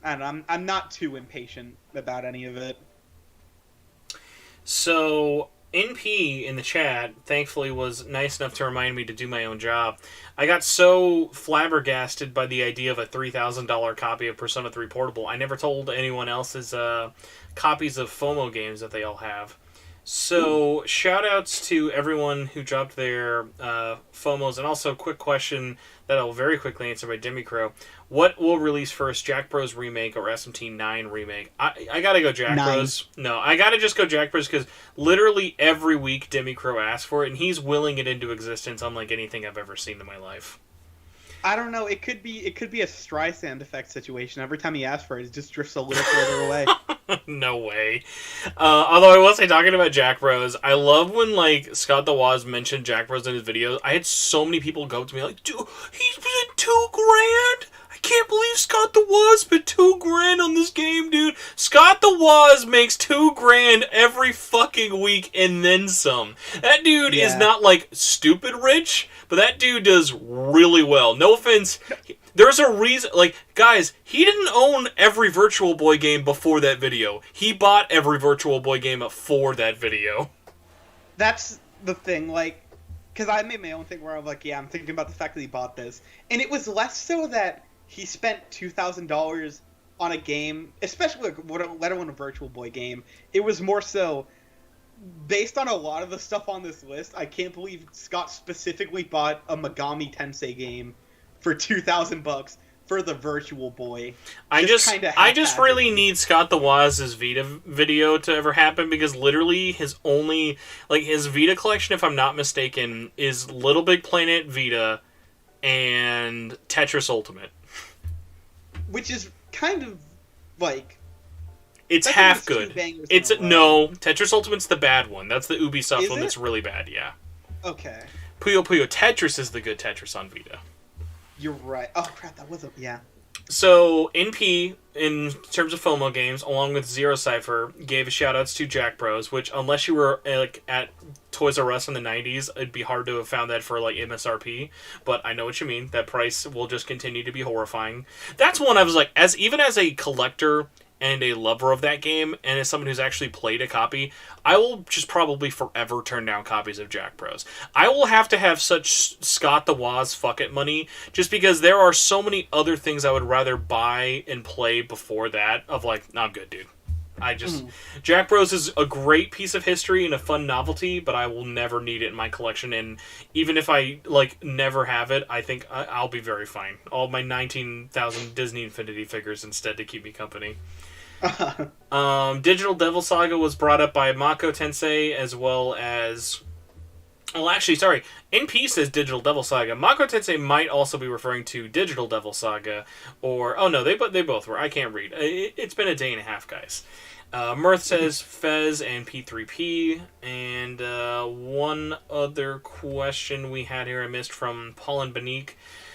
don't know, I'm not too impatient about any of it. So, NP in the chat, thankfully, was nice enough to remind me to do my own job. I got so flabbergasted by the idea of a $3,000 copy of Persona 3 Portable, I never told anyone else's copies of FOMO games that they all have. So, shout-outs to everyone who dropped their FOMOs, and also a quick question that I'll very quickly answer by Demicro. What will release first, Jack Bros Remake or SMT9 Remake? I gotta go Jack Bros. No, I gotta just go Jack Bros, because literally every week Demicro asks for it, and he's willing it into existence unlike anything I've ever seen in my life. I don't know, it could be a Streisand effect situation. Every time he asks for it, it just drifts a little further away. No way. Although I will say, talking about Jack Bros, I love when, like, Scott the Woz mentioned Jack Bros in his videos. I had so many people go up to me like, dude, he spent $2,000! I can't believe Scott the Woz spent $2,000 on this game, dude. Scott the Woz makes $2,000 every fucking week and then some. That dude is not, like, stupid rich, but that dude does really well. No offense. There's a reason, like, guys, he didn't own every Virtual Boy game before that video. He bought every Virtual Boy game for that video. That's the thing, like, because I made my own thing where I'm like, yeah, I'm thinking about the fact that he bought this, and it was less so that he spent $2,000 on a game, especially let alone a Virtual Boy game. It was more so based on a lot of the stuff on this list. I can't believe Scott specifically bought a Megami Tensei game for $2,000 for the Virtual Boy. I just really need Scott the Waz's Vita video to ever happen, because literally his only, like, his Vita collection, if I'm not mistaken, is Little Big Planet Vita and Tetris Ultimate. Which is kind of like... It's half good. No, Tetris Ultimate's the bad one. That's the Ubisoft one that's really bad, yeah. Okay. Puyo Puyo Tetris is the good Tetris on Vita. You're right. Oh, crap, that wasn't... Yeah. So, NP, in terms of FOMO games, along with Zero Cipher, gave shout-outs to Jack Bros, which, unless you were like at Toys R Us in the 90s, it'd be hard to have found that for like MSRP, but I know what you mean. That price will just continue to be horrifying. That's one I was like, even as a collector and a lover of that game, and as someone who's actually played a copy, I will just probably forever turn down copies of Jack Bros. I will have to have such Scott the Woz fuck it money, just because there are so many other things I would rather buy and play before that, of like, no, I'm good, dude. Jack Bros is a great piece of history and a fun novelty, but I will never need it in my collection, and even if I, like, never have it, I think I'll be very fine. All my 19,000 Disney Infinity figures instead to keep me company. Digital Devil Saga was brought up by Mako Tensei, as well as... Well, actually, sorry. NP says Digital Devil Saga. Mako Tensei might also be referring to Digital Devil Saga, or... Oh, no, they both were. I can't read. It's been a day and a half, guys. Mirth says Fez and P3P, and one other question we had here I missed from Paul and Benique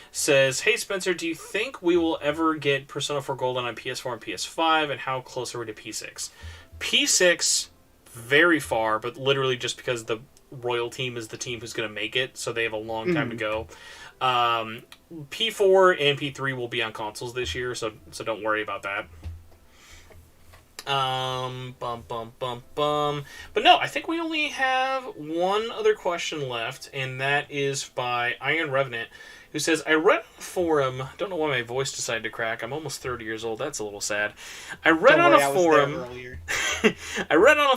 says, hey Spencer, do you think we will ever get Persona 4 Golden on PS4 and PS5, and how close are we to P6? P6, very far, but literally just because the Royal team is the team who's going to make it, so they have a long time to go. P4 and P3 will be on consoles this year, so don't worry about that. But no, I think we only have one other question left, and that is by Iron Revenant, who says, I read on a forum, don't know why my voice decided to crack, I'm almost 30 years old, that's a little sad. I read on a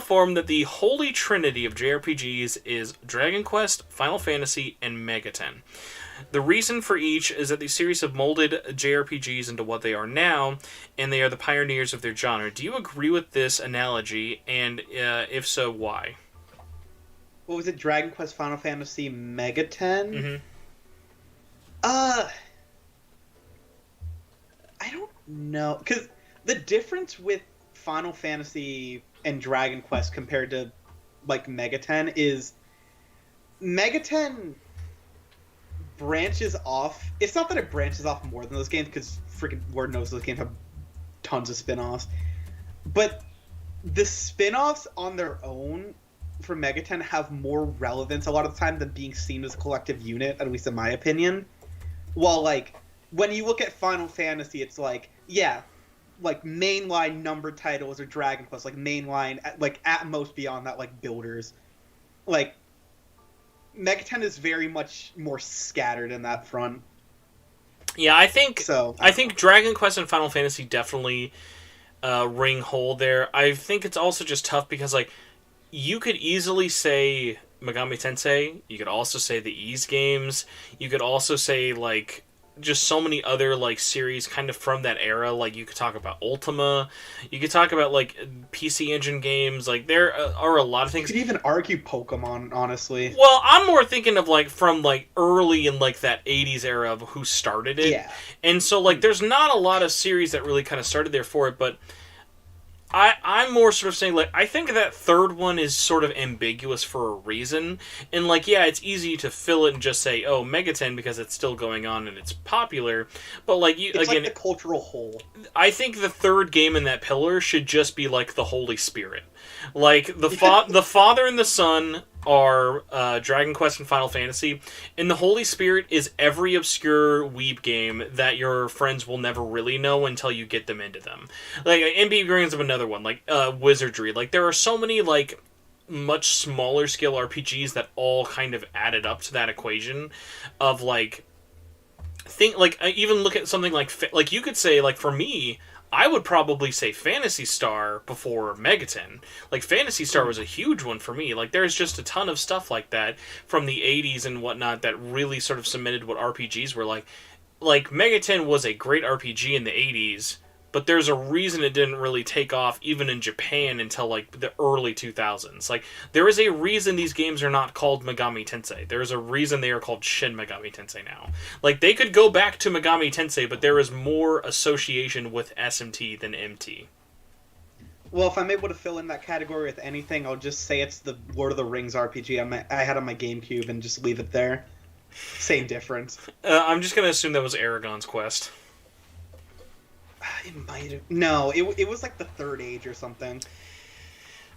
forum that the holy trinity of JRPGs is Dragon Quest, Final Fantasy, and Megaten. The reason for each is that these series have molded JRPGs into what they are now, and they are the pioneers of their genre. Do you agree with this analogy, and if so, why? What was it? Dragon Quest, Final Fantasy, Megaten? Mm-hmm. I don't know. Because the difference with Final Fantasy and Dragon Quest compared to, like, Megaten is Megaten branches off. It's not that it branches off more than those games, because freaking Lord knows those games have tons of spin-offs. But the spin-offs on their own for Megaten have more relevance a lot of the time than being seen as a collective unit, at least in my opinion. While, like, when you look at Final Fantasy, it's like, yeah, like, mainline numbered titles or Dragon Quest, like, mainline, like, at most beyond that, like, builders. Like, Megaten is very much more scattered in that front. Yeah, I think Dragon Quest and Final Fantasy definitely ring hold there. I think it's also just tough because, like, you could easily say Megami Tensei, you could also say the Ys games, you could also say, like, just so many other, like, series kind of from that era. Like, you could talk about Ultima, you could talk about, like, PC Engine games. Like, there are a lot of things. You could even argue Pokemon, honestly. Well, I'm more thinking of, like, from, like, early in, like, that 80s era of who started it. Yeah. And so, like, there's not a lot of series that really kind of started there for it, but I'm more sort of saying, like, I think that third one is sort of ambiguous for a reason. And, like, yeah, it's easy to fill it and just say, oh, Megaten, because it's still going on and it's popular. But, like, it's like the cultural whole. I think the third game in that pillar should just be, like, the Holy Spirit. Like, the Father and the Son are Dragon Quest and Final Fantasy, and the Holy Spirit is every obscure weeb game that your friends will never really know until you get them into them. Like, MB brings up another one, like Wizardry. Like, there are so many, like, much smaller scale RPGs that all kind of added up to that equation of like even look at something like you could say, like, for me, I would probably say Phantasy Star before Megaton. Like, Phantasy Star was a huge one for me. Like, there's just a ton of stuff like that from the 80s and whatnot that really sort of cemented what RPGs were like. Like, Megaton was a great RPG in the 80s, but there's a reason it didn't really take off even in Japan until, like, the early 2000s. Like, there is a reason these games are not called Megami Tensei. There's a reason they are called Shin Megami Tensei now. Like, they could go back to Megami Tensei, but there is more association with SMT than MT. Well, if I'm able to fill in that category with anything, I'll just say it's the Lord of the Rings RPG I had on my GameCube and just leave it there. Same difference. I'm just going to assume that was Aragon's Quest. It might have. No, it was like the Third Age or something.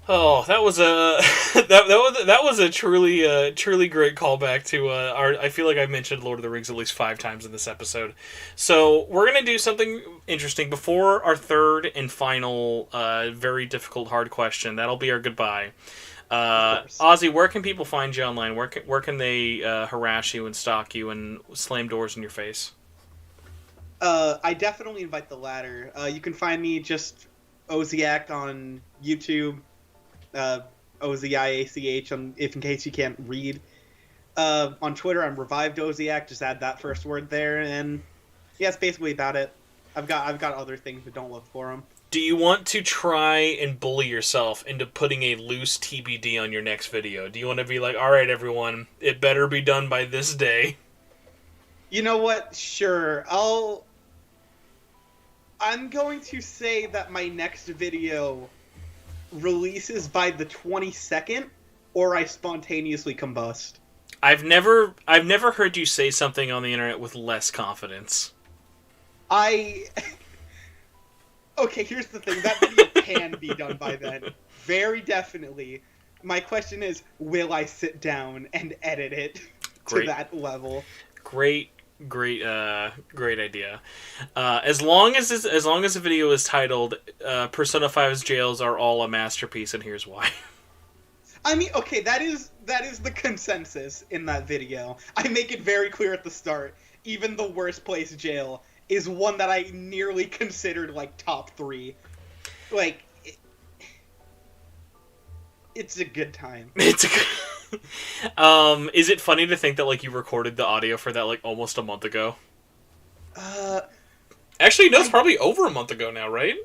Oh, that was a that was a truly great callback to our. I feel like I mentioned Lord of the Rings at least 5 times in this episode. So we're gonna do something interesting before our third and final, very difficult hard question. That'll be our goodbye. Ozzy, where can people find you online? Where can they harass you and stalk you and slam doors in your face? I definitely invite the latter. You can find me just Oziach on YouTube, Oziach if in case you can't read. On Twitter, I'm Revived Oziach. Just add that first word there, and yeah, that's basically about it. I've got other things, but don't look for them. Do you want to try and bully yourself into putting a loose TBD on your next video? Do you want to be like, all right, everyone, it better be done by this day? You know what? Sure. I'm going to say that my next video releases by the 22nd, or I spontaneously combust. I've never heard you say something on the internet with less confidence. Okay, here's the thing. That video can be done by then. Very definitely. My question is, will I sit down and edit it to that level? Great idea. As long as the video is titled Persona 5's jails are all a masterpiece, and here's why. I mean, okay, that is the consensus in that video. I make it very clear at the start. Even the worst place jail is one that I nearly considered like top 3. Like, it's a good time. It's a good... is it funny to think that, like, you recorded the audio for that, like, almost a month ago? Actually, no, it's probably over a month ago now, right?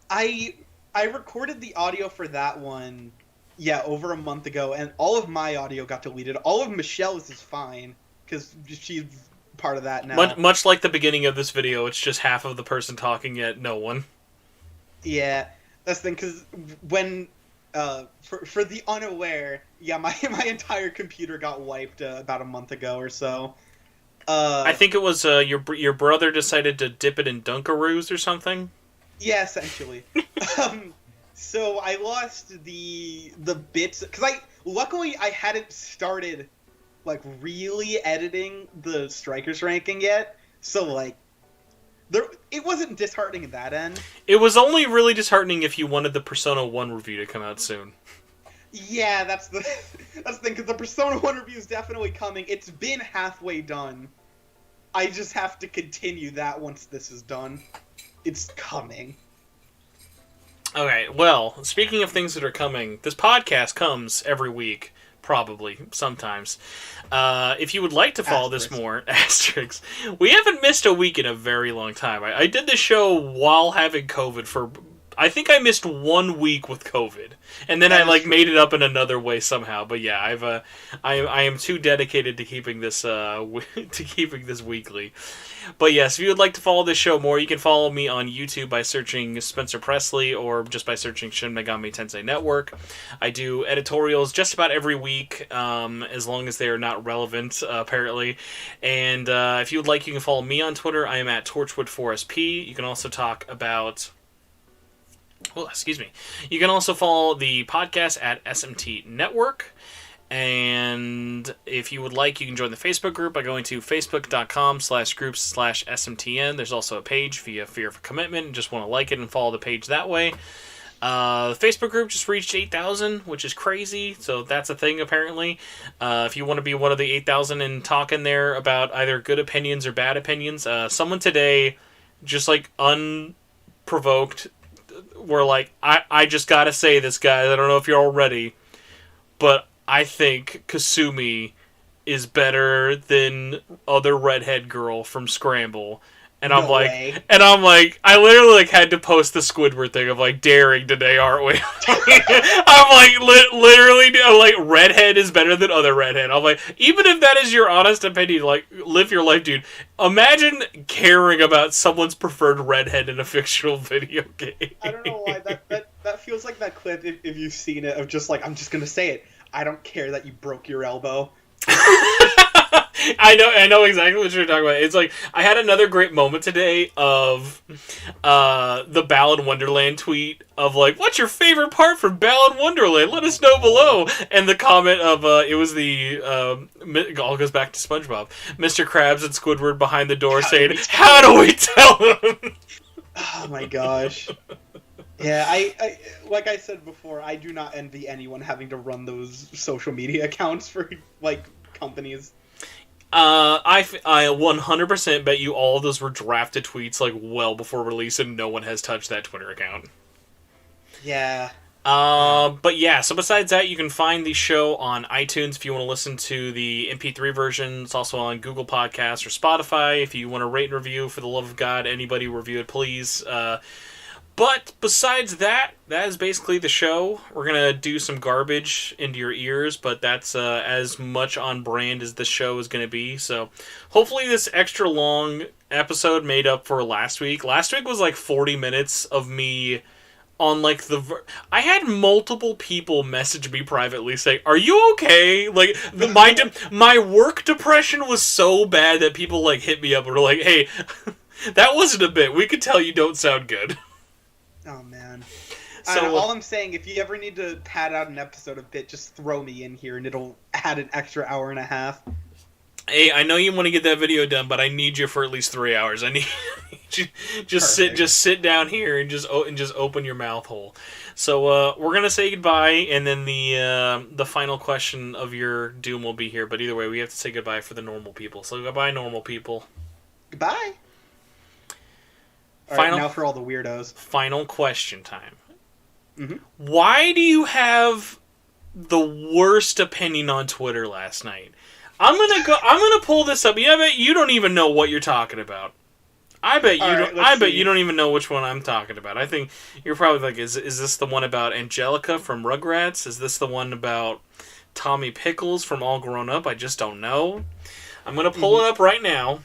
I recorded the audio for that one, yeah, over a month ago, and all of my audio got deleted. All of Michelle's is fine, because she's part of that now. Much like the beginning of this video, it's just half of the person talking, yet no one. Yeah, that's the thing, because when... for the unaware, yeah, my entire computer got wiped about a month ago or so. I think it was your brother decided to dip it in Dunkaroos or something. Yeah, essentially. So I lost the bits because luckily I hadn't started like really editing the Strikers ranking yet, so like. It wasn't disheartening at that end. It was only really disheartening if you wanted the Persona 1 review to come out soon. Yeah, that's the thing, because the Persona 1 review is definitely coming. It's been halfway done. I just have to continue that once this is done. It's coming. Okay, well, speaking of things that are coming, this podcast comes every week. Probably, sometimes. If you would like to follow this more, asterisks, we haven't missed a week in a very long time. I did this show while having COVID for... I think I missed 1 week with COVID, and then I made it up in another way somehow. But yeah, I am too dedicated to keeping this weekly. But yes, if you would like to follow this show more, you can follow me on YouTube by searching Spencer Presley or just by searching Shin Megami Tensei Network. I do editorials just about every week, as long as they are not relevant, apparently. And if you would like, you can follow me on Twitter. I am at Torchwood4SP. You can also talk about... Well, excuse me. You can also follow the podcast at SMT Network. And if you would like, you can join the Facebook group by going to facebook.com/groups/SMTN. There's also a page via Fear of Commitment. Just want to like it and follow the page that way. The Facebook group just reached 8,000, which is crazy. So that's a thing, apparently. If you want to be one of the 8,000 and talk in there about either good opinions or bad opinions, someone today, just like unprovoked, were like, I just gotta say this, guys. I don't know if you're all ready, but I think Kasumi is better than other redhead girl from Scramble. And I'm like, I literally like had to post the Squidward thing of like daring today, aren't we? I'm like, literally, like redhead is better than other redhead. I'm like, even if that is your honest opinion, like live your life, dude. Imagine caring about someone's preferred redhead in a fictional video game. I don't know why that feels like that clip if you've seen it of just like, I'm just gonna say it. I don't care that you broke your elbow. I know exactly what you're talking about. It's like, I had another great moment today of the Ballad Wonderland tweet of like, what's your favorite part from Ballad Wonderland? Let us know below. And the comment of, it was it all goes back to SpongeBob. Mr. Krabs and Squidward behind the door saying, how do we tell him? Oh my gosh. Yeah, I like I said before, I do not envy anyone having to run those social media accounts for like companies. I 100% bet you all of those were drafted tweets like well before release, and no one has touched that Twitter account. Yeah. But yeah, so besides that, you can find the show on iTunes if you want to listen to the MP3 version. It's also on Google Podcasts or Spotify. If you want to rate and review, for the love of God, anybody review it, please. But besides that, that is basically the show. We're going to do some garbage into your ears, but that's as much on brand as the show is going to be. So hopefully this extra long episode made up for last week. Last week was like 40 minutes of me on like I had multiple people message me privately saying, "Are you okay?" Like my work depression was so bad that people like hit me up and were like, "Hey, that wasn't a bit. We could tell you don't sound good." Oh, man. So, all I'm saying, if you ever need to pad out an episode a bit, just throw me in here and it'll add an extra hour and a half. Hey, I know you want to get that video done, but I need you for at least 3 hours. I need you just sit down here and just open your mouth hole. So we're gonna say goodbye, and then the final question of your doom will be here. But either way, we have to say goodbye for the normal people. So goodbye, normal people. Goodbye. All right, now for all the weirdos. Final question time. Mm-hmm. Why do you have the worst opinion on Twitter last night? I'm gonna pull this up. Yeah, I bet you don't even know what you're talking about. I bet you don't even know which one I'm talking about. I think you're probably like, is this the one about Angelica from Rugrats? Is this the one about Tommy Pickles from All Grown Up? I just don't know. I'm gonna pull it up right now.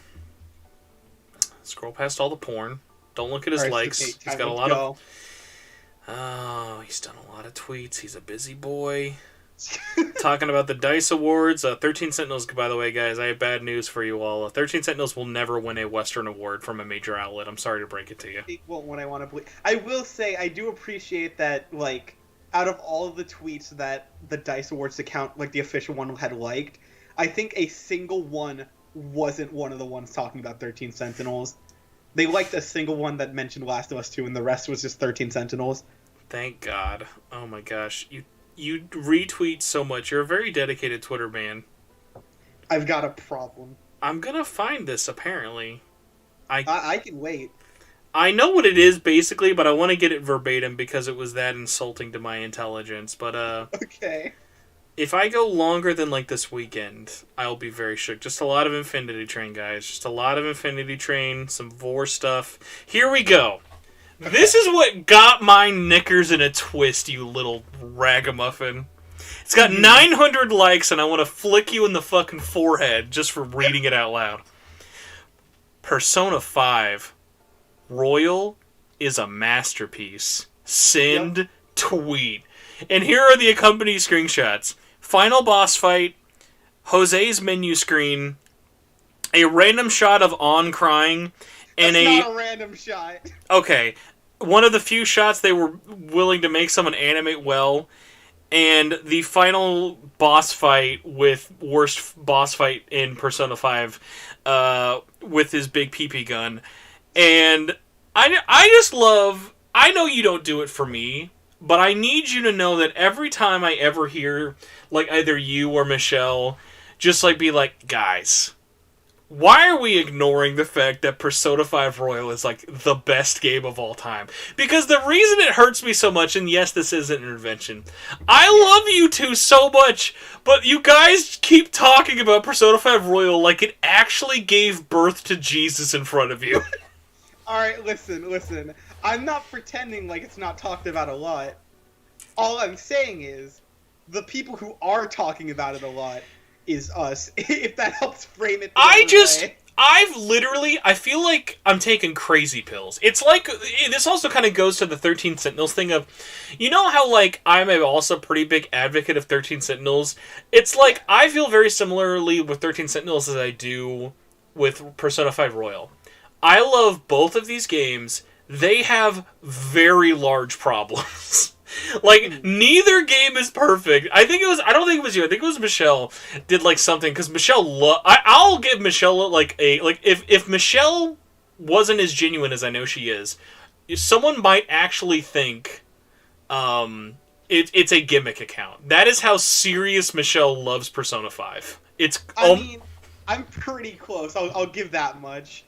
Scroll past all the porn. Don't look at his likes. He's got a lot of... Oh, he's done a lot of tweets. He's a busy boy. Talking about the DICE Awards. 13 Sentinels, by the way, guys, I have bad news for you all. 13 Sentinels will never win a Western award from a major outlet. I'm sorry to break it to you. It won't when I want to believe. I will say, I do appreciate that, like, out of all of the tweets that the DICE Awards account, like the official one, had liked, I think a single one wasn't one of the ones talking about 13 Sentinels. They liked a single one that mentioned Last of Us 2, and the rest was just 13 Sentinels. Thank God. Oh my gosh. You retweet so much. You're a very dedicated Twitter man. I've got a problem. I'm gonna find this, apparently. I can wait. I know what it is, basically, but I want to get it verbatim because it was that insulting to my intelligence. But, okay. If I go longer than, like, this weekend, I'll be very shook. Just a lot of Infinity Train, guys. Just a lot of Infinity Train, some Vor stuff. Here we go. Okay. This is what got my knickers in a twist, you little ragamuffin. It's got 900 likes, and I want to flick you in the fucking forehead just for reading it out loud. Persona 5. Royal is a masterpiece. Send tweet. And here are the accompanying screenshots. Final boss fight, Jose's menu screen, a random shot of On crying, and That's not a random shot. Okay, one of the few shots they were willing to make someone animate well, and the final boss fight with worst boss fight in Persona 5, with his big PP gun. And I just love... I know you don't do it for me. but I need you to know that every time I ever hear, like, either you or Michelle just, like, be like, guys, why are we ignoring the fact that Persona 5 Royal is, like, the best game of all time? Because the reason it hurts me so much, and yes, this is an intervention, I love you two so much, but you guys keep talking about Persona 5 Royal like it actually gave birth to Jesus in front of you. Alright, listen. I'm not pretending like it's not talked about a lot. All I'm saying is, the people who are talking about it a lot is us, if that helps frame it. I feel like I'm taking crazy pills. It's like, this also kind of goes to the 13 Sentinels thing of, you know how, like, I'm also a pretty big advocate of 13 Sentinels? It's like, I feel very similarly with 13 Sentinels as I do with Persona 5 Royal. I love both of these games. They have very large problems. Like, neither game is perfect. I don't think it was you. I think it was Michelle did, like, something, because Michelle I'll give Michelle, like, if Michelle wasn't as genuine as I know she is, someone might actually think, it's a gimmick account. That is how serious Michelle loves Persona 5. I mean, I'm pretty close. I'll give that much.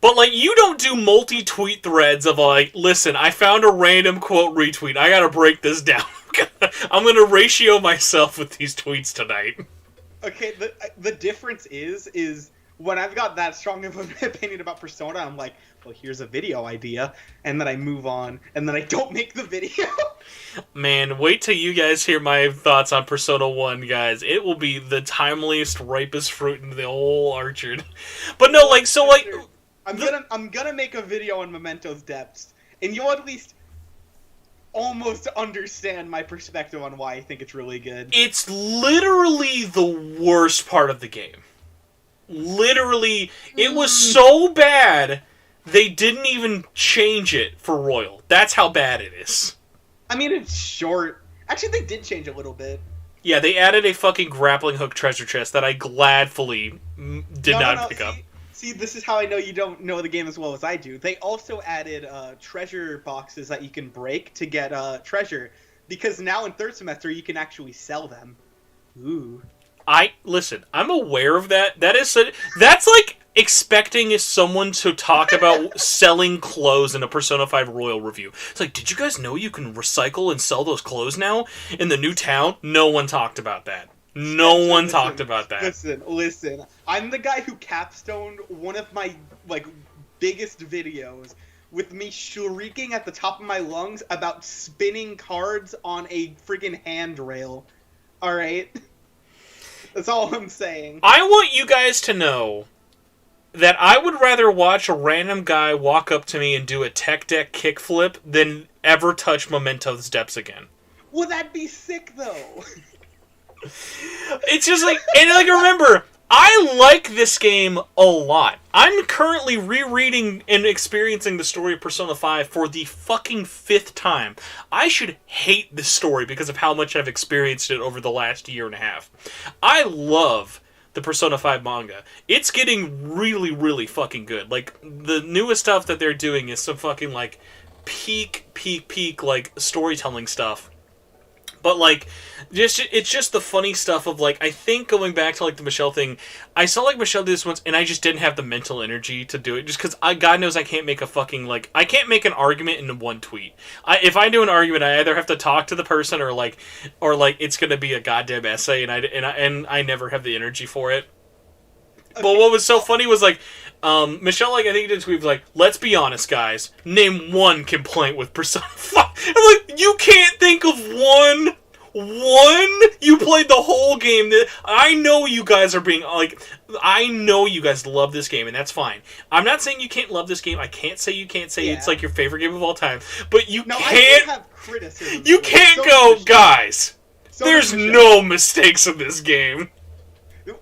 But, like, you don't do multi-tweet threads of, like, listen, I found a random quote retweet. I gotta break this down. I'm gonna ratio myself with these tweets tonight. Okay, the difference is when I've got that strong of an opinion about Persona, I'm like, well, here's a video idea, and then I move on, and then I don't make the video. Man, wait till you guys hear my thoughts on Persona 1, guys. It will be the timeliest, ripest fruit in the whole orchard. But no, like, so, like... I'm gonna make a video on Memento's depths, and you'll at least almost understand my perspective on why I think it's really good. It's literally the worst part of the game. Literally, it was so bad, they didn't even change it for Royal. That's how bad it is. I mean, it's short. Actually, they did change a little bit. Yeah, they added a fucking grappling hook treasure chest that I gladfully did not pick up. See, this is how I know you don't know the game as well as I do. They also added treasure boxes that you can break to get treasure, because now in third semester you can actually sell them. Ooh. Listen, I'm aware of that. That's like expecting someone to talk about selling clothes in a Persona 5 Royal review. It's like, did you guys know you can recycle and sell those clothes now in the new town? No one talked about that. No one talked about that. Listen. I'm the guy who capstoned one of my, like, biggest videos with me shrieking at the top of my lungs about spinning cards on a friggin' handrail. Alright? That's all I'm saying. I want you guys to know that I would rather watch a random guy walk up to me and do a tech deck kickflip than ever touch Memento's depths again. Well, that'd be sick, though. It's just like, and like, remember, I like this game a lot. I'm currently rereading and experiencing the story of Persona 5 for the fucking 5th time. I should hate this story because of how much I've experienced it over the last year and a half. I love the Persona 5 manga. It's getting really, really fucking good. Like, the newest stuff that they're doing is some fucking, like, peak, like, storytelling stuff. But, like, it's just the funny stuff of, like, I think going back to, like, the Michelle thing, I saw, like, Michelle do this once, and I just didn't have the mental energy to do it, just because God knows I can't make a fucking, like, I can't make an argument in one tweet. If I do an argument, I either have to talk to the person, or it's gonna be a goddamn essay, and I never have the energy for it. But what was so funny was, like, Michelle, like, I think did a tweet, like, let's be honest, guys. Name one complaint with Persona 5. I'm like, you can't think of one? You played the whole game. I know you guys are being, like, I know you guys love this game, and that's fine. I'm not saying you can't love this game. I can't say you can't say it's, like, your favorite game of all time. But you can't... I do have criticism. You can't go, guys, there's no mistakes in this game.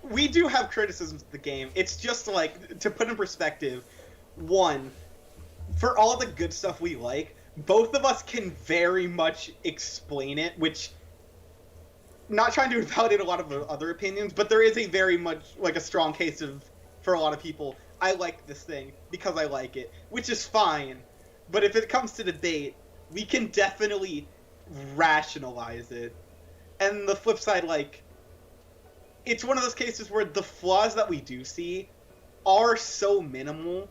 We do have criticisms of the game. It's just, like, to put in perspective, one, for all the good stuff we like, both of us can very much explain it, which, not trying to invalidate a lot of other opinions, but there is a very much, like, a strong case of, for a lot of people, I like this thing because I like it, which is fine. But if it comes to debate, we can definitely rationalize it. And the flip side, like, it's one of those cases where the flaws that we do see are so minimal,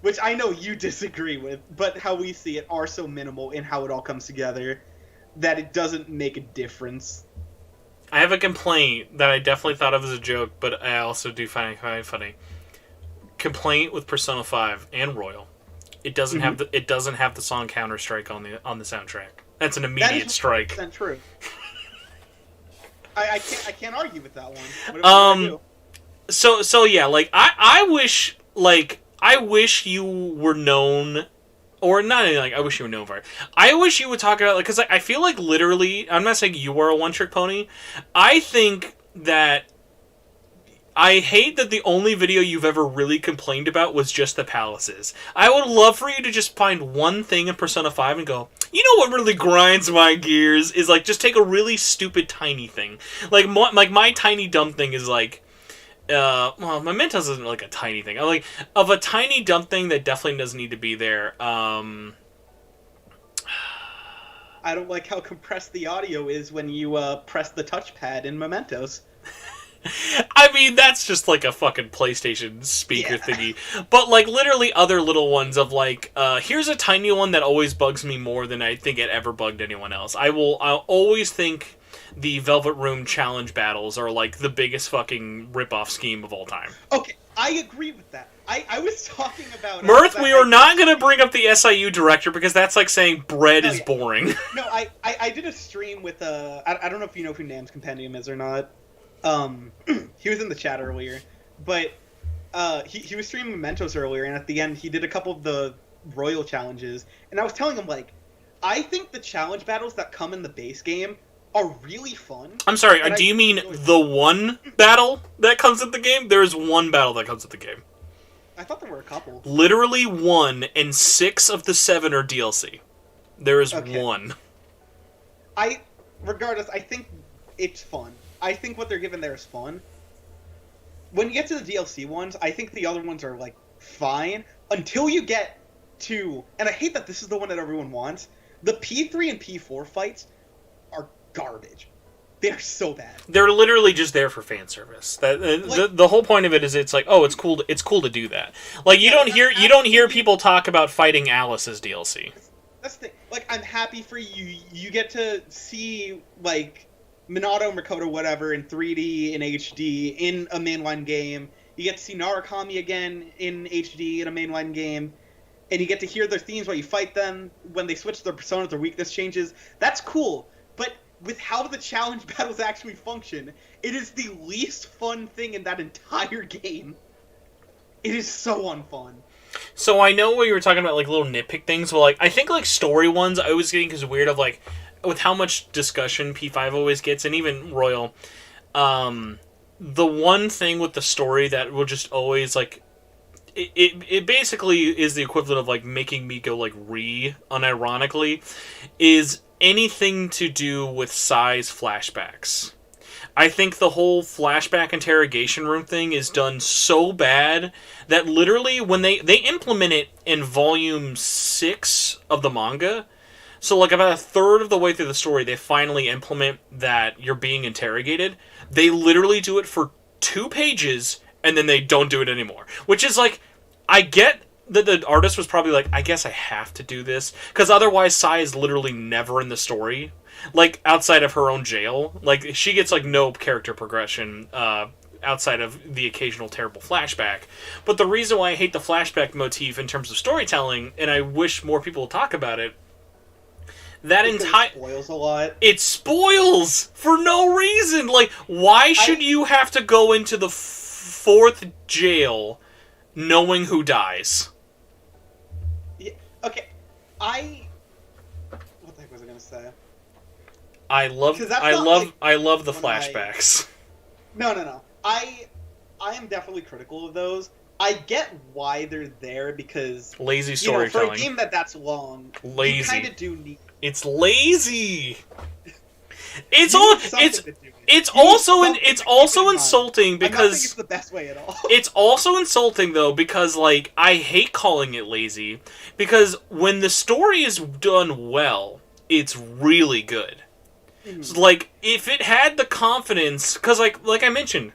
which I know you disagree with, but how we see it are so minimal in how it all comes together that it doesn't make a difference. I have a complaint that I definitely thought of as a joke, but I also do find it funny. Complaint with Persona 5 and Royal. It doesn't have the song Counter-Strike on the soundtrack. That's an immediate strike. That's true. I can't argue with that one. What do? So yeah, like I wish you were known, or not even like I wish you were known for it. I wish you would talk about, like, because I feel like literally, I'm not saying you are a one-trick pony. I think that I hate that the only video you've ever really complained about was just the palaces. I would love for you to just find one thing in Persona 5 and go, you know what really grinds my gears is, like, just take a really stupid tiny thing. Like my tiny dumb thing is like, well, Mementos isn't like a tiny thing. I'm like, of a tiny dumb thing that definitely doesn't need to be there. I don't like how compressed the audio is when you press the touchpad in Mementos. I mean, that's just like a fucking PlayStation speaker thingy. But, like, literally other little ones of, like, here's a tiny one that always bugs me more than I think it ever bugged anyone else. I'll always think the Velvet Room challenge battles are, like, the biggest fucking rip-off scheme of all time. Okay, I agree with that. I was talking about... Mirth, we are not going to bring up the SIU director because that's like saying bread is boring. No, I did a stream with, I don't know if you know who Nam's Compendium is or not. He was in the chat earlier, but he was streaming Mementos earlier, and at the end he did a couple of the Royal challenges, and I was telling him, like, I think the challenge battles that come in the base game are really fun. I'm sorry, do you mean the one battle that comes with the game? There's one battle that comes with the game. I thought there were a couple. Literally one, and 6 of the 7 are DLC. There is one. Regardless, I think it's fun. I think what they're given there is fun. When you get to the DLC ones, I think the other ones are, like, fine. Until you get to... And I hate that this is the one that everyone wants. The P3 and P4 fights are garbage. They're so bad. They're literally just there for fan service. The whole point of it is it's like, oh, it's cool to do that. Like, you don't hear people talk about fighting Atlus as DLC. That's the thing. Like, I'm happy for you. You get to see, like, Minato, Makoto, whatever, in 3D, in HD, in a mainline game. You get to see Narukami again in HD, in a mainline game. And you get to hear their themes while you fight them. When they switch their personas, their weakness changes. That's cool. But with how the challenge battles actually function, it is the least fun thing in that entire game. It is so unfun. So I know what you were talking about, like, little nitpick things. Well, like, I think, like, story ones, I was getting because weird of, like, with how much discussion P5 always gets, and even Royal, the one thing with the story that will just always, like, it basically is the equivalent of, like, making me go, like, unironically, is anything to do with Sai's flashbacks. I think the whole flashback interrogation room thing is done so bad that literally when they implement it in volume 6 of the manga, so like about a third of the way through the story, they finally implement that you're being interrogated. They literally do it for 2 pages, and then they don't do it anymore. Which is like, I get that the artist was probably like, I guess I have to do this, because otherwise Sai is literally never in the story. Like, outside of her own jail. Like, she gets, like, no character progression outside of the occasional terrible flashback. But the reason why I hate the flashback motif in terms of storytelling, and I wish more people would talk about it, that entire... It spoils a lot. It spoils! For no reason! Like, why should you have to go into the 4th jail knowing who dies? Yeah, okay, what the heck was I gonna say? I love the flashbacks. No. I am definitely critical of those. I get why they're there because lazy storytelling. For a game that's long, lazy. You kind of do need. It's lazy. It's also insulting because I don't think it's the best way at all. It's also insulting though because, like, I hate calling it lazy because when the story is done well, it's really good. So, like, if it had the confidence, because like I mentioned,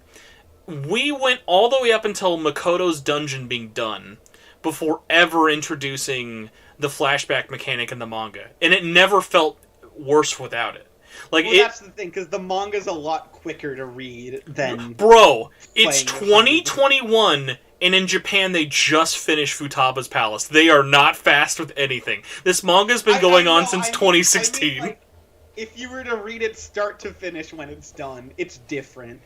we went all the way up until Makoto's dungeon being done before ever introducing the flashback mechanic in the manga, and it never felt worse without it. Like, well, that's the thing, because the manga's a lot quicker to read than... Bro, it's 2021, and in Japan they just finished Futaba's Palace. They are not fast with anything. This manga's been going on since 2016. I mean, like, if you were to read it start to finish when it's done, it's different.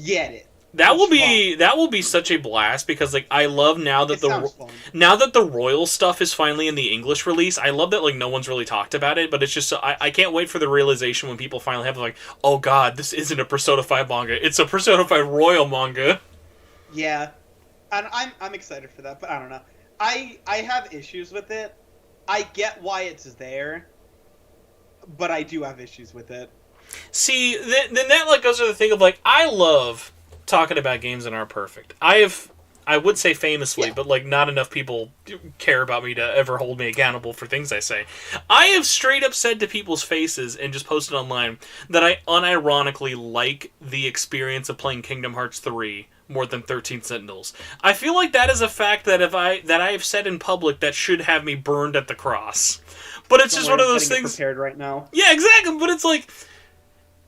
Get it. That will be such a blast, because like I love now that the royal stuff is finally in the English release. I love that like no one's really talked about it, but it's just I can't wait for the realization when people finally have like, oh god, this isn't a Persona 5 manga, it's a Persona 5 royal manga. Yeah, and I'm excited for that, but I don't know. I have issues with it. I get why it's there, but I do have issues with it. See, then that like goes to the thing of like I love talking about games that aren't perfect. I would say famously, but like not enough people care about me to ever hold me accountable for things I say. I have straight up said to people's faces and just posted online that I unironically like the experience of playing Kingdom Hearts 3 more than 13 Sentinels. I feel like that is a fact that I have said in public that should have me burned at the cross. But it's just one of those things. Prepared right now. Yeah, exactly. But it's like,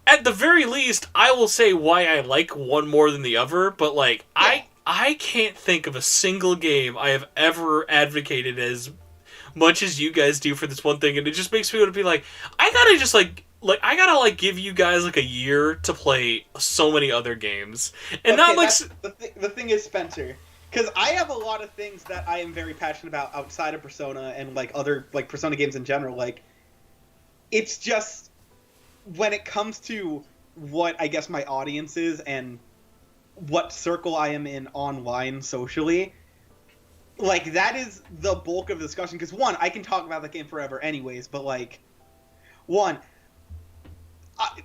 at the very least, I will say why I like one more than the other, but like I can't think of a single game I have ever advocated as much as you guys do for this one thing, and it just makes me want to be like, I gotta just I gotta give you guys like a year to play so many other games, and not like the thing is, Spencer, because I have a lot of things that I am very passionate about outside of Persona and like other like Persona games in general. Like, it's just, when it comes to what I guess my audience is and what circle I am in online socially, like that is the bulk of the discussion. Because one, I can talk about the game forever anyways, but like,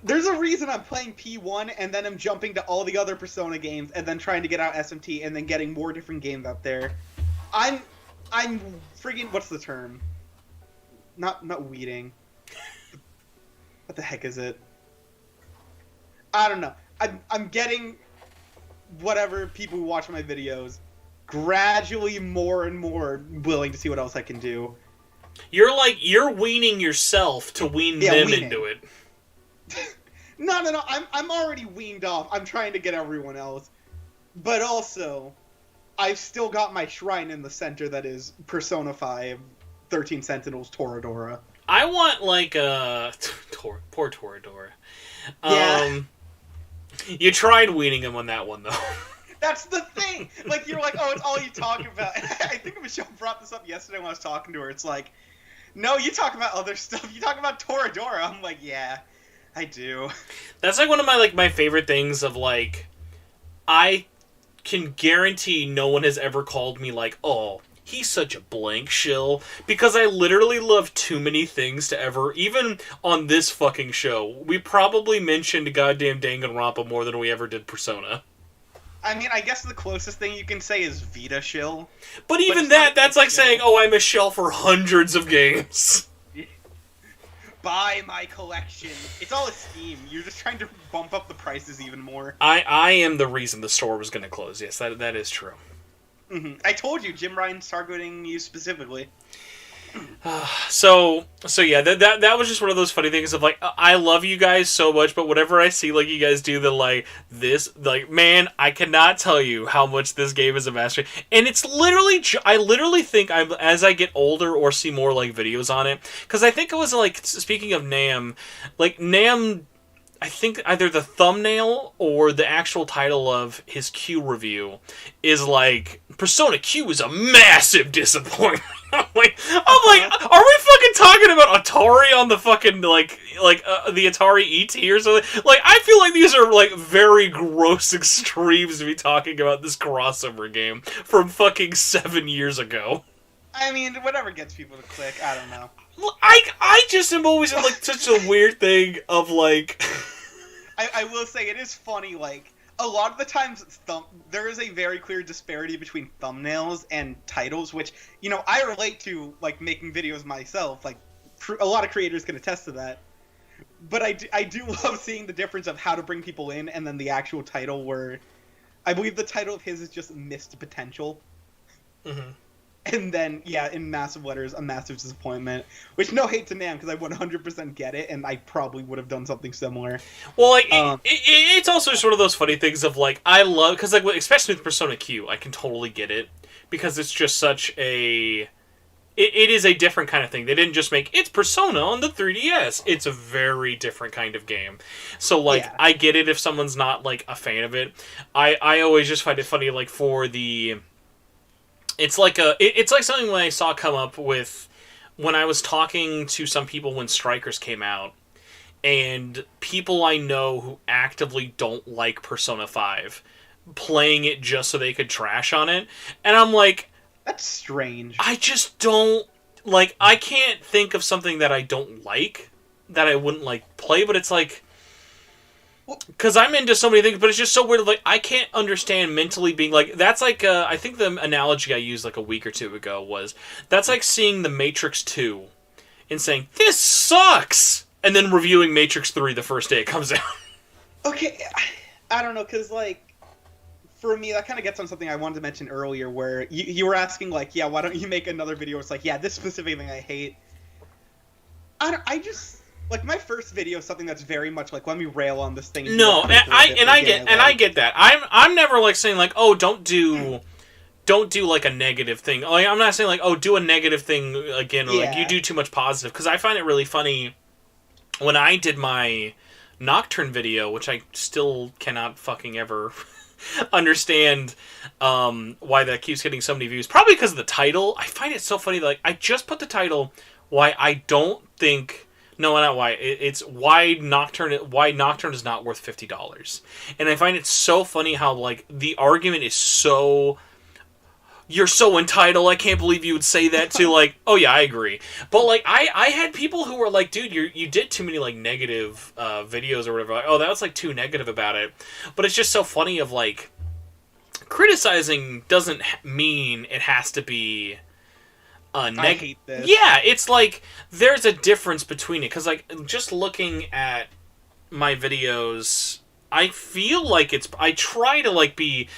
there's a reason I'm playing P1 and then I'm jumping to all the other Persona games and then trying to get out SMT and then getting more different games out there. I'm freaking, what's the term? Not weeding. What the heck is it? I don't know. I'm getting whatever people who watch my videos gradually more and more willing to see what else I can do. You're weaning yourself to wean them into it. No. I'm already weaned off. I'm trying to get everyone else. But also, I've still got my shrine in the center that is Persona 5, 13 Sentinels, Toradora. I want, like, poor Toradora. Yeah. You tried weaning him on that one, though. That's the thing! Like, you're like, oh, it's all you talk about. I think Michelle brought this up yesterday when I was talking to her. It's like, no, you talk about other stuff. You talk about Toradora. I'm like, yeah, I do. That's, like, one of my favorite things of, like, I can guarantee no one has ever called me, like, oh, he's such a blank shill, because I literally love too many things to ever, even on this fucking show, we probably mentioned goddamn Danganronpa more than we ever did Persona. I mean, I guess the closest thing you can say is Vita shill. But even that's like saying, oh, I'm a shill for hundreds of games. Buy my collection. It's all a scheme. You're just trying to bump up the prices even more. I am the reason the store was going to close. Yes, that is true. Mm-hmm. I told you, Jim Ryan's targeting you specifically. So yeah, that was just one of those funny things of like, I love you guys so much, but whatever I see like you guys do, the like this, like, man, I cannot tell you how much this game is a masterpiece. And it's literally, I literally think as I get older or see more like videos on it, because I think it was like, speaking of Nam, like Nam, I think either the thumbnail or the actual title of his Q review is like, Persona Q is a massive disappointment. I'm like, are we fucking talking about Atari on the fucking, like the Atari ET or something? Like, I feel like these are, like, very gross extremes to be talking about this crossover game from fucking 7 years ago. I mean, whatever gets people to click, I don't know. I just am always in, like, such a weird thing of, like... I will say, it is funny, like, a lot of the times, there is a very clear disparity between thumbnails and titles, which, you know, I relate to, like, making videos myself, like, a lot of creators can attest to that. But I do love seeing the difference of how to bring people in, and then the actual title where I believe the title of his is just Missed Potential. Mm-hmm. And then, yeah, in massive letters, a massive disappointment. Which, no hate to Nam, because I 100% get it, and I probably would have done something similar. Well, like, it's also just one of those funny things of, like, I love... Because, like, especially with Persona Q, I can totally get it. Because it's just such a... It is a different kind of thing. They didn't just make, it's Persona on the 3DS. It's a very different kind of game. So, like, yeah. I get it if someone's not, like, a fan of it. I always just find it funny, like, for the... It's like something when I saw come up with when I was talking to some people when Strikers came out, and people I know who actively don't like Persona 5 playing it just so they could trash on it, and I'm like, that's strange. I just don't like. I can't think of something that I don't like that I wouldn't like play, but it's like. Because I'm into so many things, but it's just so weird. Like, I can't understand mentally being like... That's like... I think the analogy I used like a week or two ago was... That's like seeing The Matrix 2 and saying, this sucks! And then reviewing Matrix 3 the first day it comes out. Okay, I don't know, because, like... For me, that kind of gets on something I wanted to mention earlier, where you were asking, like, yeah, why don't you make another video? It's like, yeah, this specific thing I hate. I just... Like, my first video is something that's very much like, let me rail on this thing. No, I get that. I'm never like saying like, oh, don't do like a negative thing. Like, I'm not saying like, oh, do a negative thing again, or like you do too much positive. Because I find it really funny when I did my Nocturne video, which I still cannot fucking ever understand why that keeps getting so many views. Probably because of the title. I find it so funny that, like, I just put the title why I don't think. No, not why. It's why Nocturne is not worth $50. And I find it so funny how, like, the argument is so... You're so entitled, I can't believe you would say that to, like, oh yeah, I agree. But, like, I had people who were like, dude, you did too many, like, negative videos or whatever. Like, oh, that was, like, too negative about it. But it's just so funny of, like, criticizing doesn't mean it has to be... I hate this. Yeah, it's like there's a difference between it, because like just looking at my videos, I feel like I try to like be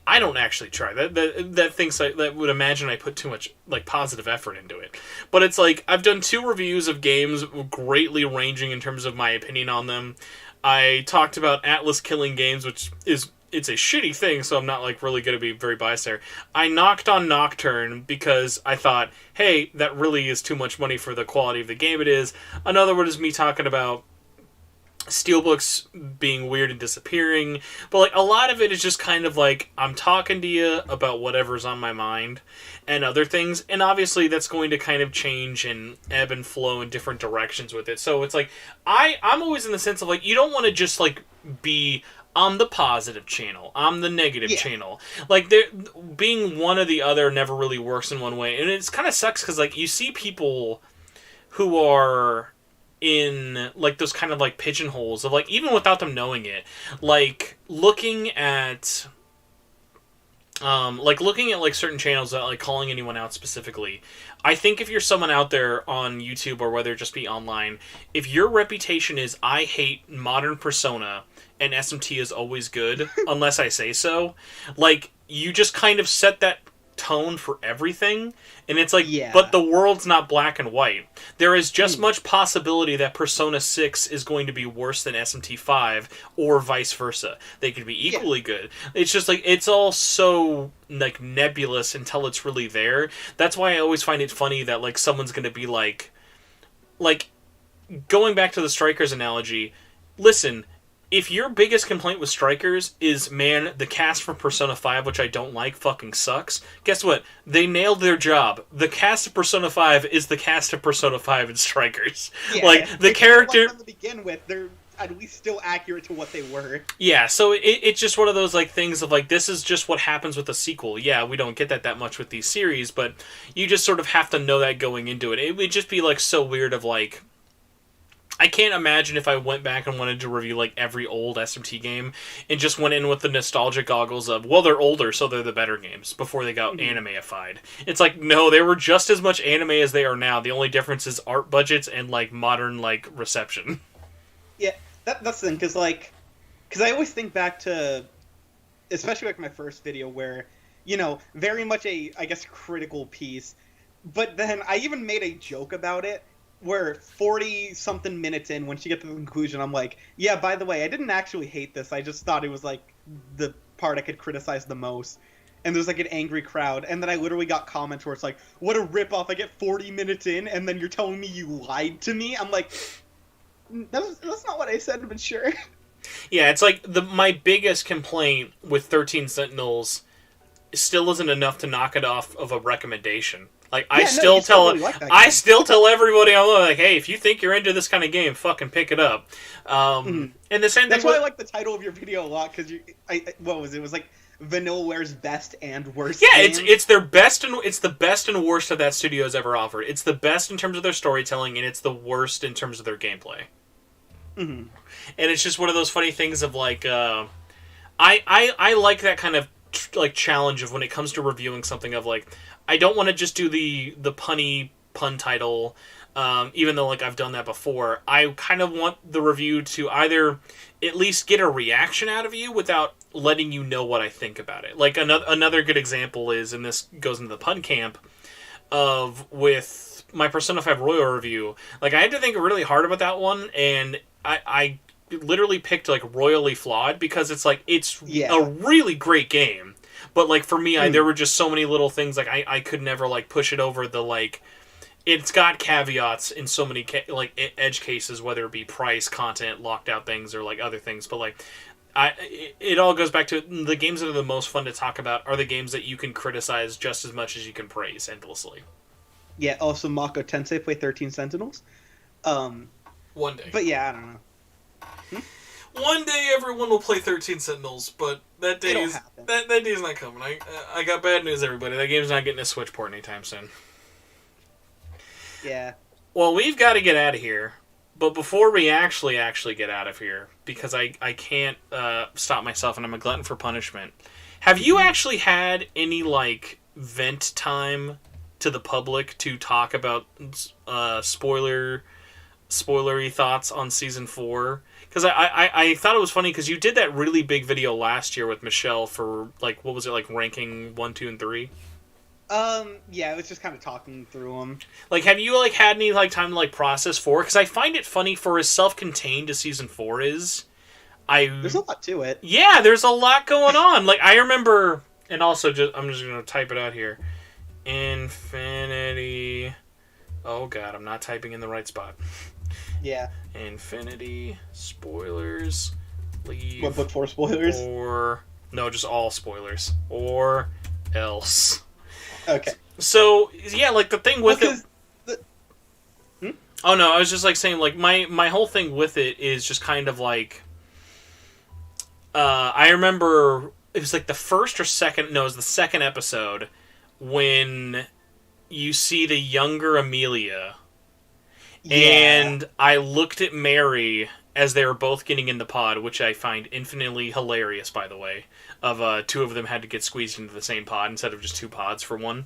I don't actually try that thinks that would imagine I put too much like positive effort into it, but it's like I've done 2 reviews of games greatly ranging in terms of my opinion on them. I talked about Atlus killing games, which is. It's a shitty thing, so I'm not like really going to be very biased there. I knocked on Nocturne because I thought, hey, that really is too much money for the quality of the game it is. Another one is me talking about Steelbooks being weird and disappearing. But like a lot of it is just kind of like I'm talking to you about whatever's on my mind and other things. And obviously that's going to kind of change and ebb and flow in different directions with it. So it's like I'm always in the sense of like you don't want to just like be... I'm the positive channel. I'm the negative channel. Like, being one or the other never really works in one way. And it kind of sucks because, like, you see people who are in, like, those kind of, like, pigeonholes of, like, even without them knowing it. Like, looking at, like, certain channels, that, like, calling anyone out specifically. I think if you're someone out there on YouTube or whether it just be online, if your reputation is, I hate modern Persona... and SMT is always good, unless I say so. Like, you just kind of set that tone for everything, and it's like, but the world's not black and white. There is just much possibility that Persona 6 is going to be worse than SMT 5, or vice versa. They could be equally good. It's just like, it's all so, like, nebulous until it's really there. That's why I always find it funny that, like, someone's going to be like, going back to the Strikers analogy, listen, if your biggest complaint with Strikers is, man, the cast from Persona 5, which I don't like, fucking sucks, guess what? They nailed their job. The cast of Persona 5 is the cast of Persona 5 in Strikers. Yeah, like, the character... From the begin with, they're at least still accurate to what they were. Yeah, so it's just one of those, like, things of, like, this is just what happens with a sequel. Yeah, we don't get that much with these series, but you just sort of have to know that going into it. It would just be, like, so weird of, like... I can't imagine if I went back and wanted to review like every old SMT game and just went in with the nostalgic goggles of, well, they're older, so they're the better games before they got anime-ified. It's like, no, they were just as much anime as they are now. The only difference is art budgets and like modern like reception. Yeah, that's the thing, because I always think back to, especially like my first video where, very much a, I guess, critical piece, but then I even made a joke about it, where 40-something minutes in, when she gets to the conclusion, I'm like, yeah, by the way, I didn't actually hate this. I just thought it was, like, the part I could criticize the most. And there's, like, an angry crowd. And then I literally got comments where it's like, what a ripoff. I get 40 minutes in, and then you're telling me you lied to me? I'm like, that's not what I said, but sure. Yeah, it's like, my biggest complaint with 13 Sentinels still isn't enough to knock it off of a recommendation. Like, I still tell everybody I'm like, hey, if you think you're into this kind of game, fucking pick it up. And the same thing. That's why I like the title of your video a lot, because what was it? It was like Vanillaware's best and worst. Yeah, game. it's their best and it's the best and worst that that studio has ever offered. It's the best in terms of their storytelling, and it's the worst in terms of their gameplay. And it's just one of those funny things of like, I like that kind of like challenge of when it comes to reviewing something of like, I don't want to just do the punny pun title, even though like I've done that before. I kind of want the review to either at least get a reaction out of you without letting you know what I think about it. Like another good example is, and this goes into the pun camp, with my Persona 5 Royal review. Like I had to think really hard about that one, and I literally picked like royally flawed because it's like it's a really great game. But, like, for me, there were just so many little things, like, I could never, like, push it over the, like, it's got caveats in so many, edge cases, whether it be price, content, locked out things, or, like, other things. But, like, it all goes back to the games that are the most fun to talk about are the games that you can criticize just as much as you can praise endlessly. Yeah, also Mako Tensei play 13 Sentinels. One day. But, yeah, I don't know. One day everyone will play 13 Sentinels, but that day's not coming. I got bad news, everybody. That game's not getting a Switch port anytime soon. Yeah. Well, we've got to get out of here. But before we actually get out of here, because I can't stop myself and I'm a glutton for punishment, have you actually had any, like, vent time to the public to talk about spoilery thoughts on Season 4? Because I thought it was funny because you did that really big video last year with Michelle for, like, what was it, like, ranking 1, 2, and 3? Yeah, it was just kind of talking through them. Like, have you, like, had any, like, time to, like, process 4? Because I find it funny for as self-contained as Season 4 is. There's a lot to it. Yeah, there's a lot going on. Like, I remember, and also, I'm just going to type it out here. Infinity... Oh, God, I'm not typing in the right spot. Yeah. Infinity spoilers. Leave. What book for spoilers? Or no, just all spoilers. Or else. Okay. So yeah, like the thing with it. Oh no, I was just like saying like my whole thing with it is just kind of like. I remember it was like the first or second. No, it was the second episode when you see the younger Amelia. Yeah. And I looked at Mary as they were both getting in the pod, which I find infinitely hilarious, by the way. Of two of them had to get squeezed into the same pod instead of just two pods for one.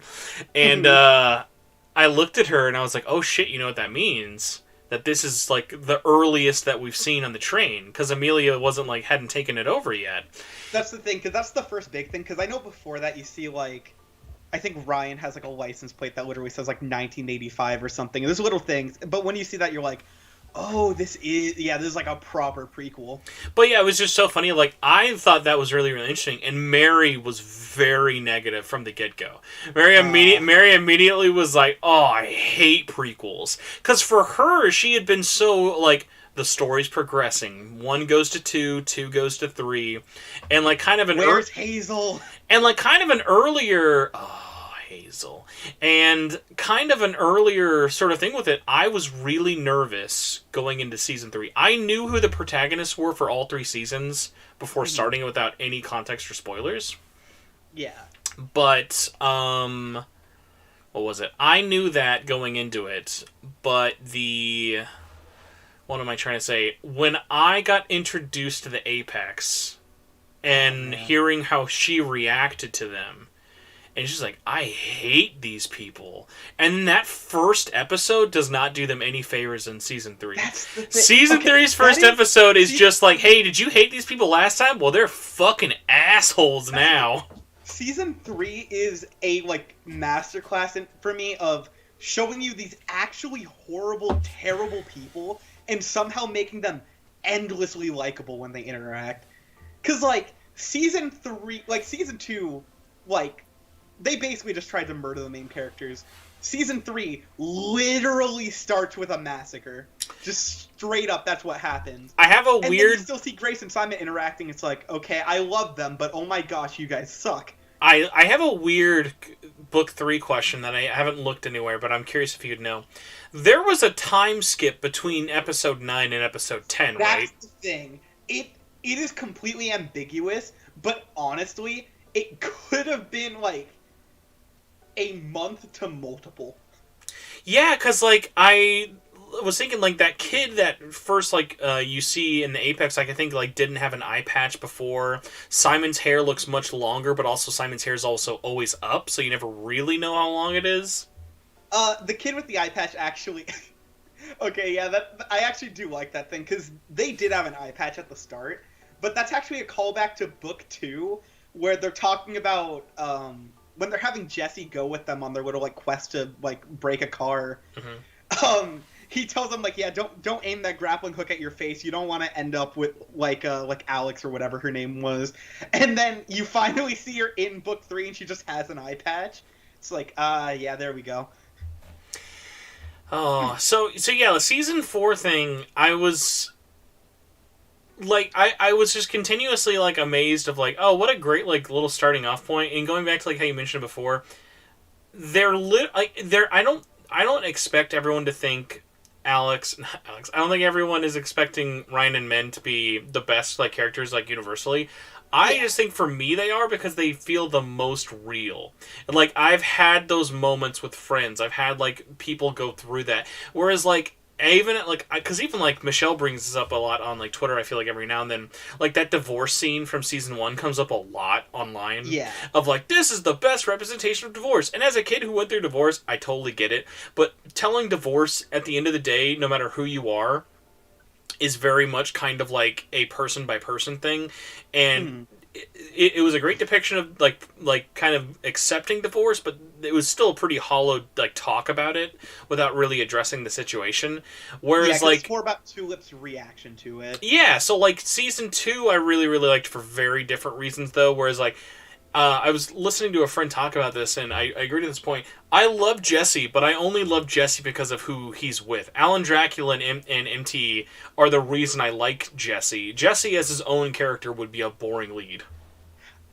And I looked at her and I was like, oh shit, you know what that means? That this is like the earliest that we've seen on the train, because Amelia hadn't taken it over yet. That's the thing, because that's the first big thing, because I know before that you see like, I think Ryan has like a license plate that literally says like 1985 or something. There's little things, but when you see that, you're like, oh, this is like a proper prequel. But yeah, it was just so funny. Like, I thought that was really, really interesting, and Mary was very negative from the get-go. Mary immediately was like, oh, I hate prequels. Because for her, she had been so, like, the story's progressing. 1 goes to 2, 2 goes to 3, and like kind of an... Where's Hazel? And like kind of an earlier... Hazel. And kind of an earlier sort of thing with it, I was really nervous going into Season 3. I knew who the protagonists were for all 3 seasons before starting it without any context or spoilers. Yeah. But, what was it? I knew that going into it, but what am I trying to say? When I got introduced to the Apex and hearing how she reacted to them, and she's like, I hate these people. And that first episode does not do them any favors in Season 3. Season 3's first episode is just like, hey, did you hate these people last time? Well, they're fucking assholes now. Season 3 is a, like, masterclass for me of showing you these actually horrible, terrible people and somehow making them endlessly likable when they interact. Because, like, Season 2, like, they basically just tried to murder the main characters. Season 3 literally starts with a massacre. Just straight up, that's what happens. I have a and weird... then you still see Grace and Simon interacting. It's like, okay, I love them, but oh my gosh, you guys suck. I have a weird Book 3 question that I haven't looked anywhere, but I'm curious if you'd know. There was a time skip between Episode 9 and Episode 10, right? That's the thing. It is completely ambiguous, but honestly, it could have been, like, a month to multiple. Yeah, because, like, I was thinking, like, that kid that first, like, you see in the Apex, like, I think, like, didn't have an eye patch before. Simon's hair looks much longer, but also Simon's hair is also always up, so you never really know how long it is. The kid with the eye patch actually... Okay, yeah, I actually do like that thing, because they did have an eye patch at the start, but that's actually a callback to Book 2, where they're talking about, when they're having Jesse go with them on their little, like, quest to, like, break a car. Mm-hmm. He tells them, like, yeah, don't aim that grappling hook at your face. You don't want to end up with, like Alex or whatever her name was. And then you finally see her in Book 3, and she just has an eye patch. It's like, yeah, there we go. Oh, so yeah, the Season 4 thing, I was... Like, I was just continuously, like, amazed of, like, oh, what a great, like, little starting off point. And going back to, like, how you mentioned before, I don't expect everyone to think I don't think everyone is expecting Ryan and Men to be the best, like, characters, like, universally. I just think for me they are because they feel the most real. And, like, I've had those moments with friends. I've had, like, people go through that. Whereas, like, even like, because even like Michelle brings this up a lot on like Twitter, I feel like every now and then, like that divorce scene from Season 1 comes up a lot online. Yeah. Of like, this is the best representation of divorce. And as a kid who went through divorce, I totally get it. But telling divorce at the end of the day, no matter who you are, is very much kind of like a person by person thing. And it was a great depiction of like kind of accepting divorce, but it was still a pretty hollow like talk about it without really addressing the situation. Whereas like it's more about Tulip's reaction to it. Yeah, so like Season 2 I really liked for very different reasons though. Whereas like I was listening to a friend talk about this, and I agree to this point. I love Jesse, but I only love Jesse because of who he's with. Alan Dracula and MT are the reason I like Jesse. Jesse as his own character would be a boring lead.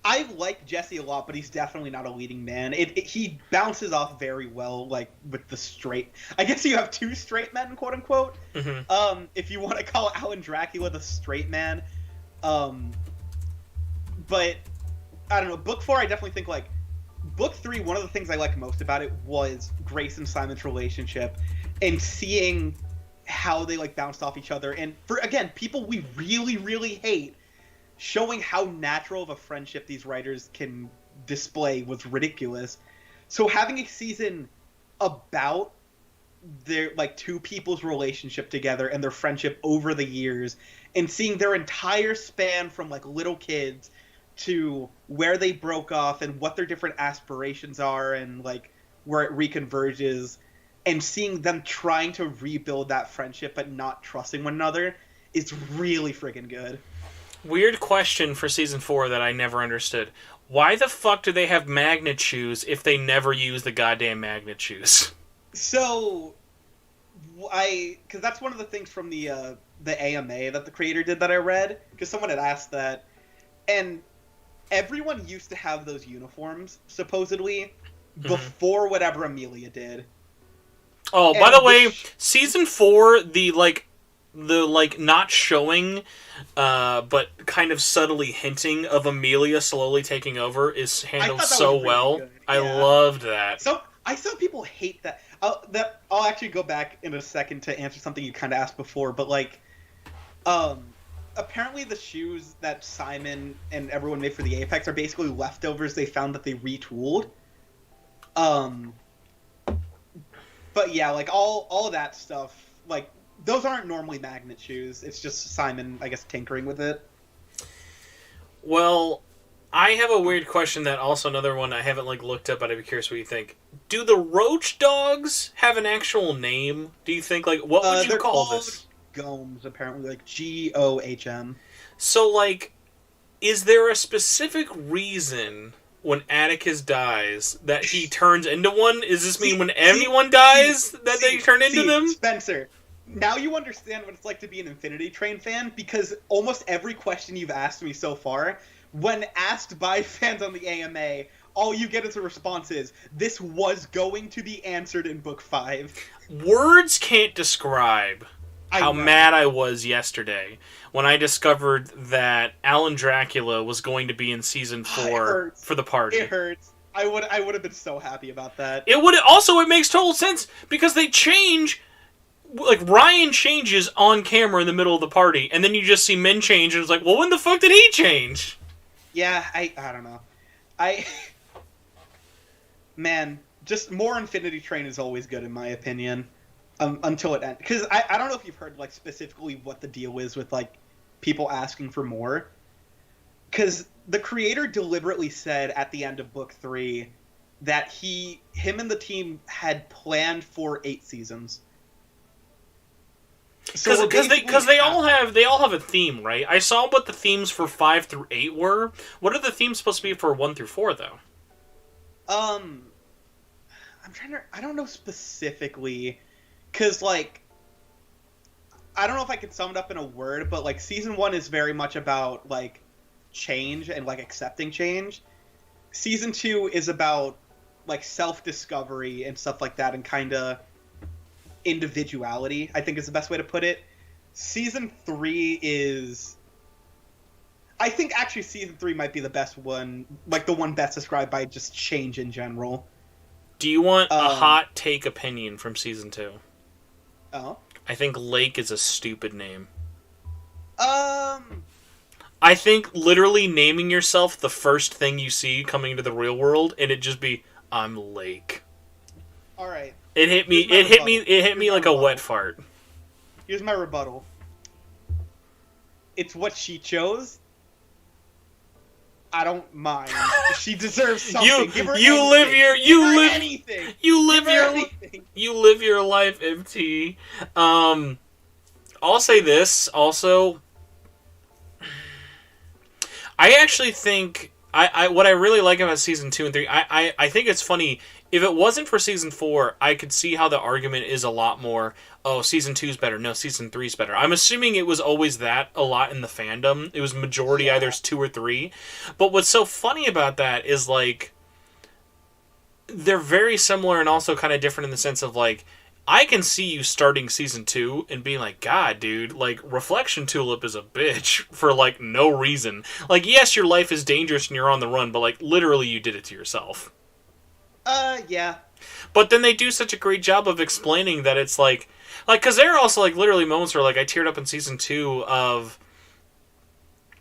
I like Jesse a lot, but he's definitely not a leading man. He bounces off very well, like, with the straight... I guess you have two straight men, quote-unquote. Mm-hmm. If you want to call Alan Dracula the straight man. But... I don't know, Book 4, I definitely think, like, Book 3, one of the things I liked most about it was Grace and Simon's relationship, and seeing how they, like, bounced off each other, and for, again, people we really hate, showing how natural of a friendship these writers can display was ridiculous. So having a season about their, like, two people's relationship together and their friendship over the years, and seeing their entire span from, like, little kids to where they broke off and what their different aspirations are and like where it reconverges, and seeing them trying to rebuild that friendship but not trusting one another is really friggin' good. Weird question for Season 4 that I never understood. Why the fuck do they have magnet shoes if they never use the goddamn magnet shoes? So, because that's one of the things from the AMA that the creator did that I read, because someone had asked that, and everyone used to have those uniforms, supposedly, before whatever Amelia did. Oh, by the way, Season 4, the not showing, but kind of subtly hinting of Amelia slowly taking over is handled so well. I loved that. So, I saw people hate that. I'll actually go back in a second to answer something you kind of asked before, but like, apparently the shoes that Simon and everyone made for the Apex are basically leftovers they found that they retooled. But yeah, like all of that stuff, like those aren't normally magnet shoes. It's just Simon, I guess, tinkering with it. Well, I have a weird question that also another one I haven't like looked up, but I'd be curious what you think. Do the roach dogs have an actual name? Do you think, like, what would you call this? Gohms, apparently, like Gohm. So, like, is there a specific reason when Atticus dies that he turns into one? Does this mean when anyone dies that they turn into them? Spencer, now you understand what it's like to be an Infinity Train fan, because almost every question you've asked me so far, when asked by fans on the AMA, all you get as a response is, this was going to be answered in Book 5. Words can't describe how mad I was yesterday when I discovered that Alan Dracula was going to be in Season 4 for the party. It hurts. I would have been so happy about that. It makes total sense, because they change... Like, Ryan changes on camera in the middle of the party, and then you just see Min change, and it's like, well, when the fuck did he change? Yeah, I don't know. Man, just more Infinity Train is always good, in my opinion. Until it ends. Because I don't know if you've heard, like, specifically what the deal is with, like, people asking for more. Because the creator deliberately said at the end of Book 3 that him and the team had planned for 8 seasons. Because they all have a theme, right? I saw what the themes for 5 through 8 were. What are the themes supposed to be for 1 through 4, though? I don't know specifically, because, like, I don't know if I could sum it up in a word, but, like, Season 1 is very much about, like, change and, like, accepting change. Season 2 is about, like, self-discovery and stuff like that, and kind of individuality, I think is the best way to put it. Season 3 is... I think, actually, Season 3 might be the best one, like, the one best described by just change in general. Do you want a hot take opinion from Season 2? Oh? I think Lake is a stupid name. I think literally naming yourself the first thing you see coming into the real world, and it just be, I'm Lake. Alright. It hit me like a wet fart. Here's my rebuttal. It's what she chose. I don't mind. She deserves something. Give her anything. You live your life, MT. I'll say this also. I actually think what I really like about Season 2 and 3, I think it's funny. If it wasn't for Season 4, I could see how the argument is a lot more, oh, Season 2's better, no, Season 3's better. I'm assuming it was always that a lot in the fandom. It was majority either 2 or 3. But what's so funny about that is, like, they're very similar and also kind of different in the sense of, like, I can see you starting Season 2 and being like, God, dude, like, Reflection Tulip is a bitch for, like, no reason. Like, yes, your life is dangerous and you're on the run, but, like, literally you did it to yourself. Yeah. But then they do such a great job of explaining that it's like, because there are also, like, literally moments where, like, I teared up in Season 2 of,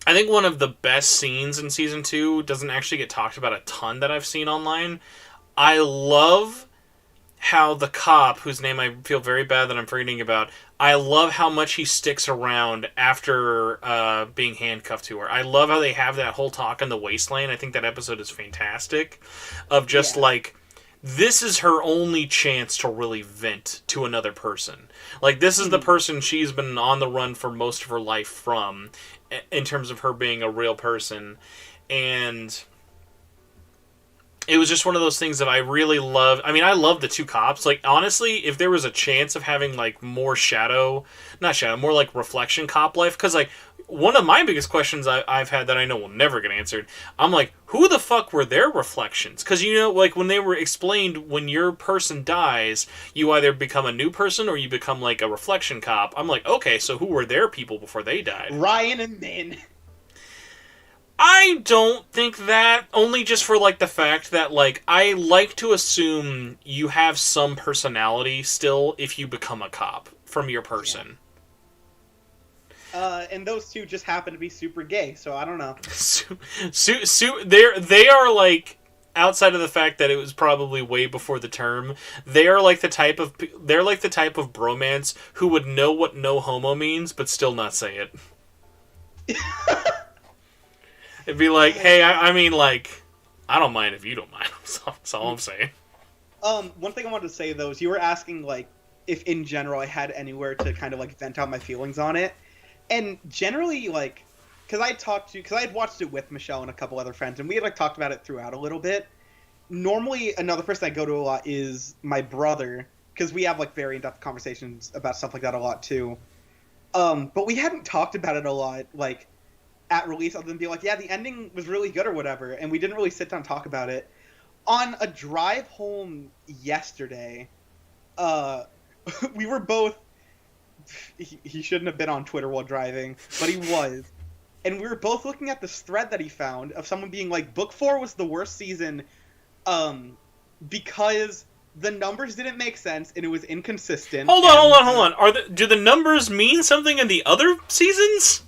I think one of the best scenes in Season 2 doesn't actually get talked about a ton that I've seen online. I love how the cop, whose name I feel very bad that I'm forgetting about, I love how much he sticks around after being handcuffed to her. I love how they have that whole talk in the wasteland. I think that episode is fantastic. Of just, like, this is her only chance to really vent to another person. Like, this is the person she's been on the run for most of her life from, in terms of her being a real person. And it was just one of those things that I really loved. I mean, I love the two cops. Like, honestly, if there was a chance of having, like, more more, like, reflection cop life, because, like, one of my biggest questions I've had that I know will never get answered, I'm like, who the fuck were their reflections? Because, you know, like, when they were explained, when your person dies, you either become a new person or you become, like, a reflection cop. I'm like, okay, so who were their people before they died? Ryan and Min. I don't think that, only just for, like, the fact that, like, I like to assume you have some personality still if you become a cop from your person. Yeah. And those two just happen to be super gay, so I don't know. They are, like, outside of the fact that it was probably way before the term, they're like the type of bromance who would know what no homo means, but still not say it. It'd be like, hey, I mean, like, I don't mind if you don't mind. That's all I'm saying. One thing I wanted to say, though, is you were asking, like, if in general I had anywhere to kind of, like, vent out my feelings on it. And generally, like, because I had watched it with Michelle and a couple other friends, and we had, like, talked about it throughout a little bit. Normally, another person I go to a lot is my brother, because we have, like, very in-depth conversations about stuff like that a lot, too. But we hadn't talked about it a lot, like, at release, other than being like, yeah, the ending was really good or whatever, and we didn't really sit down and talk about it. On a drive home yesterday, we were both... He shouldn't have been on Twitter while driving, but he was. And we were both looking at this thread that he found of someone being like, Book 4 was the worst season because the numbers didn't make sense and it was inconsistent. Hold on. Do the numbers mean something in the other seasons?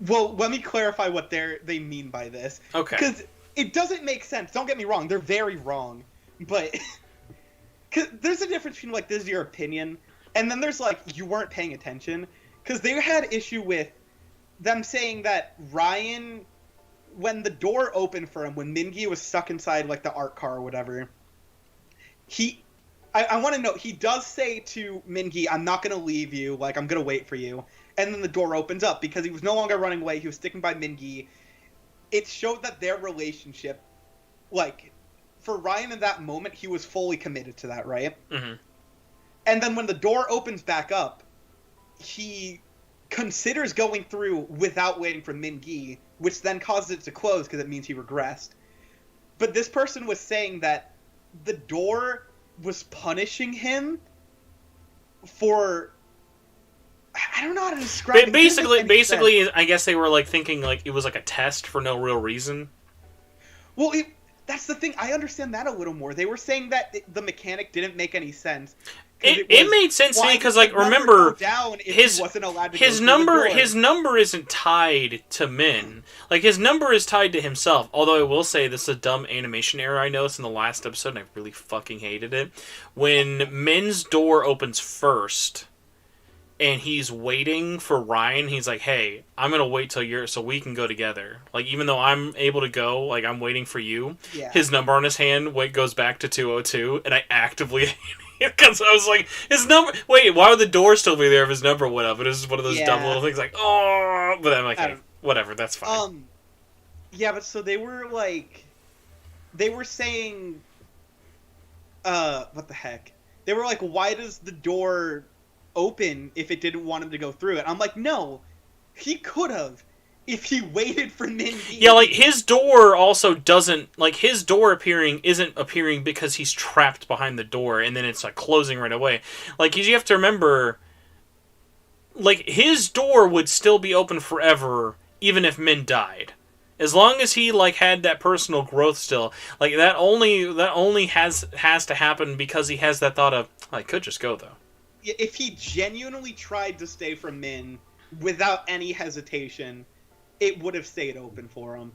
Well, let me clarify what they mean by this. Okay. Because it doesn't make sense. Don't get me wrong. They're very wrong. But cause there's a difference between, like, this is your opinion, and then there's, like, you weren't paying attention. Because they had issue with them saying that Ryan, when the door opened for him, when Mingi was stuck inside, like, the art car or whatever, I want to note, he does say to Mingi, I'm not going to leave you, like, I'm going to wait for you. And then the door opens up because he was no longer running away. He was sticking by Mingi. It showed that their relationship, like, for Ryan in that moment, he was fully committed to that, right? Mm-hmm. And then when the door opens back up, he considers going through without waiting for Mingi, which then causes it to close because it means he regressed. But this person was saying that the door was punishing him for... I don't know how to describe it. Basically, I guess they were, like, thinking, like, it was, like, a test for no real reason. Well, that's the thing. I understand that a little more. They were saying that the mechanic didn't make any sense. It made sense to me because, like, remember, his number isn't tied to Min. Like, his number is tied to himself. Although I will say this is a dumb animation error I noticed in the last episode, and I really fucking hated it. When Min's door opens first, and he's waiting for Ryan, he's like, hey, I'm going to wait till so we can go together. Like, even though I'm able to go, like, I'm waiting for you. Yeah. His number on his hand goes back to 202, and I actively hate it, because I was like, his number... Wait, why would the door still be there if his number went up? It was just one of those dumb little things, like, oh... But I'm like, hey, whatever, that's fine. Yeah, but so they were, like... They were saying... What the heck? They were like, why does the door open if it didn't want him to go through it? I'm like, no, he could have if he waited for Mingi. Yeah, like, his door also doesn't, like, his door isn't appearing because he's trapped behind the door and then it's, like, closing right away. Like, you have to remember, like, his door would still be open forever even if Min died. As long as he, like, had that personal growth still. Like, that only has to happen because he has that thought of, I could just go, though. If he genuinely tried to stay from Min without any hesitation, it would have stayed open for him.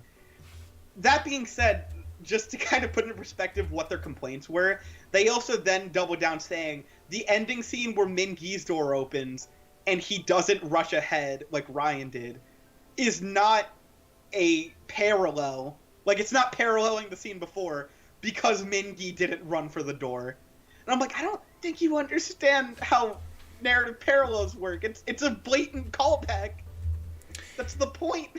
That being said, just to kind of put into perspective what their complaints were, they also then doubled down saying the ending scene where Mingi's door opens and he doesn't rush ahead like Ryan did is not a parallel. Like, it's not paralleling the scene before because Mingi didn't run for the door. And I'm like, I don't think you understand how narrative parallels work. It's a blatant callback. That's the point.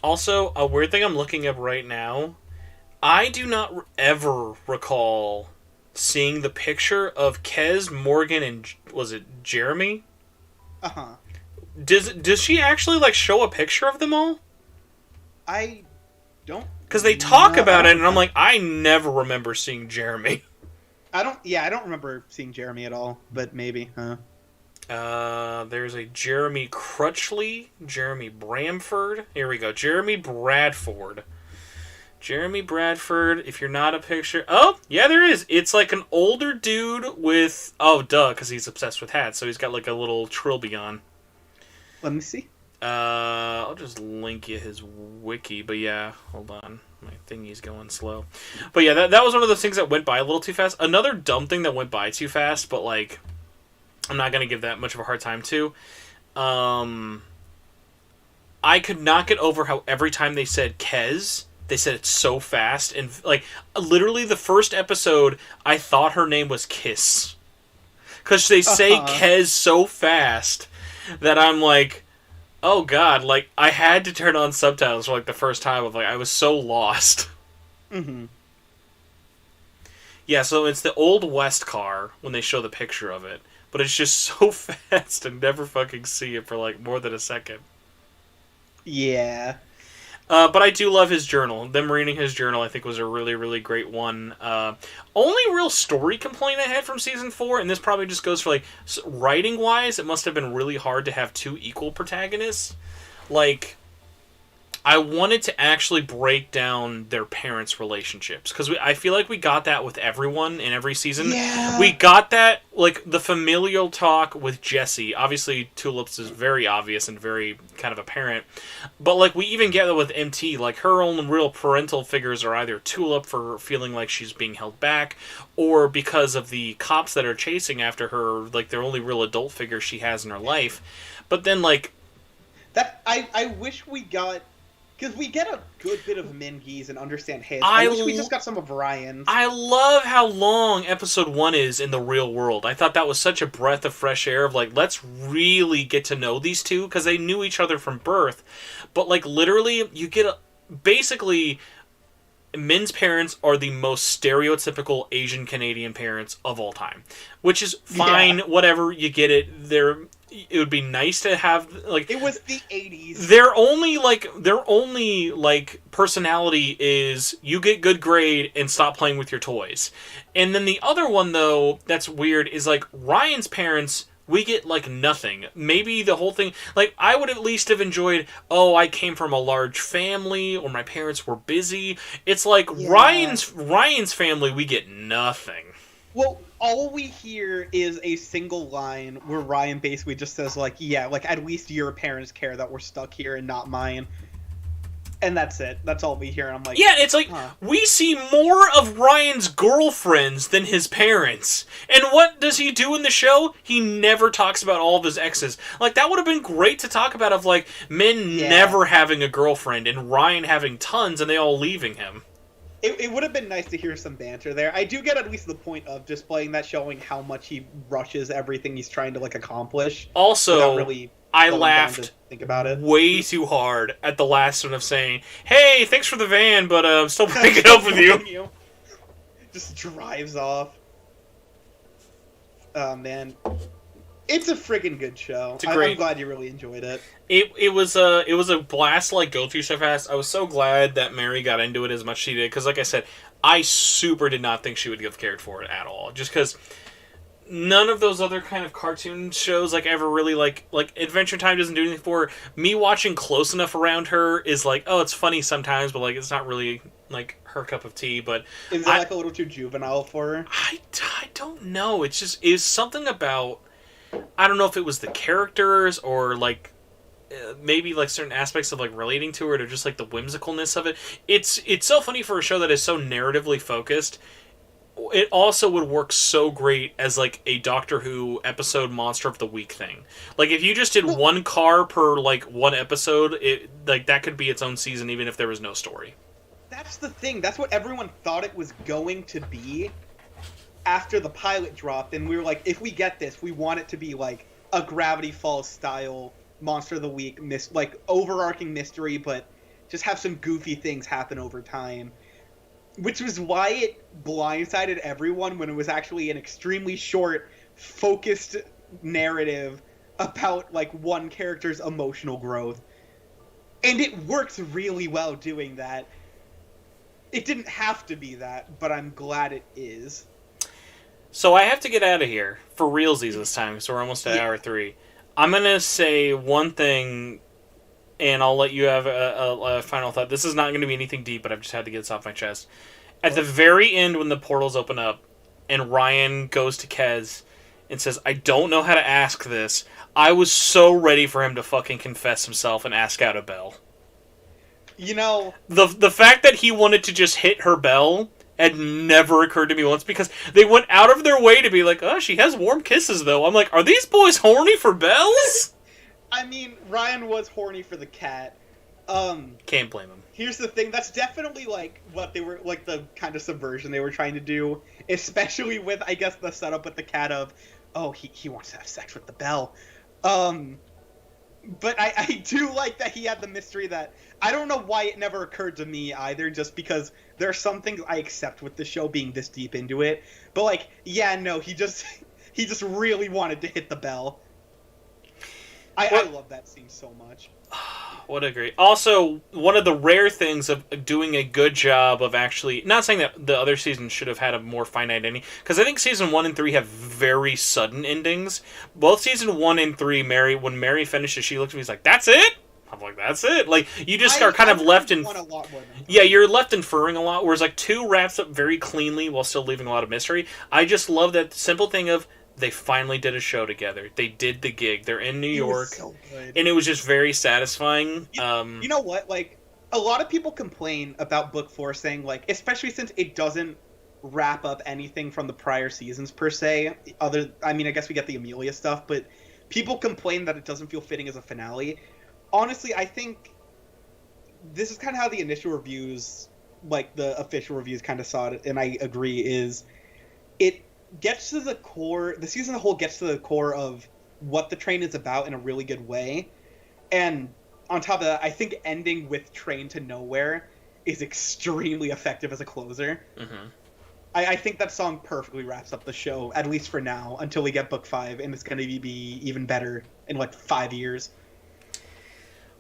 Also, a weird thing I'm looking up right now, I do not ever recall seeing the picture of Kez, Morgan, and was it Jeremy? Uh-huh. Does she actually, like, show a picture of them all? I don't. Because they talk about it, and I'm like, I never remember seeing Jeremy. I don't remember seeing Jeremy at all, but maybe, huh? There's a Jeremy Crutchley, Jeremy Bramford. Here we go. Jeremy Bradford. Jeremy Bradford, if you're not a picture... Oh, yeah, there is. It's like an older dude with... Oh, duh, because he's obsessed with hats, so he's got like a little trilby on. Let me see. I'll just link you his wiki, but yeah, hold on. My thingy's going slow. But yeah, that was one of those things that went by a little too fast. Another dumb thing that went by too fast, but like... I'm not going to give that much of a hard time to. I could not get over how every time they said Kez, they said it so fast. And, like, literally the first episode, I thought her name was Kiss. Because they say Kez so fast that I'm like, oh god, like, I had to turn on subtitles for, like, the first time. Of like, I was so lost. Mm-hmm. Yeah, so it's the Old West car when they show the picture of it. But it's just so fast and never fucking see it for like more than a second. Yeah. But I do love his journal. Them reading his journal, I think, was a really, really great one. Only real story complaint I had from Season 4, and this probably just goes for, like, writing-wise, it must have been really hard to have two equal protagonists. Like... I wanted to actually break down their parents' relationships. Because I feel like we got that with everyone in every season. Yeah. We got that, like, the familial talk with Jessie. Obviously, Tulip's is very obvious and very kind of apparent. But, like, we even get that with MT. Like, her own real parental figures are either Tulip for feeling like she's being held back, or because of the cops that are chasing after her, like, their only real adult figure she has in her life. But then, like... I wish we got... Because we get a good bit of Mingy's and understand his. I wish we just got some of Ryan's. I love how long episode 1 is in the real world. I thought that was such a breath of fresh air of, like, let's really get to know these two, because they knew each other from birth. But, like, literally, you get basically... Min's parents are the most stereotypical Asian Canadian parents of all time. Which is fine, whatever, you get it. It would be nice to have, like... It was the 80s. Their only personality is, you get good grade and stop playing with your toys. And then the other one, though, that's weird, is, like, Ryan's parents... We get, like, nothing. Maybe the whole thing... Like, I would at least have enjoyed, oh, I came from a large family, or my parents were busy. It's like, Ryan's family, we get nothing. Well, all we hear is a single line where Ryan basically just says, like, yeah, like, at least your parents care that we're stuck here and not mine. And that's it. That's all we hear. And I'm like... Yeah, it's like, we see more of Ryan's girlfriends than his parents. And what does he do in the show? He never talks about all of his exes. Like, that would have been great to talk about, of, like, Min never having a girlfriend and Ryan having tons and they all leaving him. It would have been nice to hear some banter there. I do get at least the point of displaying that, showing how much he rushes everything he's trying to, like, accomplish. Also... Really I laughed think about it. Way too hard at the last one of saying, hey, thanks for the van, but I'm still breaking up with you. Just drives off. Oh, man. It's a friggin' good show. I'm glad you really enjoyed it. It was a blast to, like, go through so fast. I was so glad that Mary got into it as much as she did, because, like I said, I super did not think she would have cared for it at all. Just because... None of those other kind of cartoon shows, like, ever really, like Adventure Time doesn't do anything for her. Me watching Close Enough around her is like, oh, it's funny sometimes, but, like, it's not really, like, her cup of tea, but... Is it, like, a little too juvenile for her? I don't know. It's just, it's something about... I don't know if it was the characters, or, like, maybe, like, certain aspects of, like, relating to it, or just, like, the whimsicalness of it. It's so funny for a show that is so narratively focused. It also would work so great as, like, a Doctor Who episode Monster of the Week thing. Like, if you just did one car per, like, one episode, like, that could be its own season even if there was no story. That's the thing. That's what everyone thought it was going to be after the pilot dropped, and we were like, if we get this, we want it to be, like, a Gravity Falls style Monster of the Week, like, overarching mystery, but just have some goofy things happen over time. Which was why it blindsided everyone when it was actually an extremely short, focused narrative about, like, one character's emotional growth. And it works really well doing that. It didn't have to be that, but I'm glad it is. So I have to get out of here for realsies this time, so we're almost at hour 3. I'm going to say one thing, and I'll let you have a final thought. This is not going to be anything deep, but I've just had to get this off my chest. At the very end, when the portals open up, and Ryan goes to Kez and says, I don't know how to ask this, I was so ready for him to fucking confess himself and ask out a Belle. You know... The fact that he wanted to just hit her Belle had never occurred to me once, because they went out of their way to be like, oh, she has warm kisses, though. I'm like, are these boys horny for Belles? I mean, Ryan was horny for the cat. Can't blame him. Here's the thing, that's definitely, like, what they were, like, the kind of subversion they were trying to do, especially with, I guess, the setup with the cat of, oh, he wants to have sex with the Belle. But I do like that he had the mystery that, I don't know why it never occurred to me either, just because there are some things I accept with the show being this deep into it, but, like, yeah, no, he just really wanted to hit the Belle. I love that scene so much. What a great... Also, one of the rare things of doing a good job of actually... Not saying that the other seasons should have had a more finite ending, because I think season 1 and 3 have very sudden endings. Both season 1 and 3, when Mary finishes, she looks at me and is like, that's it? I'm like, that's it? Like, you just are kind of left in... Yeah, you're left inferring a lot, whereas, like, 2 wraps up very cleanly while still leaving a lot of mystery. I just love that simple thing of... They finally did a show together. They did the gig. They're in New York. So good. And it was just very satisfying. You know what? Like, a lot of people complain about Book 4 saying, like, especially since it doesn't wrap up anything from the prior seasons, per se. I guess we get the Amelia stuff, but people complain that it doesn't feel fitting as a finale. Honestly, I think this is kind of how the initial reviews, like, the official reviews kind of saw it, and I agree, is it gets to the core, the season as a whole gets to the core of what the train is about in a really good way. And on top of that, I think ending with Train to Nowhere is extremely effective as a closer. Mm-hmm. I think that song perfectly wraps up the show, at least for now, until we get Book 5, and it's going to be even better in, like, 5 years.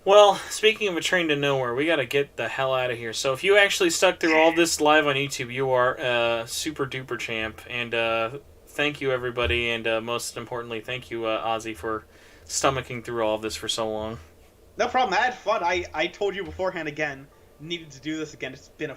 Well, speaking of A Train to Nowhere, we got to get the hell out of here. So if you actually stuck through all this live on YouTube, you are a super duper champ. And thank you, everybody. And most importantly, thank you, Ozzy, for stomaching through all of this for so long. No problem. I had fun. I told you beforehand again, needed to do this again. It's been a